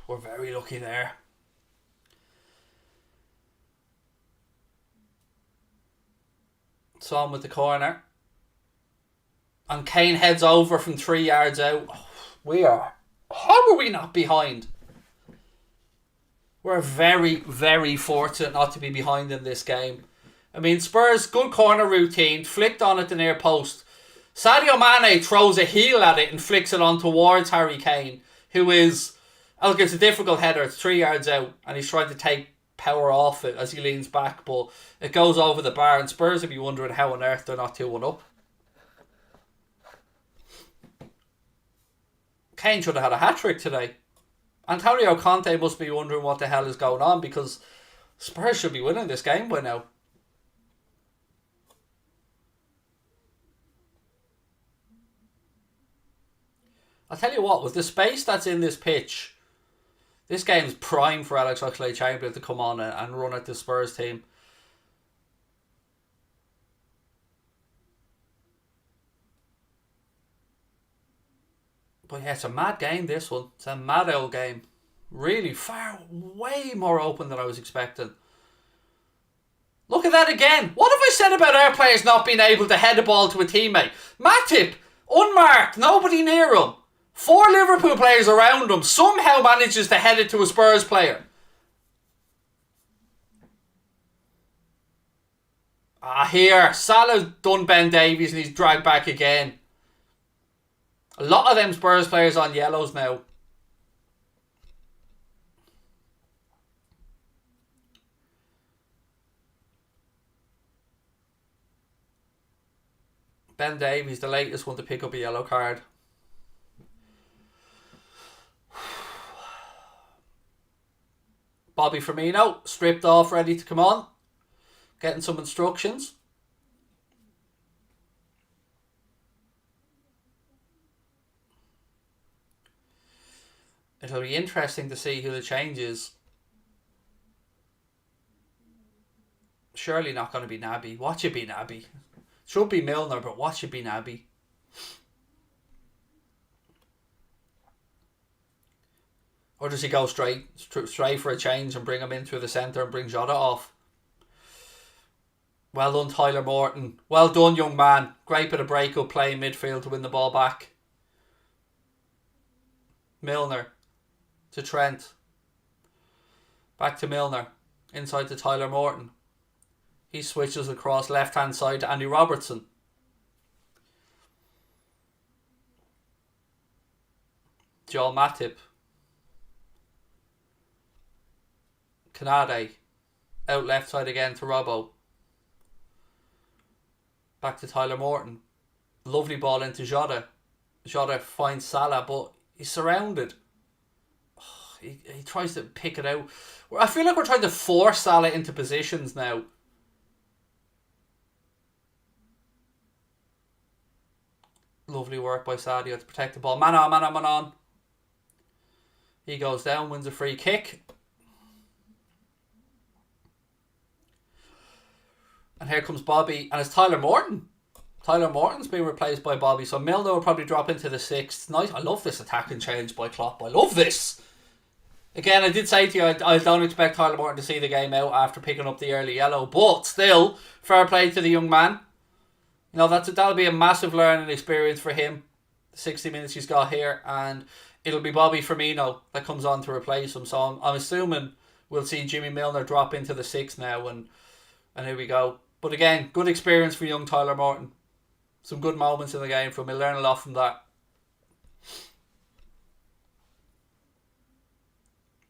We're very lucky there. Son with the corner. And Kane heads over from 3 yards out. How are we not behind? We're very, very fortunate not to be behind in this game. I mean, Spurs, good corner routine, flicked on at the near post. Sadio Mane throws a heel at it and flicks it on towards Harry Kane, who is, look, it's a difficult header. It's 3 yards out, and he's trying to take power off it as he leans back, but it goes over the bar, and Spurs will be wondering how on earth they're not 2-1 up. Kane should have had a hat-trick today. Antonio Conte must be wondering what the hell is going on, because Spurs should be winning this game by now. I'll tell you what, with the space that's in this pitch, this game's prime for Alex Oxlade-Chamberlain to come on and run at the Spurs team. But yeah, it's a mad game, this one. It's a mad old game. Really way more open than I was expecting. Look at that again. What have I said about our players not being able to head the ball to a teammate? Matip, unmarked, nobody near him. 4 Liverpool players around him. Somehow manages to head it to a Spurs player. Here. Salah's done Ben Davies and he's dragged back again. A lot of them Spurs players on yellows now. Ben Davies, the latest one to pick up a yellow card. Bobby Firmino, stripped off, ready to come on. Getting some instructions. It'll be interesting to see who the change is. Surely not going to be Naby. Watch it be Naby. Should be Milner, but watch it be Naby. Or does he go straight for a change and bring him in through the centre and bring Jota off? Well done, Tyler Morton. Well done, young man. Great bit of break-up play in midfield to win the ball back. Milner to Trent. Back to Milner. Inside to Tyler Morton. He switches across left-hand side to Andy Robertson. Joel Matip. Kanade. Out left side again to Robbo. Back to Tyler Morton. Lovely ball into Jota. Jota finds Salah, but he's surrounded. He tries to pick it out. I feel like we're trying to force Salah into positions now. Lovely work by Sadio to protect the ball. Man on. He goes down, wins a free kick. And here comes Bobby, and it's Tyler Morton. Tyler Morton's been replaced by Bobby, so Milner will probably drop into the 6th. Nice. I love this attacking change by Klopp. I love this. Again, I did say to you, I don't expect Tyler Morton to see the game out after picking up the early yellow, but still, fair play to the young man. You know, that'll be a massive learning experience for him. The 60 minutes he's got here, and it'll be Bobby Firmino that comes on to replace him. So I'm assuming we'll see Jimmy Milner drop into the 6th now, and here we go. But again, good experience for young Tyler Morton. Some good moments in the game from him. He'll learn a lot from that.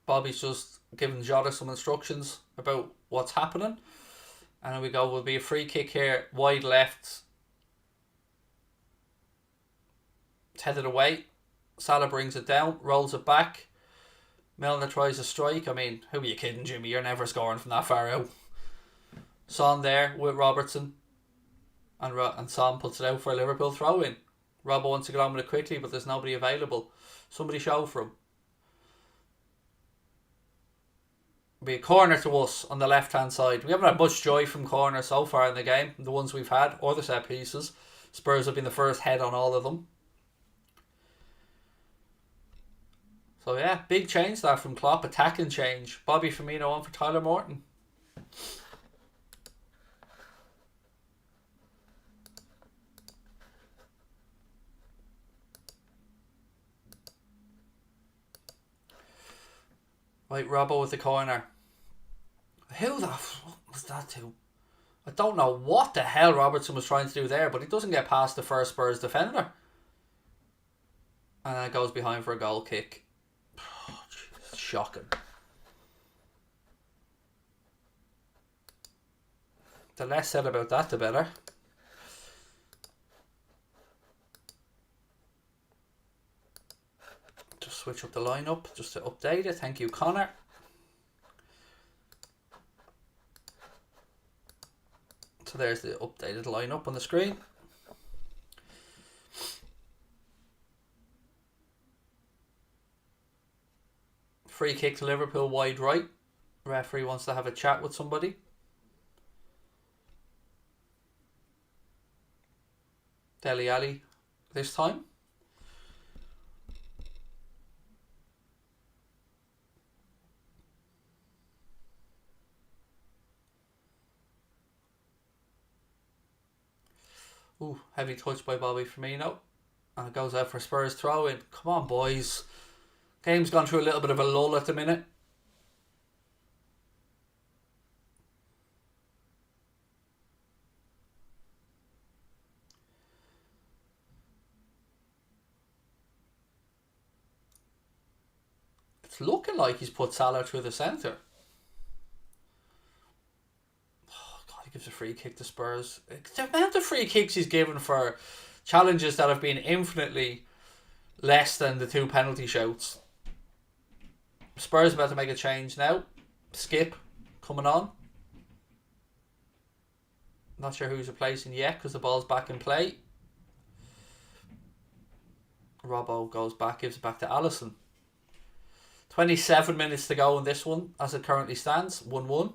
Bobby's just giving Jota some instructions about what's happening. And here we go. Will be a free kick here. Wide left. It's headed away. Salah brings it down. Rolls it back. Milner tries a strike. I mean, who are you kidding, Jimmy? You're never scoring from that far out. Son there with Robertson. And Son puts it out for a Liverpool throw-in. Robbo wants to get on with it quickly, but there's nobody available. Somebody show for him. Be a corner to us on the left hand side. We haven't had much joy from corners so far in the game, the ones we've had, or the set pieces. Spurs have been the first head on all of them. So yeah, big change that from Klopp, attacking change. Bobby Firmino on for Tyler Morton. Right, Robbo with the corner. Who the fuck was that to? I don't know what the hell Robertson was trying to do there, but he doesn't get past the first Spurs defender. And then it goes behind for a goal kick. Oh, geez, shocking. The less said about that, the better. Just switch up the lineup just to update it. Thank you, Connor. So there's the updated lineup on the screen. Free kick to Liverpool, wide right. Referee wants to have a chat with somebody. Dele Alli this time. Ooh, heavy touch by Bobby Firmino. And it goes out for Spurs throw in. Come on, boys. Game's gone through a little bit of a lull at the minute. It's looking like he's put Salah through the centre. Oh, God, he gives a free kick to Spurs. The amount of free kicks he's given for challenges that have been infinitely less than the 2 penalty shouts. Spurs about to make a change now. Skip coming on. Not sure who's replacing yet because the ball's back in play. Robbo goes back, gives it back to Alisson. 27 minutes to go in this one as it currently stands. 1-1.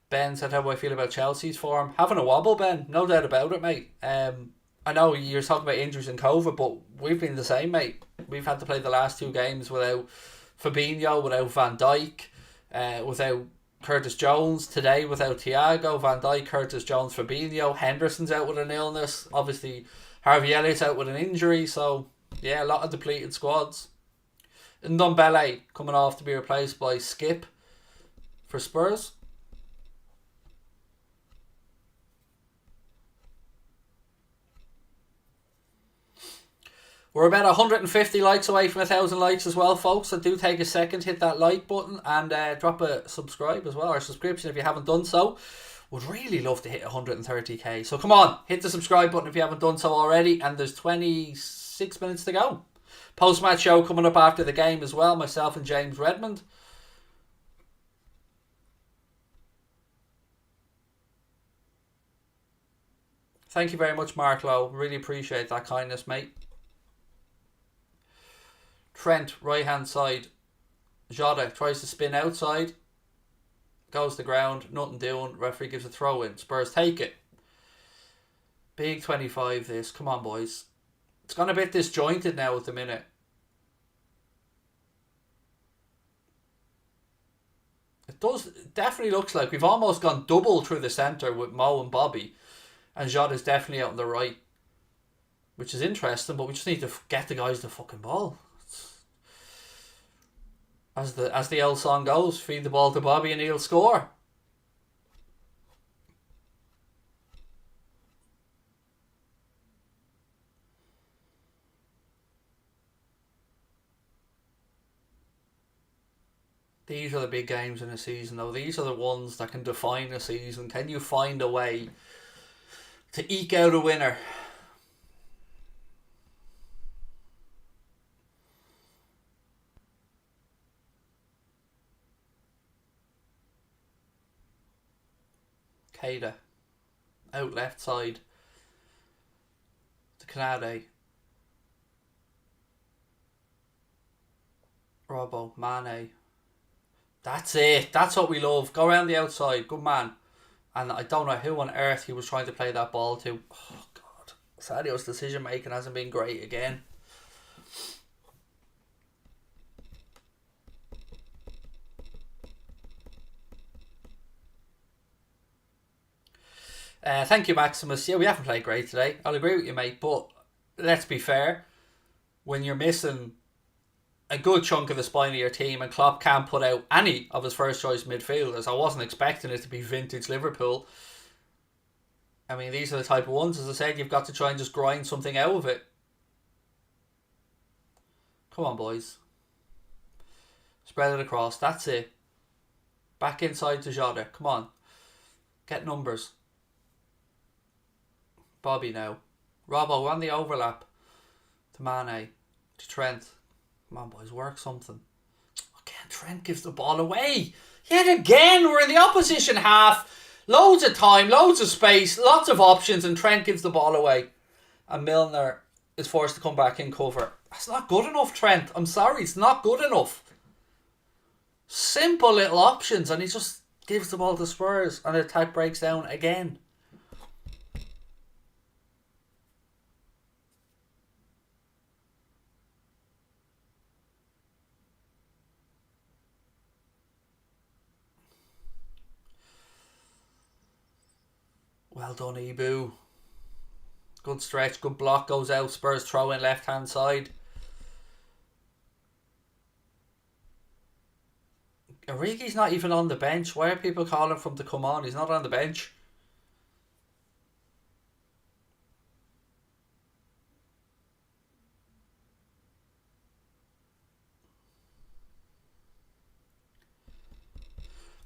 Ben said, how do I feel about Chelsea's form? Having a wobble, Ben. No doubt about it, mate. I know you're talking about injuries and COVID, but we've been the same, mate. We've had to play the last 2 games without Fabinho, without Van Dijk, without Curtis Jones. Today without Thiago, Van Dijk, Curtis Jones, Fabinho. Henderson's out with an illness. Obviously, Harvey Elliott's out with an injury. So, yeah, a lot of depleted squads. Ndombele coming off to be replaced by Skip for Spurs. We're about 150 likes away from 1,000 likes as well, folks. So do take a second, hit that like button and drop a subscribe as well, or subscription if you haven't done so. Would really love to hit 130k. So come on, hit the subscribe button if you haven't done so already. And there's 26 minutes to go. Post-match show coming up after the game as well. Myself and James Redmond. Thank you very much, Mark Lowe. Really appreciate that kindness, mate. Trent, right hand side. Jota tries to spin outside. Goes to the ground. Nothing doing. Referee gives a throw in. Spurs take it. Big 25 this. Come on, boys. It's gone a bit disjointed now at the minute. It definitely looks like we've almost gone double through the centre with Mo and Bobby. And Jota's definitely out on the right. Which is interesting, but we just need to get the guys the fucking ball. As the old song goes, feed the ball to Bobby and he'll score. These are the big games in a season, though. These are the ones that can define a season. Can you find a way to eke out a winner? Keita out left side to Canade. Robbo, Mane. That's it. That's what we love. Go around the outside. Good man. And I don't know who on earth he was trying to play that ball to. Oh, God. Sadio's decision making hasn't been great again. Thank you, Maximus. Yeah, we haven't played great today. I'll agree with you, mate. But let's be fair. When you're missing a good chunk of the spine of your team and Klopp can't put out any of his first choice midfielders, I wasn't expecting it to be vintage Liverpool. I mean, these are the type of ones, as I said, you've got to try and just grind something out of it. Come on, boys. Spread it across. That's it. Back inside to Jota. Come on. Get numbers. Bobby now. Robbo on the overlap. To Mane. To Trent. Come on, boys. Work something. Again, Trent gives the ball away. Yet again, we're in the opposition half. Loads of time, loads of space, lots of options, and Trent gives the ball away. And Milner is forced to come back in cover. That's not good enough, Trent. I'm sorry, it's not good enough. Simple little options, and he just gives the ball to Spurs, and the attack breaks down again. Well done, Ibu. Good stretch, good block, goes out. Spurs throw in left hand side. Origi's not even on the bench. Why are people calling for him to come on? He's not on the bench.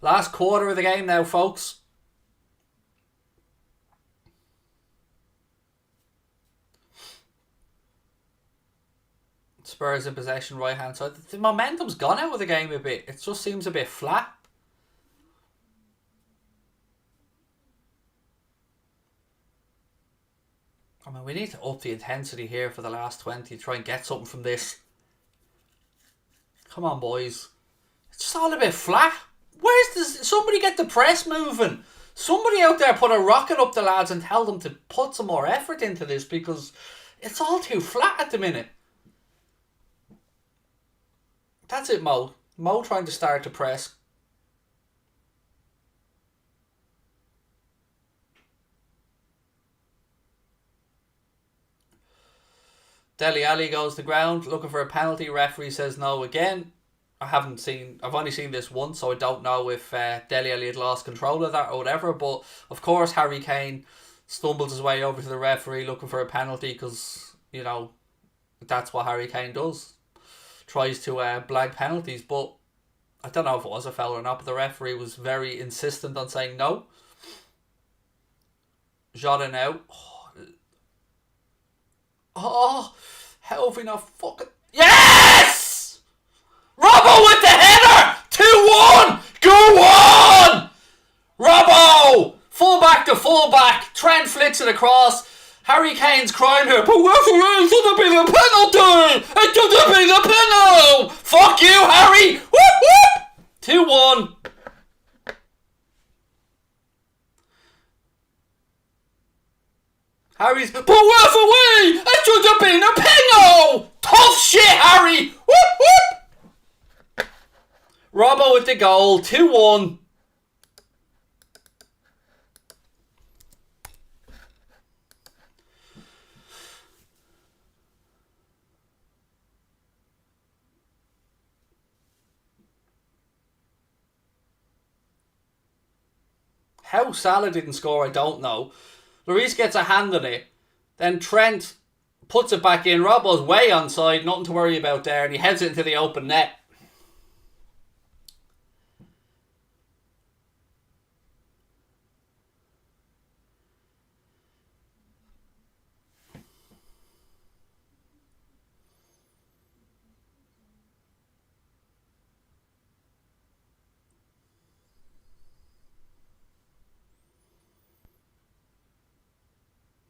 Last quarter of the game now, folks. Spurs in possession, right hand side. The momentum's gone out of the game a bit. It just seems a bit flat. I mean, we need to up the intensity here for the last 20 to try and get something from this. Come on, boys. It's just all a bit flat. Where's this? Somebody get the press moving. Somebody out there put a rocket up the lads and tell them to put some more effort into this, because it's all too flat at the minute. That's it, Mo. Mo trying to start to press. Dele Alli goes to ground, looking for a penalty. Referee says no again. I've only seen this once, so I don't know if Dele Alli had lost control of that or whatever. But of course, Harry Kane stumbles his way over to the referee looking for a penalty, because, you know, that's what Harry Kane does. Tries to blag penalties, but I don't know if it was a foul or not, but the referee was very insistent on saying no. Jota now. Oh, how have we not fucking... Yes! Robbo with the header! 2-1! Go on! Robbo! Fullback to fullback. Trent flicks it across. Harry Kane's crying here, but referee, it should have been a penalty! It should have been a penalty! Fuck you, Harry! Whoop whoop! 2-1. Harry's, but referee! It should have been a penalty! Tough shit, Harry! Whoop! Robbo with the goal, 2-1. How Salah didn't score, I don't know. Lloris gets a hand on it. Then Trent puts it back in. Robbo's way onside, nothing to worry about there, and he heads it into the open net.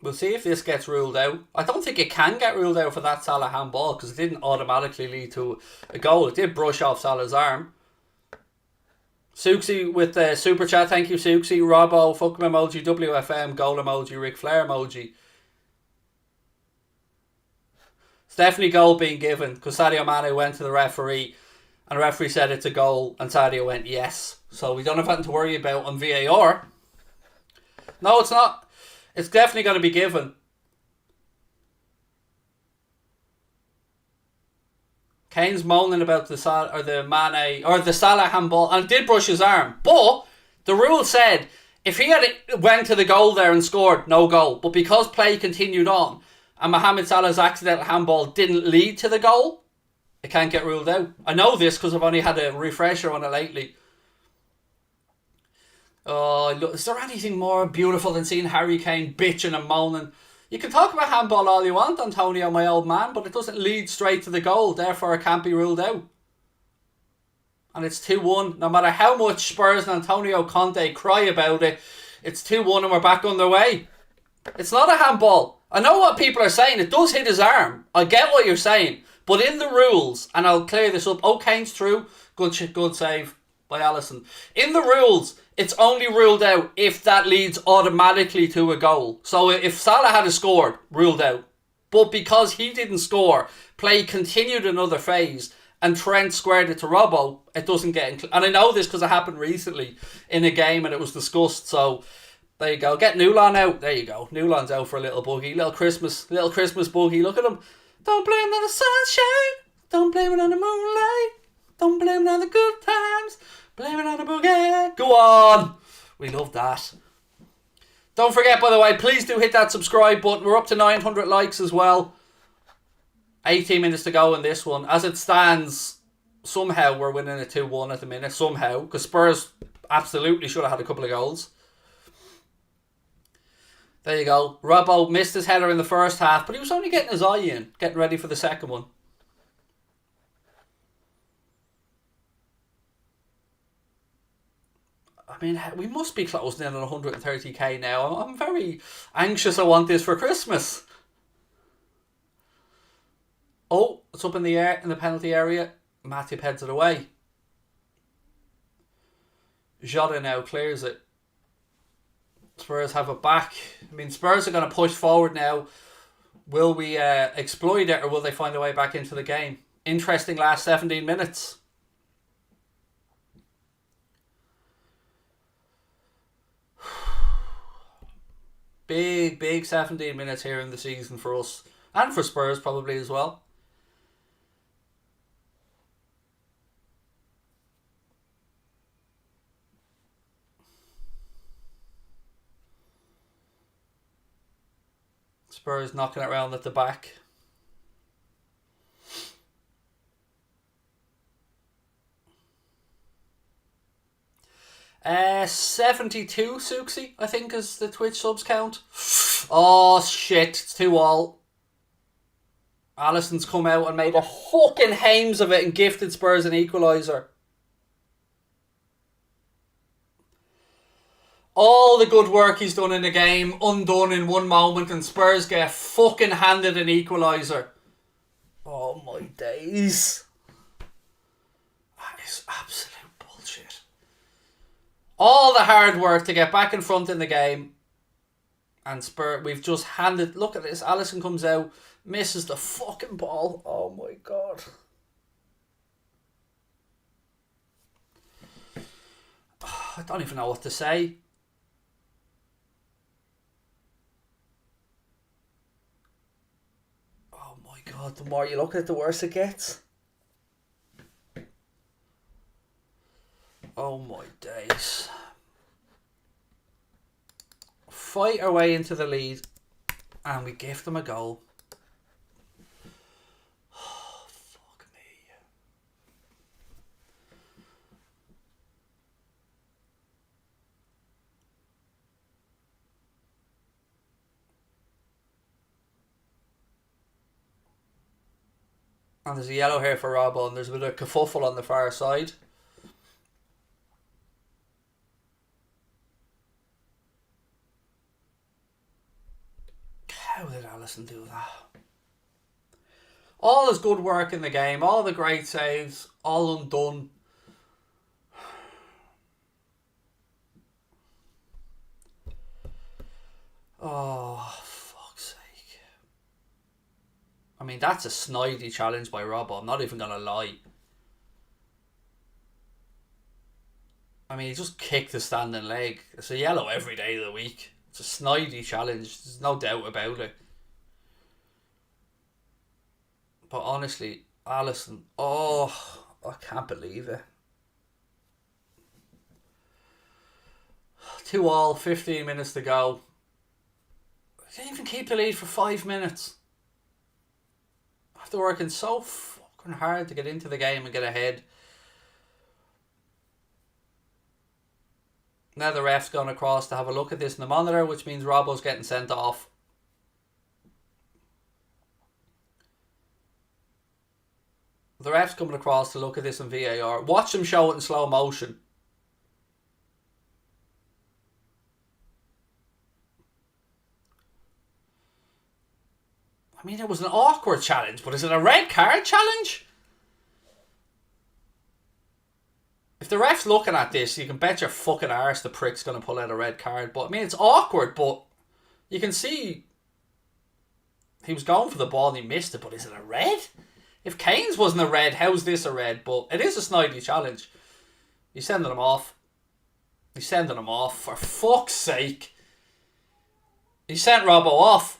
We'll see if this gets ruled out. I don't think it can get ruled out for that Salah handball because it didn't automatically lead to a goal. It did brush off Salah's arm. Suxi with the super chat. Thank you, Suxi. Robbo, fuck him emoji, WFM, goal emoji, Ric Flair emoji. It's definitely goal being given because Sadio Mane went to the referee and the referee said it's a goal and Sadio went yes. So we don't have anything to worry about on VAR. No, it's not. It's definitely going to be given. Kane's moaning about the Salah handball and did brush his arm. But the rule said if he had went to the goal there and scored, no goal. But because play continued on and Mohamed Salah's accidental handball didn't lead to the goal, it can't get ruled out. I know this because I've only had a refresher on it lately. Oh, look, is there anything more beautiful than seeing Harry Kane bitching and moaning? You can talk about handball all you want, Antonio, my old man, but it doesn't lead straight to the goal, therefore it can't be ruled out. And it's 2-1. No matter how much Spurs and Antonio Conte cry about it, it's 2-1 and we're back underway. It's not a handball. I know what people are saying. It does hit his arm. I get what you're saying. But in the rules, and I'll clear this up. Oh, Kane's through. Good save by Alisson. In the rules, it's only ruled out if that leads automatically to a goal. So if Salah had scored, ruled out. But because he didn't score, play continued another phase and Trent squared it to Robbo, it doesn't get... And I know this because it happened recently in a game and it was discussed. So there you go. Get Newland out. There you go. Newland's out for a little buggy. Little Christmas buggy. Look at him. Don't blame it on the sunshine. Don't blame it on the moonlight. Don't blame it on the good times. Blame it on the boogie. Go on. We love that. Don't forget, by the way, please do hit that subscribe button. We're up to 900 likes as well. 18 minutes to go in this one. As it stands, somehow we're winning a 2-1 at the minute. Somehow. Because Spurs absolutely should have had a couple of goals. There you go. Robbo missed his header in the first half, but he was only getting his eye in, getting ready for the second one. I mean, we must be closing in on 130k now. I'm very anxious. I want this for Christmas. Oh, it's up in the air in the penalty area. Matip heads it away. Jota now clears it. Spurs have it back. I mean, Spurs are going to push forward now. Will we exploit it or will they find a way back into the game? Interesting last 17 minutes. Big 17 minutes here in the season for us. And for Spurs probably as well. Spurs knocking it around at the back. Uh, 72, Suxi, I think is the Twitch subs count. Oh shit, it's 2-2. Alisson's come out and made a fucking hames of it and gifted Spurs an equaliser. All the good work he's done in the game undone in one moment and Spurs get fucking handed an equaliser. Oh my days. That is absolute bullshit. All the hard work to get back in front in the game and Spurs, we've just handed... Look at this, Alisson comes out, misses the fucking ball. Oh my god. I don't even know what to say. God, the more you look at it, the worse it gets. Oh my days. Fight our way into the lead and we give them a goal. Oh, fuck me. And there's a yellow here for Robbo and there's a bit of kerfuffle on the far side. How did Alisson do that? All his good work in the game, all the great saves, all undone. Oh, fuck's sake. I mean, that's a snidey challenge by Robbo. I'm not even going to lie. I mean, he just kicked the standing leg. It's a yellow every day of the week. It's a snidey challenge. There's no doubt about it. But honestly, Alisson, oh, I can't believe it. 2-2, 15 minutes to go. They didn't even keep the lead for 5 minutes. After working so fucking hard to get into the game and get ahead. Now the ref's gone across to have a look at this in the monitor, which means Robbo's getting sent off. The ref's coming across to look at this in VAR. Watch him show it in slow motion. I mean, it was an awkward challenge, but is it a red card challenge? If the ref's looking at this, you can bet your fucking arse the prick's going to pull out a red card. But, I mean, it's awkward, but you can see he was going for the ball and he missed it, but is it a red? If Kane's wasn't a red, how's this a red? But it is a snidey challenge. He's sending him off. He's sending him off, for fuck's sake. He sent Robbo off.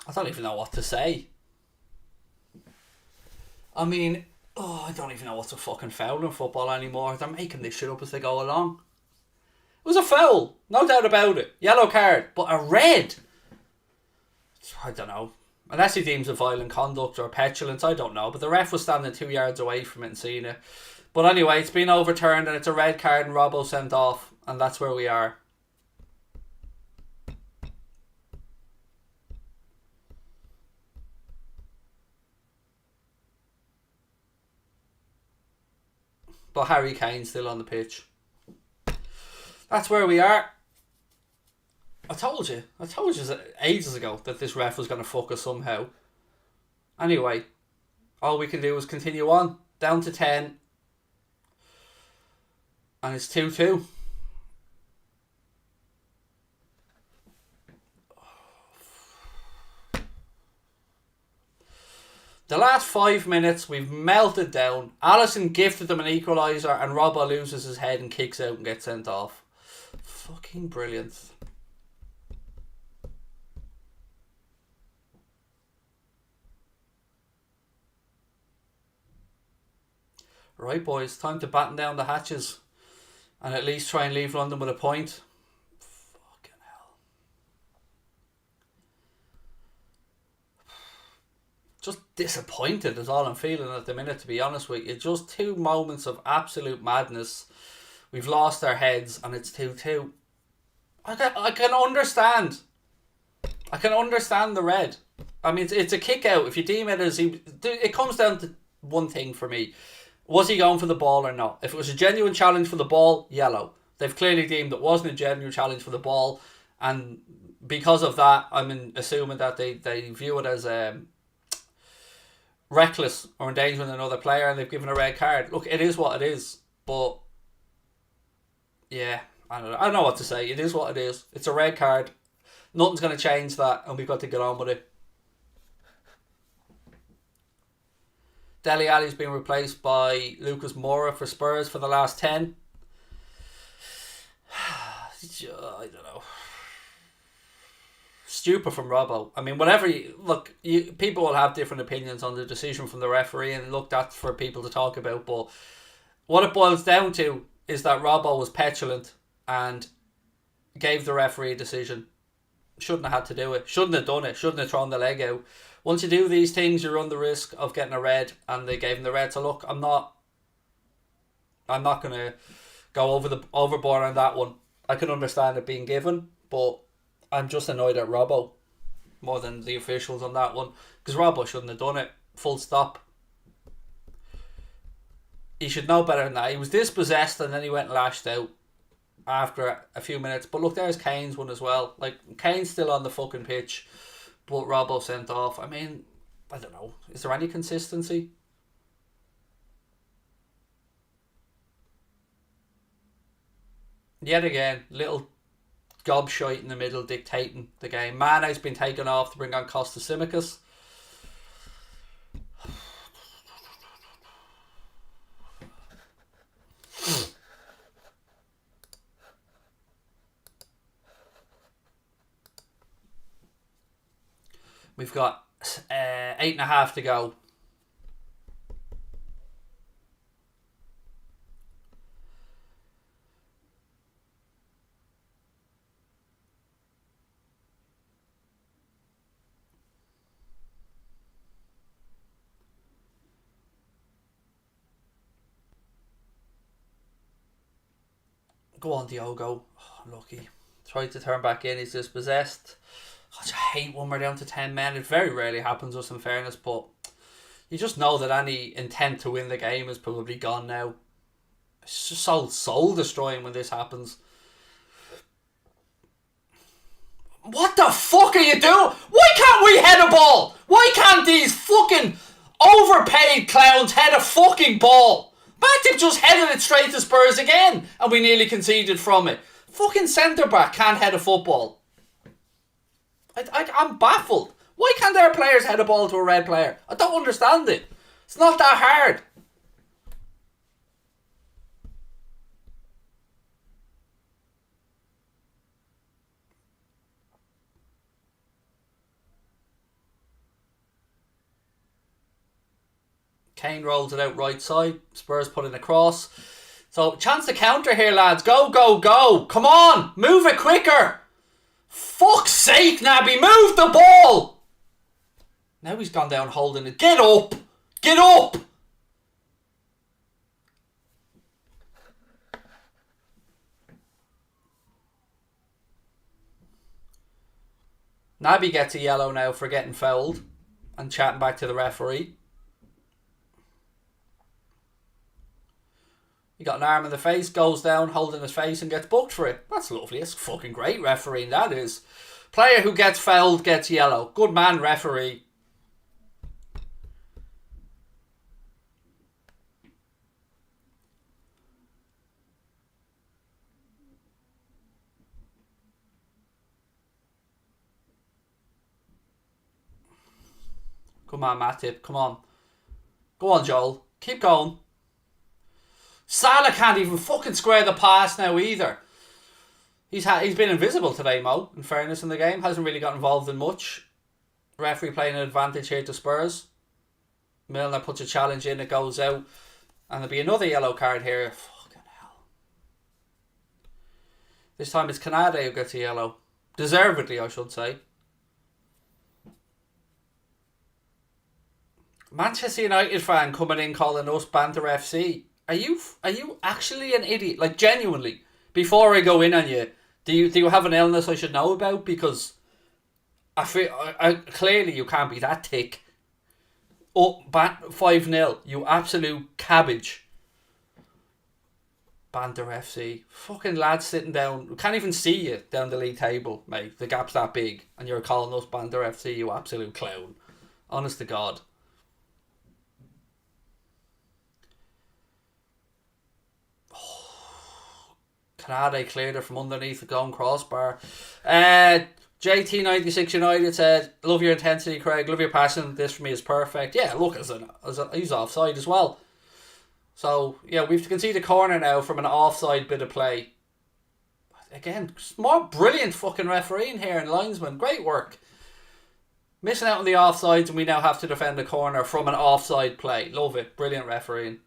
I don't even know what to say. I mean, I don't even know what's a fucking foul in football anymore. They're making this shit up as they go along. It was a foul, no doubt about it. Yellow card, but a red. I don't know. Unless he deems it violent conduct or petulance, I don't know. But the ref was standing 2 yards away from it and seeing it. But anyway, it's been overturned and it's a red card and Robbo sent off. And that's where we are. But Harry Kane's still on the pitch. That's where we are. I told you ages ago that this ref was going to fuck us somehow. Anyway, all we can do is continue on. Down to 10. And it's 2-2. The last 5 minutes, we've melted down. Alisson gifted them an equaliser and Robbo loses his head and kicks out and gets sent off. Fucking brilliant. Right, boys, time to batten down the hatches and at least try and leave London with a point. Fucking hell. Just disappointed is all I'm feeling at the minute, to be honest with you. Just 2 moments of absolute madness. We've lost our heads and it's 2-2. I can understand. I can understand the red. I mean, it's a kick out. If you deem it as... It comes down to one thing for me. Was he going for the ball or not? If it was a genuine challenge for the ball, yellow. They've clearly deemed it wasn't a genuine challenge for the ball. And because of that, I'm assuming that they view it as... reckless or endangering another player and they've given a red card. Look, it is what it is, but yeah, I don't know what to say. It is what it is. It's a red card. Nothing's going to change that and we've got to get on with it. Dele Alli's been replaced by Lucas Moura for Spurs for the last 10. I don't know. Stupid from Robbo. I mean, whatever people will have different opinions on the decision from the referee, and look, that's for people to talk about. But what it boils down to is that Robbo was petulant and gave the referee a decision. Shouldn't have had to do it. Shouldn't have done it. Shouldn't have thrown the leg out. Once you do these things, you run the risk of getting a red, and they gave him the red. So look, I'm not gonna go overboard on that one. I can understand it being given, but I'm just annoyed at Robbo more than the officials on that one, because Robbo shouldn't have done it. Full stop. He should know better than that. He was dispossessed and then he went and lashed out after a few minutes. But look, there's Kane's one as well. Like, Kane's still on the fucking pitch, but Robbo sent off. I mean, I don't know. Is there any consistency? Yet again, little gobshite in the middle dictating the game. Mane's been taken off to bring on Costa Simicas. We've got 8.5 to go. Go on, Diogo. Oh, lucky. Tried to turn back in. He's dispossessed. I just hate when we're down to 10 men. It very rarely happens to us, in fairness, but you just know that any intent to win the game is probably gone now. It's just so soul destroying when this happens. What the fuck are you doing? Why can't we head a ball? Why can't these fucking overpaid clowns head a fucking ball? Matip just headed it straight to Spurs again, and we nearly conceded from it. Fucking centre back can't head a football. I'm baffled. Why can't their players head a ball to a red player? I don't understand it. It's not that hard. Kane rolls it out right side. Spurs put in a cross. So, chance to counter here, lads. Go, go, go. Come on. Move it quicker. Fuck's sake, Naby. Move the ball. Now he's gone down holding it. Get up. Get up. Naby gets a yellow now for getting fouled and chatting back to the referee. He got an arm in the face, goes down, holding his face and gets booked for it. That's lovely. It's fucking great refereeing, that is. Player who gets fouled gets yellow. Good man, referee. Come on, Matip. Come on. Go on, Joel. Keep going. Salah can't even fucking square the pass now either. He's been invisible today, Mo, in fairness, in the game. Hasn't really got involved in much. Referee playing an advantage here to Spurs. Milner puts a challenge in, it goes out. And there'll be another yellow card here. Fucking hell. This time it's Canada who gets a yellow. Deservedly, I should say. Manchester United fan coming in calling us Banter FC. Are you actually an idiot? Like, genuinely, before I go in on you, do you have an illness I should know about? Because I feel clearly you can't be that thick. Oh, 5-0, you absolute cabbage. Banter FC. Fucking lads sitting down, we can't even see you down the league table, mate. The gap's that big, and you're calling us Banter FC, you absolute clown. Honest to God. Canada cleared it from underneath the gone crossbar. JT96 United said, love your intensity, Craig. Love your passion. This for me is perfect. Yeah, look, he's offside as well. So, yeah, we have to concede a corner now from an offside bit of play. again, more brilliant fucking refereeing here and linesman. Great work. Missing out on the offsides, and we now have to defend a corner from an offside play. Love it. Brilliant refereeing.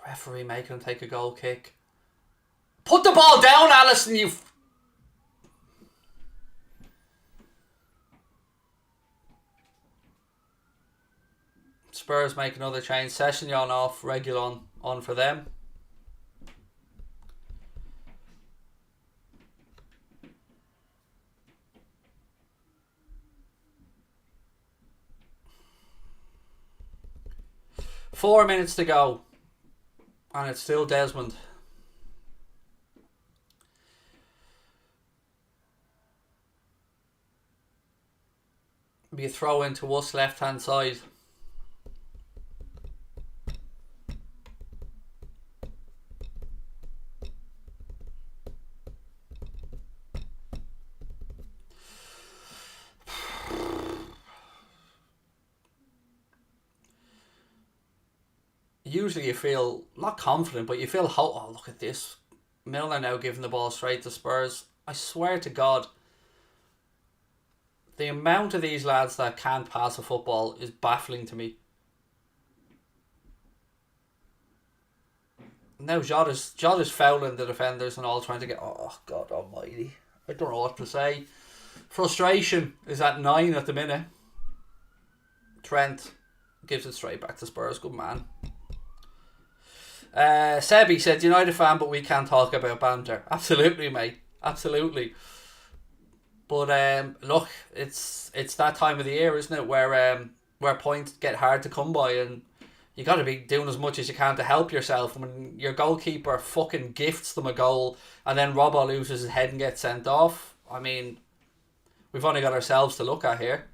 Referee making him take a goal kick. Put the ball down, Alisson, you... Spurs make another change. Sessignon off, Reguilon on for them. Four minutes to go. And it's still Desmond. Be a throw into us left hand side. Usually you feel not confident, but you feel oh, look at this. Milner now giving the ball straight to Spurs. I swear to God, the amount of these lads that can't pass a football is baffling to me. Now Jota's fouling the defenders and all, trying to get... Oh, God almighty. I don't know what to say. Frustration is at 9 at the minute. Trent gives it straight back to Spurs. Good man. Sebi said, United fan, but we can't talk about banter. Absolutely, mate. Absolutely. But look, it's that time of the year, isn't it, where points get hard to come by, and you got to be doing as much as you can to help yourself. When your goalkeeper fucking gifts them a goal, and then Robbo loses his head and gets sent off, I mean, we've only got ourselves to look at here.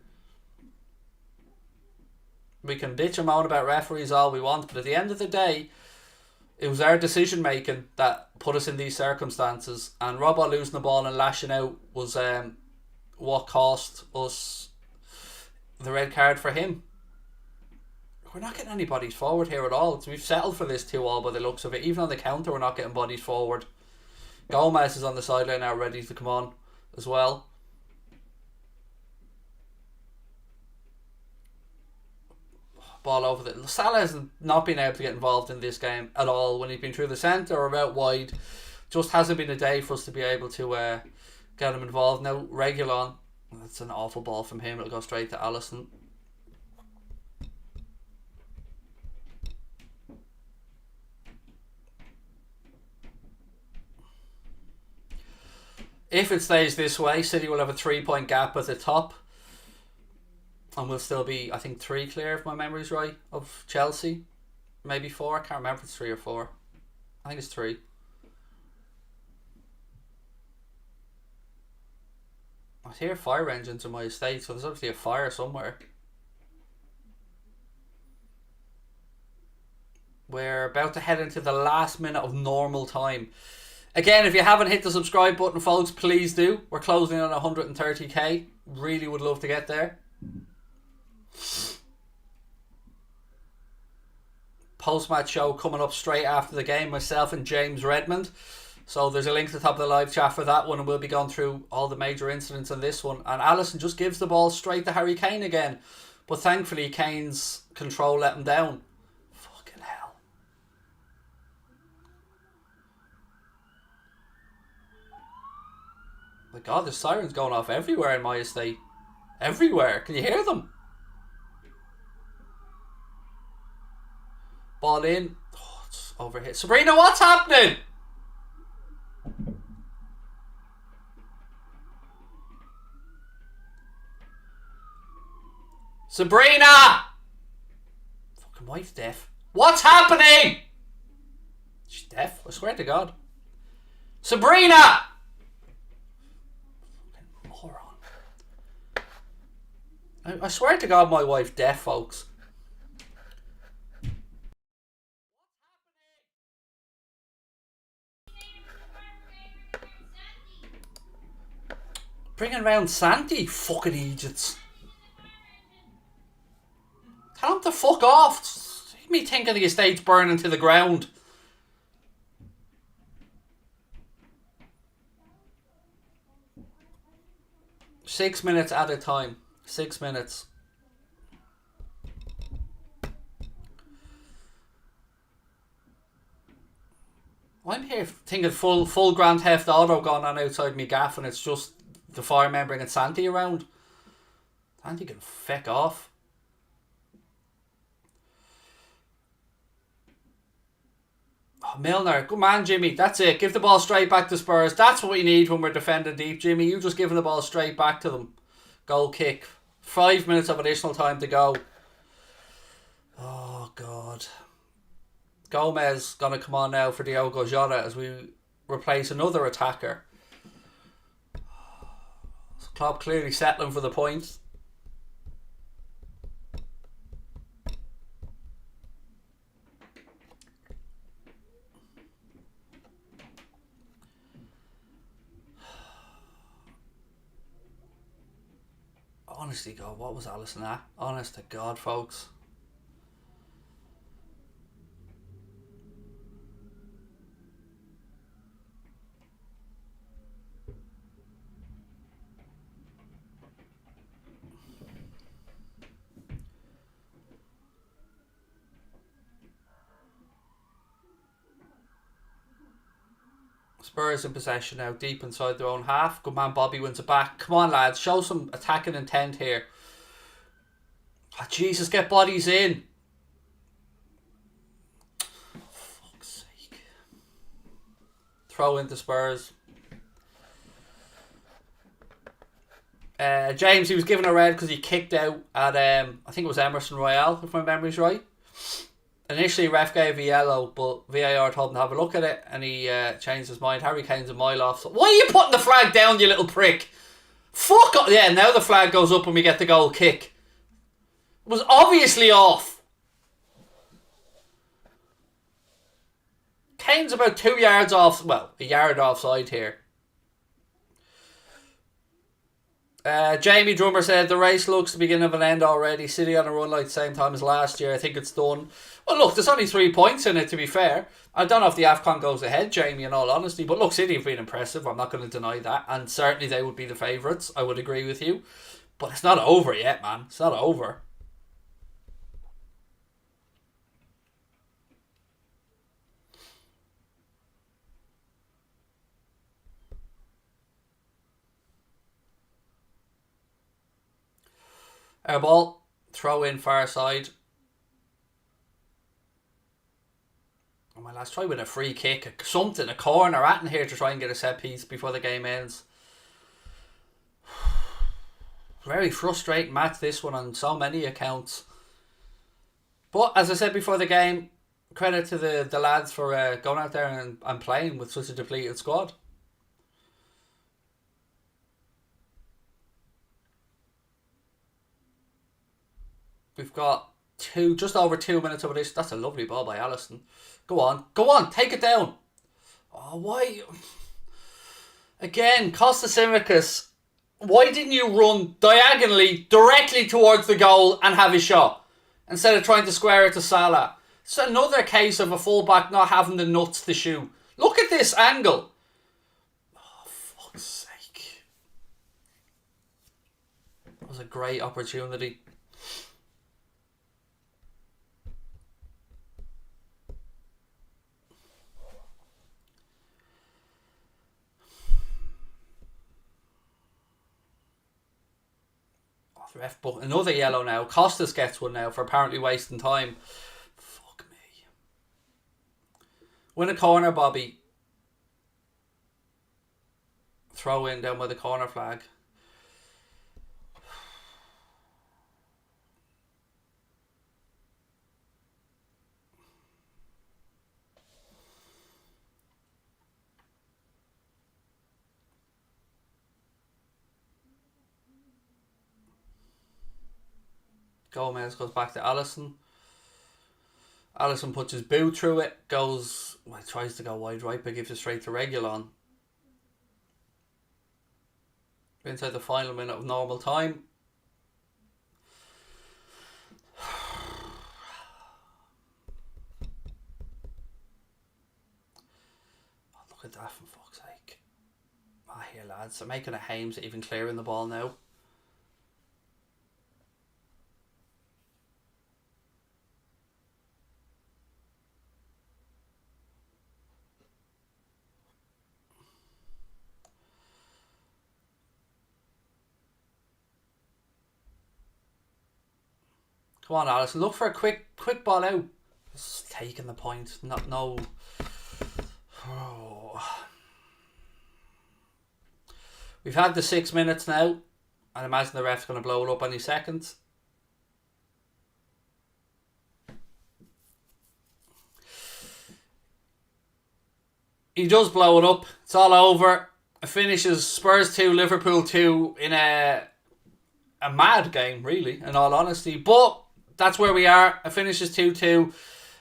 We can bitch and moan about referees all we want, but at the end of the day, it was our decision making that put us in these circumstances, and Robbo losing the ball and lashing out was what cost us the red card for him. We're not getting any bodies forward here at all. We've settled for this 2-2 by the looks of it. Even on the counter, we're not getting bodies forward. Gomez is on the sideline now, ready to come on as well. Ball over the... Salah has not been able to get involved in this game at all when he's been through the centre or out wide. Just hasn't been a day for us to be able to get him involved. Now Reguilon, that's an awful ball from him. It'll go straight to Alisson. If it stays this way, City will have a 3-point gap at the top. And we'll still be, I think, 3 clear, if my memory's right, of Chelsea. Maybe 4. I can't remember if it's 3 or 4. I think it's 3. I hear fire engines in my estate, so there's obviously a fire somewhere. We're about to head into the last minute of normal time. Again, if you haven't hit the subscribe button, folks, please do. We're closing in on 130k. Really would love to get there. Post-match show coming up straight after the game, myself and James Redmond. So there's a link at the top of the live chat for that one, and we'll be going through all the major incidents in this one. And Alisson just gives the ball straight to Harry Kane again, but thankfully Kane's control let him down. Fucking hell. My God, there's sirens going off everywhere in my estate. Everywhere. Can you hear them? Ball in. Oh, it's over here. Sabrina, what's happening? Sabrina! Fucking wife's deaf. What's happening? She's deaf, I swear to God. Sabrina! Fucking moron. I swear to God my wife's deaf, folks. Bringing around Santi, fucking idiots. Tell him to fuck off. Me thinking the estate's burning to the ground. Six minutes at a time. 6 minutes. I'm here thinking full Grand Theft Auto going on outside me gaff, and it's just the fireman bringing Santi around. Santi can feck off. Oh, Milner, good man, Jimmy. That's it. Give the ball straight back to Spurs. That's what we need when we're defending deep, Jimmy. You just giving the ball straight back to them. Goal kick. 5 minutes of additional time to go. Oh, God. Gomez going to come on now for Diogo Jota as we replace another attacker. Klopp clearly settling for the point. Honestly, God, what was Alisson at? Honest to God, folks. Spurs in possession now, deep inside their own half. Good man, Bobby wins it back. Come on, lads, show some attacking intent here. Oh, Jesus, get bodies in. Fuck's sake. Throw into Spurs. James, he was given a red because he kicked out at, I think it was Emerson Royale, if my memory's right. Initially, ref gave a yellow, but VAR told him to have a look at it, and he changed his mind. Harry Kane's a mile off. So why are you putting the flag down, you little prick? Fuck off. Yeah, now the flag goes up when we get the goal kick. It was obviously off. Kane's about 2 yards off, well, a yard offside here. Jamie Drummer said the race looks the beginning of an end already. City on a run like the same time as last year. I think it's done. Well, look, there's only 3 points in it, to be fair. I don't know if the AFCON goes ahead, Jamie, in all honesty. But look, City have been impressive. I'm not going to deny that. And certainly they would be the favourites. I would agree with you. But it's not over yet, man. It's not over. Our ball. Throw in far side. Oh my lads, try with a free kick, something, a corner at in here to try and get a set piece before the game ends. Very frustrating match, this one, on so many accounts. But as I said before the game, credit to the lads for going out there and playing with such a depleted squad. We've got just over 2 minutes of this. That's a lovely ball by Alisson. Go on, take it down. Oh, why? Again, Costa Simicas, why didn't you run diagonally directly towards the goal and have a shot instead of trying to square it to Salah? It's another case of a fullback not having the nuts to shoot. Look at this angle. Oh, fuck's sake. That was a great opportunity. Ref, but another yellow now. Costas gets one now for apparently wasting time. Fuck me. Win a corner, Bobby. Throw in down by the corner flag. Gomez goes back to Alisson. Alisson puts his boot through it. Goes, well, tries to go wide right, but gives it straight to Reguilon. Inside the final minute of normal time. at that, for fuck's sake. Ah, here, lads. They're making a Hames even clearing the ball now. Come on, Alisson. Look for a quick ball out. Just taking the point. No. Oh. We've had the 6 minutes now. I imagine the ref's going to blow it up any second. He does blow it up. It's all over. It finishes Spurs 2, Liverpool 2 in a mad game, really, in all honesty. But that's where we are. It finishes 2-2.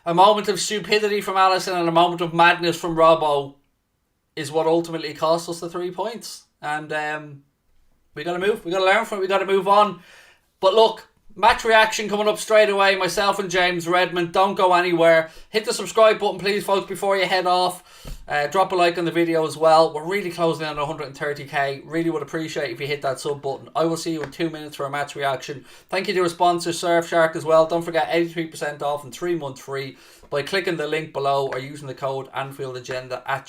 A moment of stupidity from Alisson and a moment of madness from Robbo is what ultimately cost us the 3 points. And we got to move. We got to learn from it. We got to move on. But look, match reaction coming up straight away. Myself and James Redmond. Don't go anywhere. Hit the subscribe button, please, folks, before you head off. Drop a like on the video as well. We're really closing in on 130k. Really would appreciate if you hit that sub button. I will see you in 2 minutes for a match reaction. Thank you to our sponsor, Surfshark, as well. Don't forget 83% off and 3 months free by clicking the link below or using the code Anfield Agenda at